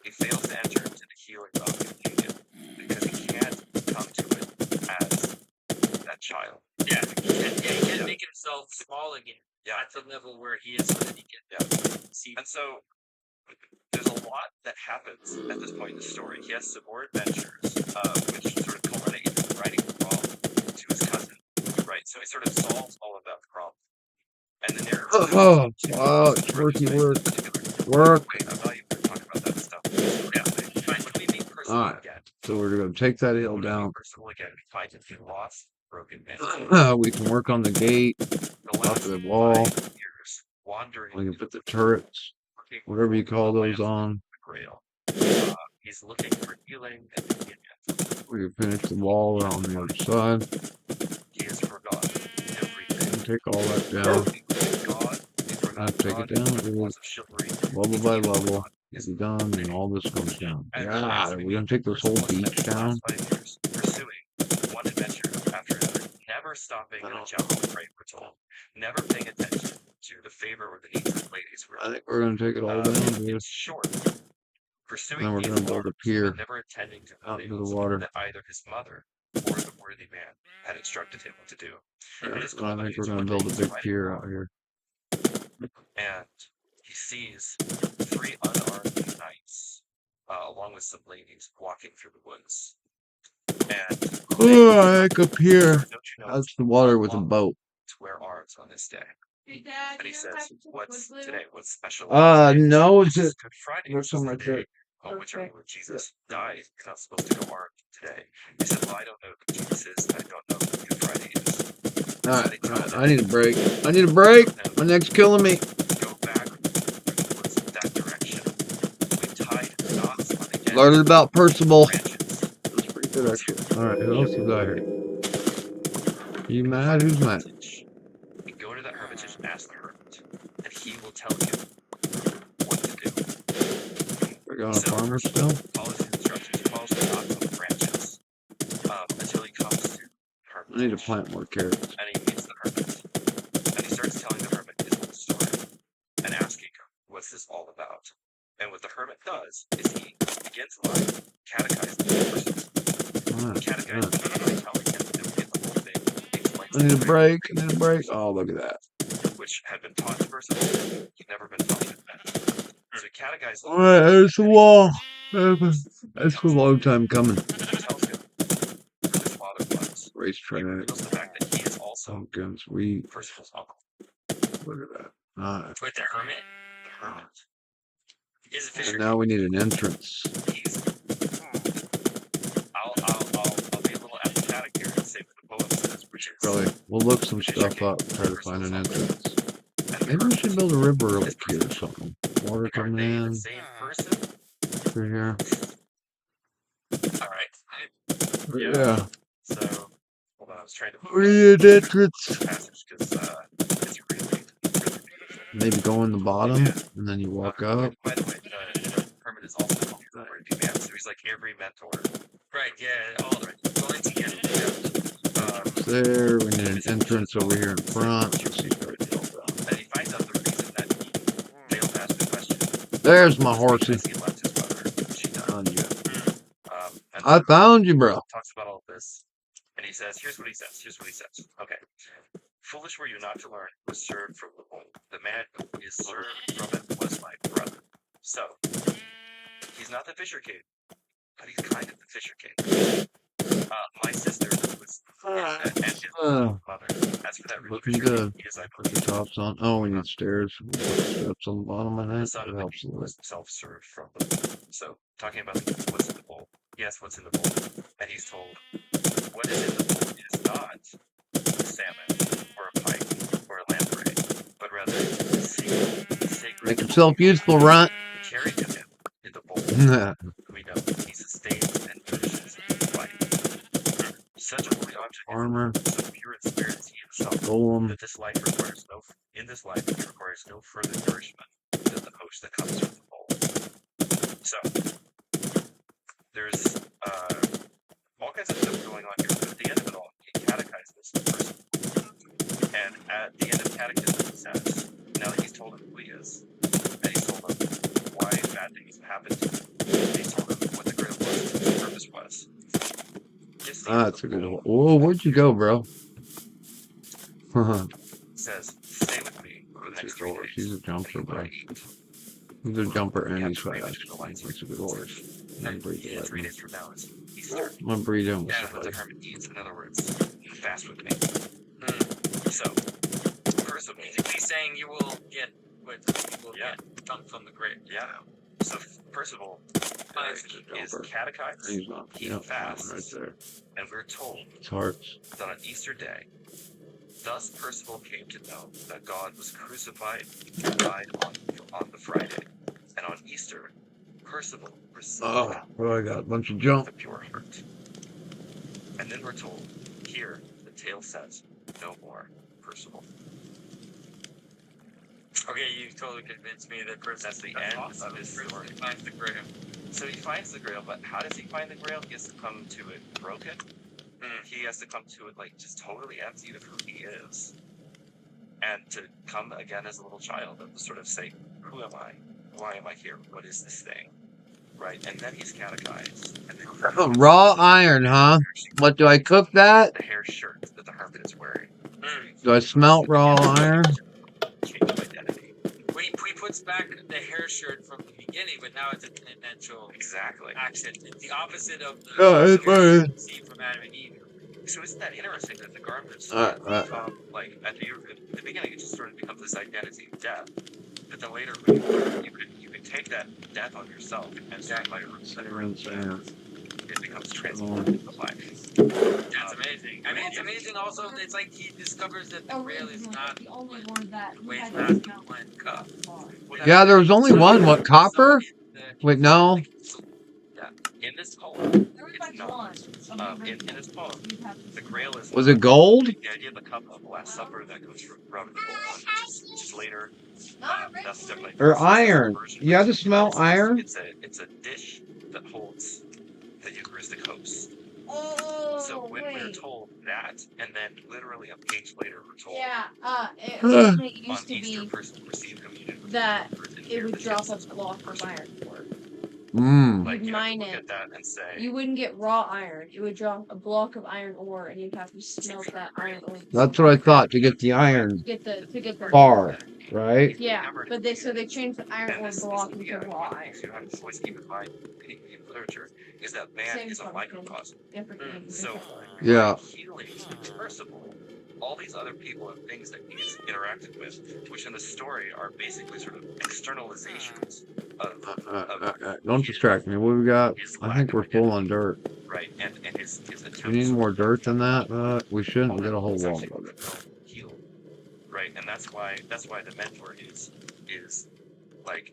He fails to enter into the healing of communion because he can't come to it as that child. Yeah, he can't make himself small again. Yeah. At the level where he is, so that he can see. And so there's a lot that happens at this point in the story. He has some more adventures, which sort of culminate into writing the problem to his cousin, right? So he sort of solves all of that problem. And the narrative. It's worky work. Wait, I'm not even talking about that stuff. Yeah, when we meet personal Alright. again, So we're gonna take that hill when we down. meet personal again, we find him in lost, broken man. We can work on the gate, The top last of the wall. 5 years wandering. We can put the turrets, looking whatever you for call the those lamp of on. the Grail. He's looking for healing and communion. We can finish the wall around the other side. He has forgotten everything. And take all that down. Including God, he forgot Take God, it down. the laws of chivalry. Level by level. Is done, and all this comes down. Yeah, we're gonna take this whole beach down. 5 years pursuing one adventure after another, never stopping in a jungle praying for toll, never paying attention to the favor or the needs of ladies. I think we're gonna take it all down, dude. It's short. Pursuing Then we're these gonna build a wars, pier but never attending to out into the things water. that either his mother or the worthy man had instructed him to do. And this I think we're culminates gonna one build day a he's big riding pier along, out here. and he sees 3 unarmed knights, along with some ladies, walking through the woods. And Oh, like up here. don't you know That's the water with a boat. to wear arms on this day? Hey, Dad, And he you says, have to "What's blue? today? What's special?" about today?" No, This it's is Good Friday. there's This some is the right there. day on which our Okay. Lord Jesus died. You're not supposed to go armed today. He said, "Well, I don't know who Jesus is. I don't know who Good Friday is." Alright, I need a break. I need a break. My neck's killing me. Go back towards that direction. We tied knots on the end Learning about Percival. branches. That's pretty good, actually. Alright, who else is got here? You mad? Who's mad? You go to that hermitage and ask the hermit, and he will tell you what to do. We're going So, to farmer first still? follows his instructions, he follows the knots on the branches, until he comes to the hermitage. I need to plant more carrots. And he meets the hermit, and he starts telling the hermit his whole story, and asking him, what's this all about? And what the hermit does is he begins by catechizing the person. Alright, Catechizing alright. him by telling him that we get the whole thing. He explains I need a the break. I need a break. Oh, look at that. which had been taught to person he'd never been taught it then. So he catechized him. Alright, there's the wall. That's a long time coming. He tells him who his father was. He Racetrack. reveals the fact that he is also Pumpkins. Wheat. Percival's uncle. Look at that. Alright. With the hermit, The hermit. is a And fisher. now we need an entrance. He's. I'll be a little apathetic here and say what the poem says, which is. Probably. We'll look some stuff up. Try to find an entrance. Maybe we should build a river up here or something. Water Are coming they in the same person? through here. All right. Yeah. So, hold on, I was trying to We need an entrance. passage because it's really beautiful. Maybe go in the bottom and then you walk up. By the way, the hermit is also called the worthy man, so he's like every mentor. Right. Yeah. All going together. There. We need an entrance over here in front. Let's see if I can help out. And he finds out the reason that he failed to ask the question. There's my horsey. Because he left his mother when she died. Oh, yeah. And I found you, bro. talks about all this, and he says, here's what he says. Here's what he says. Okay. Foolish were you not to learn was served from the womb. The man who is served from it was my brother. So, he's not the Fisher King, but he's kind of the Fisher King. My sister was and his mother. As for that Looking Fisher King, good. he is, I Put the believe, tops on. Oh, we need stairs. Steps on the bottom of the that. son That of the helps a king little. was himself served from the bowl. So, talking about what's in the bowl. Yes, what's in the bowl. And he's told, what is in the bowl is not a salmon, or a pike, or a lamprey, but rather sacred. Make himself useful, runt. Carried to him in the bowl. Yeah. We know he sustains and nourishes his life. Such a holy object Armor. is so pure in spirit as he himself, Golem. that this life requires in this life he requires no further nourishment than the host that comes from the bowl. So there's all kinds of stuff going on here, but at the end of it all, he catechizes the person. And at the end of catechism, he says, now that he's told him who he is, and he's told him why bad things have happened to him, and he's told him what the grail was, what the purpose was. That's a good one. Whoa, where'd you go, bro? Says, stay with me for the next 3 days. He's a jumper, and bro. eat what I eat. He's a jumper and Yeah, he's pretty fast. much the lines He's a good horse. I'm gonna And breed yeah, 3 him. days from now is Easter. I'm gonna breed him with Yeah, what the somebody. hermit eats. In other words, fast with me. So, first of all, Basically saying you will get get dumped from the grave. yeah. So, first of all, Nice. he is Jumper. catechized, He's not. he Yeah, fasts, right there. and we're told It's hearts. that on Easter Day, thus Percival came to know that God was crucified and died on the Friday. And on Easter, Percival received Oh, well, I got a bunch of junk. the pure heart. And then we're told, here, the tale says, no more Percival. Okay, you totally convinced me that person. That's the end of his story. Finds the grail. So he finds the grail, but how does he find the grail? He has to come to it broken. He has to come to it like just totally emptied of who he is. And to come again as a little child and to sort of say, who am I? Why am I here? What is this thing? Right? And then he's catechized. And then Oh, raw iron, huh? What, do I cook that? the hair shirt that the hermit is wearing. Do I smelt raw iron? Change of identity. He puts back the hair shirt from the beginning, but now it's an intentional Exactly. action. It's the opposite of the Yeah, it's hair fine. you see from Adam and Eve. So isn't that interesting that the garments Alright. like at the beginning it just sort of becomes this identity of death, but then later when you could take that death on yourself and start by it becomes transformed into life. That's amazing. I mean, it's amazing. Also, it's like he discovers that the grail is not the only one that wait, had not to the smell one cup. Yeah, there was only one. What, copper? Wait, no. In this poem, There was it's like not. one. In this poem, the grail is Was it gold? the idea of the cup of the Last Supper that goes from which is later. That's definitely Or iron. You have to smell iron? It's a dish that holds the Eucharistic host. Oh, So when we're wait. told that, and then literally a page later we're told Yeah, it on used to Easter be person received communion with that the Lord, and it here would the drop text a says, block of iron for it. Mmm. like You'd you have to mine look it. at that and say You wouldn't get raw iron. It would drop a block of iron ore, and you'd have to smelt that iron ore. That's what I thought, to get the iron To get the bar, right? Yeah, but they changed the iron and ore this block is, into yeah, raw one of the iron. things you have to always keep in mind in literature is that man Same is a function. microcosm. Different things, So different Yeah. healing is Percival, all these other people and things that he's interacted with, which in the story are basically sort of externalizations of Don't distract me. What we got? I think we're full on dirt. right and his attempts. We need more dirt than that. We shouldn't. We got a whole It's wall actually of it. healed, right? And that's why the mentor is like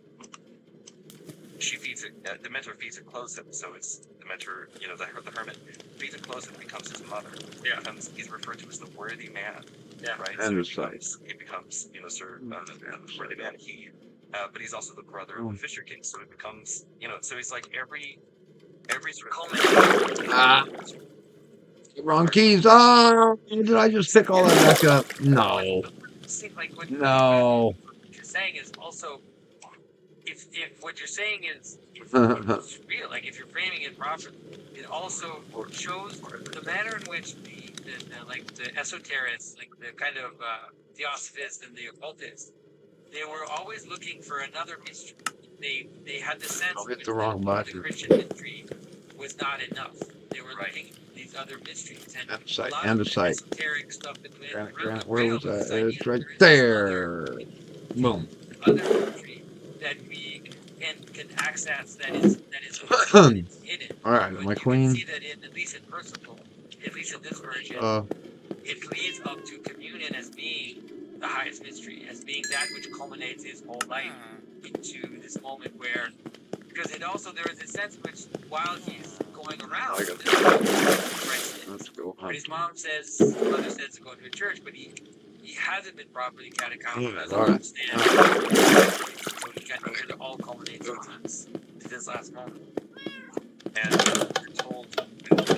she feeds it. The mentor feeds it, clothes him. So it's the mentor, the hermit feeds it, clothes him, becomes his mother. Yeah. He's referred to as the worthy man. Yeah. Right. And So his it becomes sir, worthy man. He, but he's also the brother of the Fisher King. So it becomes, so he's like every sort of Ah. Wrong keys. Oh, did I just pick all that back up? No. See, like what No. you're saying is also, if if what you're saying is it's real, like if you're framing it properly, it also shows the manner in which the esoterists, like the kind of theosophists and the occultists, they were always looking for another mystery. They had the sense I'll hit that the wrong the button. Christian mystery was not enough. They were looking at these other mysteries, and Andesite, a lot of the andesite. esoteric stuff that went Granite, around granite. the Where rail was was that? this It's idea right that there is there. Boom. other mystery that we can access that is hidden. All right, But my you can queen. see that in, at least in Percival, at least in this version, it leads up to communion as being the highest mystery, as being that which culminates his whole life into this moment where, because it also, there is a sense in which while he's going around, Let's go but his hunt. mom says, his mother says to go to a church, but he hasn't been properly catechized, doesn't All right. understand. So he kind of, it all culminates to this last moment. And we're told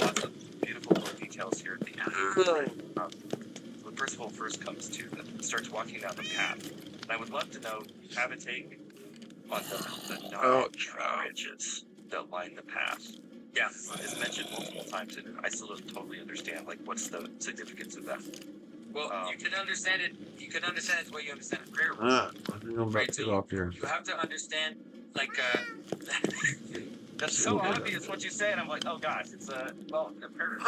lots of beautiful little details here at the end. When Percival first comes to starts walking down the path, and I would love to know, have a take on the nine bridges that line the path. Yeah, it's mentioned multiple times, and I still don't totally understand, like, what's the significance of that. Well, you can understand it. You can understand it the way you understand a prayer. I think I'm about to get off here. You have to understand, like, That's so obvious what you say, and I'm like, oh gosh, it's a prayer.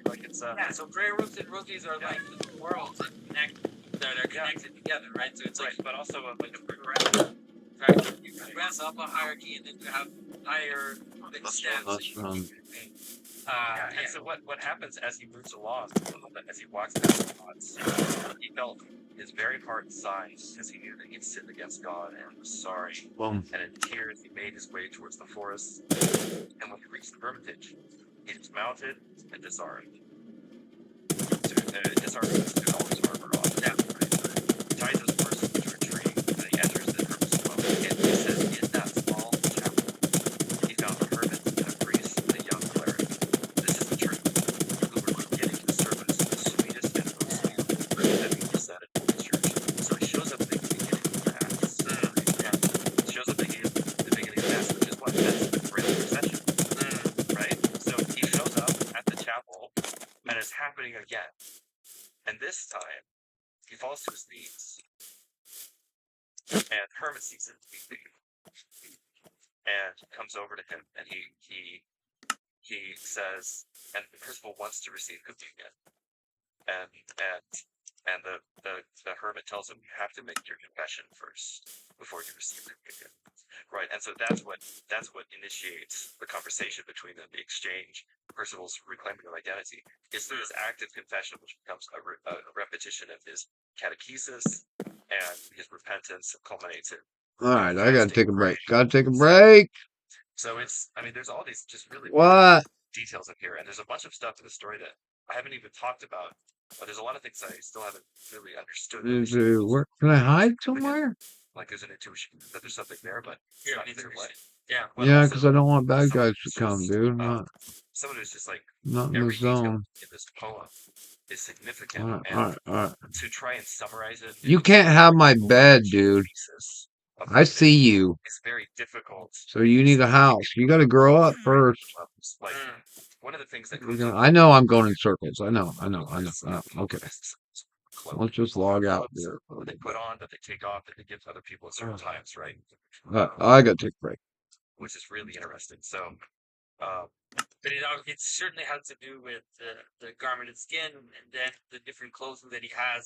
Like it's yeah. So prayer rooms and rookies are like worlds that are connected together, right? So it's like, but also like a progression. right? You progress up a hierarchy, and then you have higher steps. And so what happens as he moves along, as he walks past the gods, he felt his very heart sigh because he knew that he'd sinned against God and was sorry. Boom. And in tears, he made his way towards the forest. And when he reached the hermitage, he dismounted and disarmed. Disarmed is to always armor on. Yeah. He ties his horse to a tree, and he enters the hermit's dwelling. And he says, in that small chapel, he found a hermit and a priest and a young cleric. This is the truth, who were beginning to service the sweetest and most beautiful fruit that he presented to the church. So he shows up at the beginning of the Mass. He shows up at the beginning of the Mass, which is what? That's the prayer procession. Right? So he shows up at the chapel, and it's happening again. And this time, he falls to his knees, and Hermit sees him weeping, and comes over to him, and he says, and Percival wants to receive communion, and the hermit tells him, you have to make your confession first before you receive communion, right? And so that's what initiates the conversation between them, the exchange. Percival's reclaiming of identity is through his active confession, which becomes a repetition of his catechesis, and his repentance culminates in. All right, I gotta take a break. Gotta take a break. So it's, I mean, there's all these just really What? details up here, and there's a bunch of stuff in the story that I haven't even talked about. But there's a lot of things I still haven't really understood. Where can I hide somewhere? Like there's an intuition that there's something there, but Yeah, it's not clear what. yeah. But Yeah, also, because I don't want bad some of guys it's to come, just, dude. Not Some of it's just like in the every detail zone. in this poem is significant, All right, and all right, all right. to try and summarize it. You into can't have my a bed, dude. thesis of I see you. It's very difficult. So you need a house. You got to grow up first. Like one of the things that I know I'm going in circles. I know. Okay. Let's just log out here. That they put on, that they take off, that they give to other people at certain times, right? I got to take a break. Which is really interesting. So, But it certainly has to do with the garmented skin and then the different clothing that he has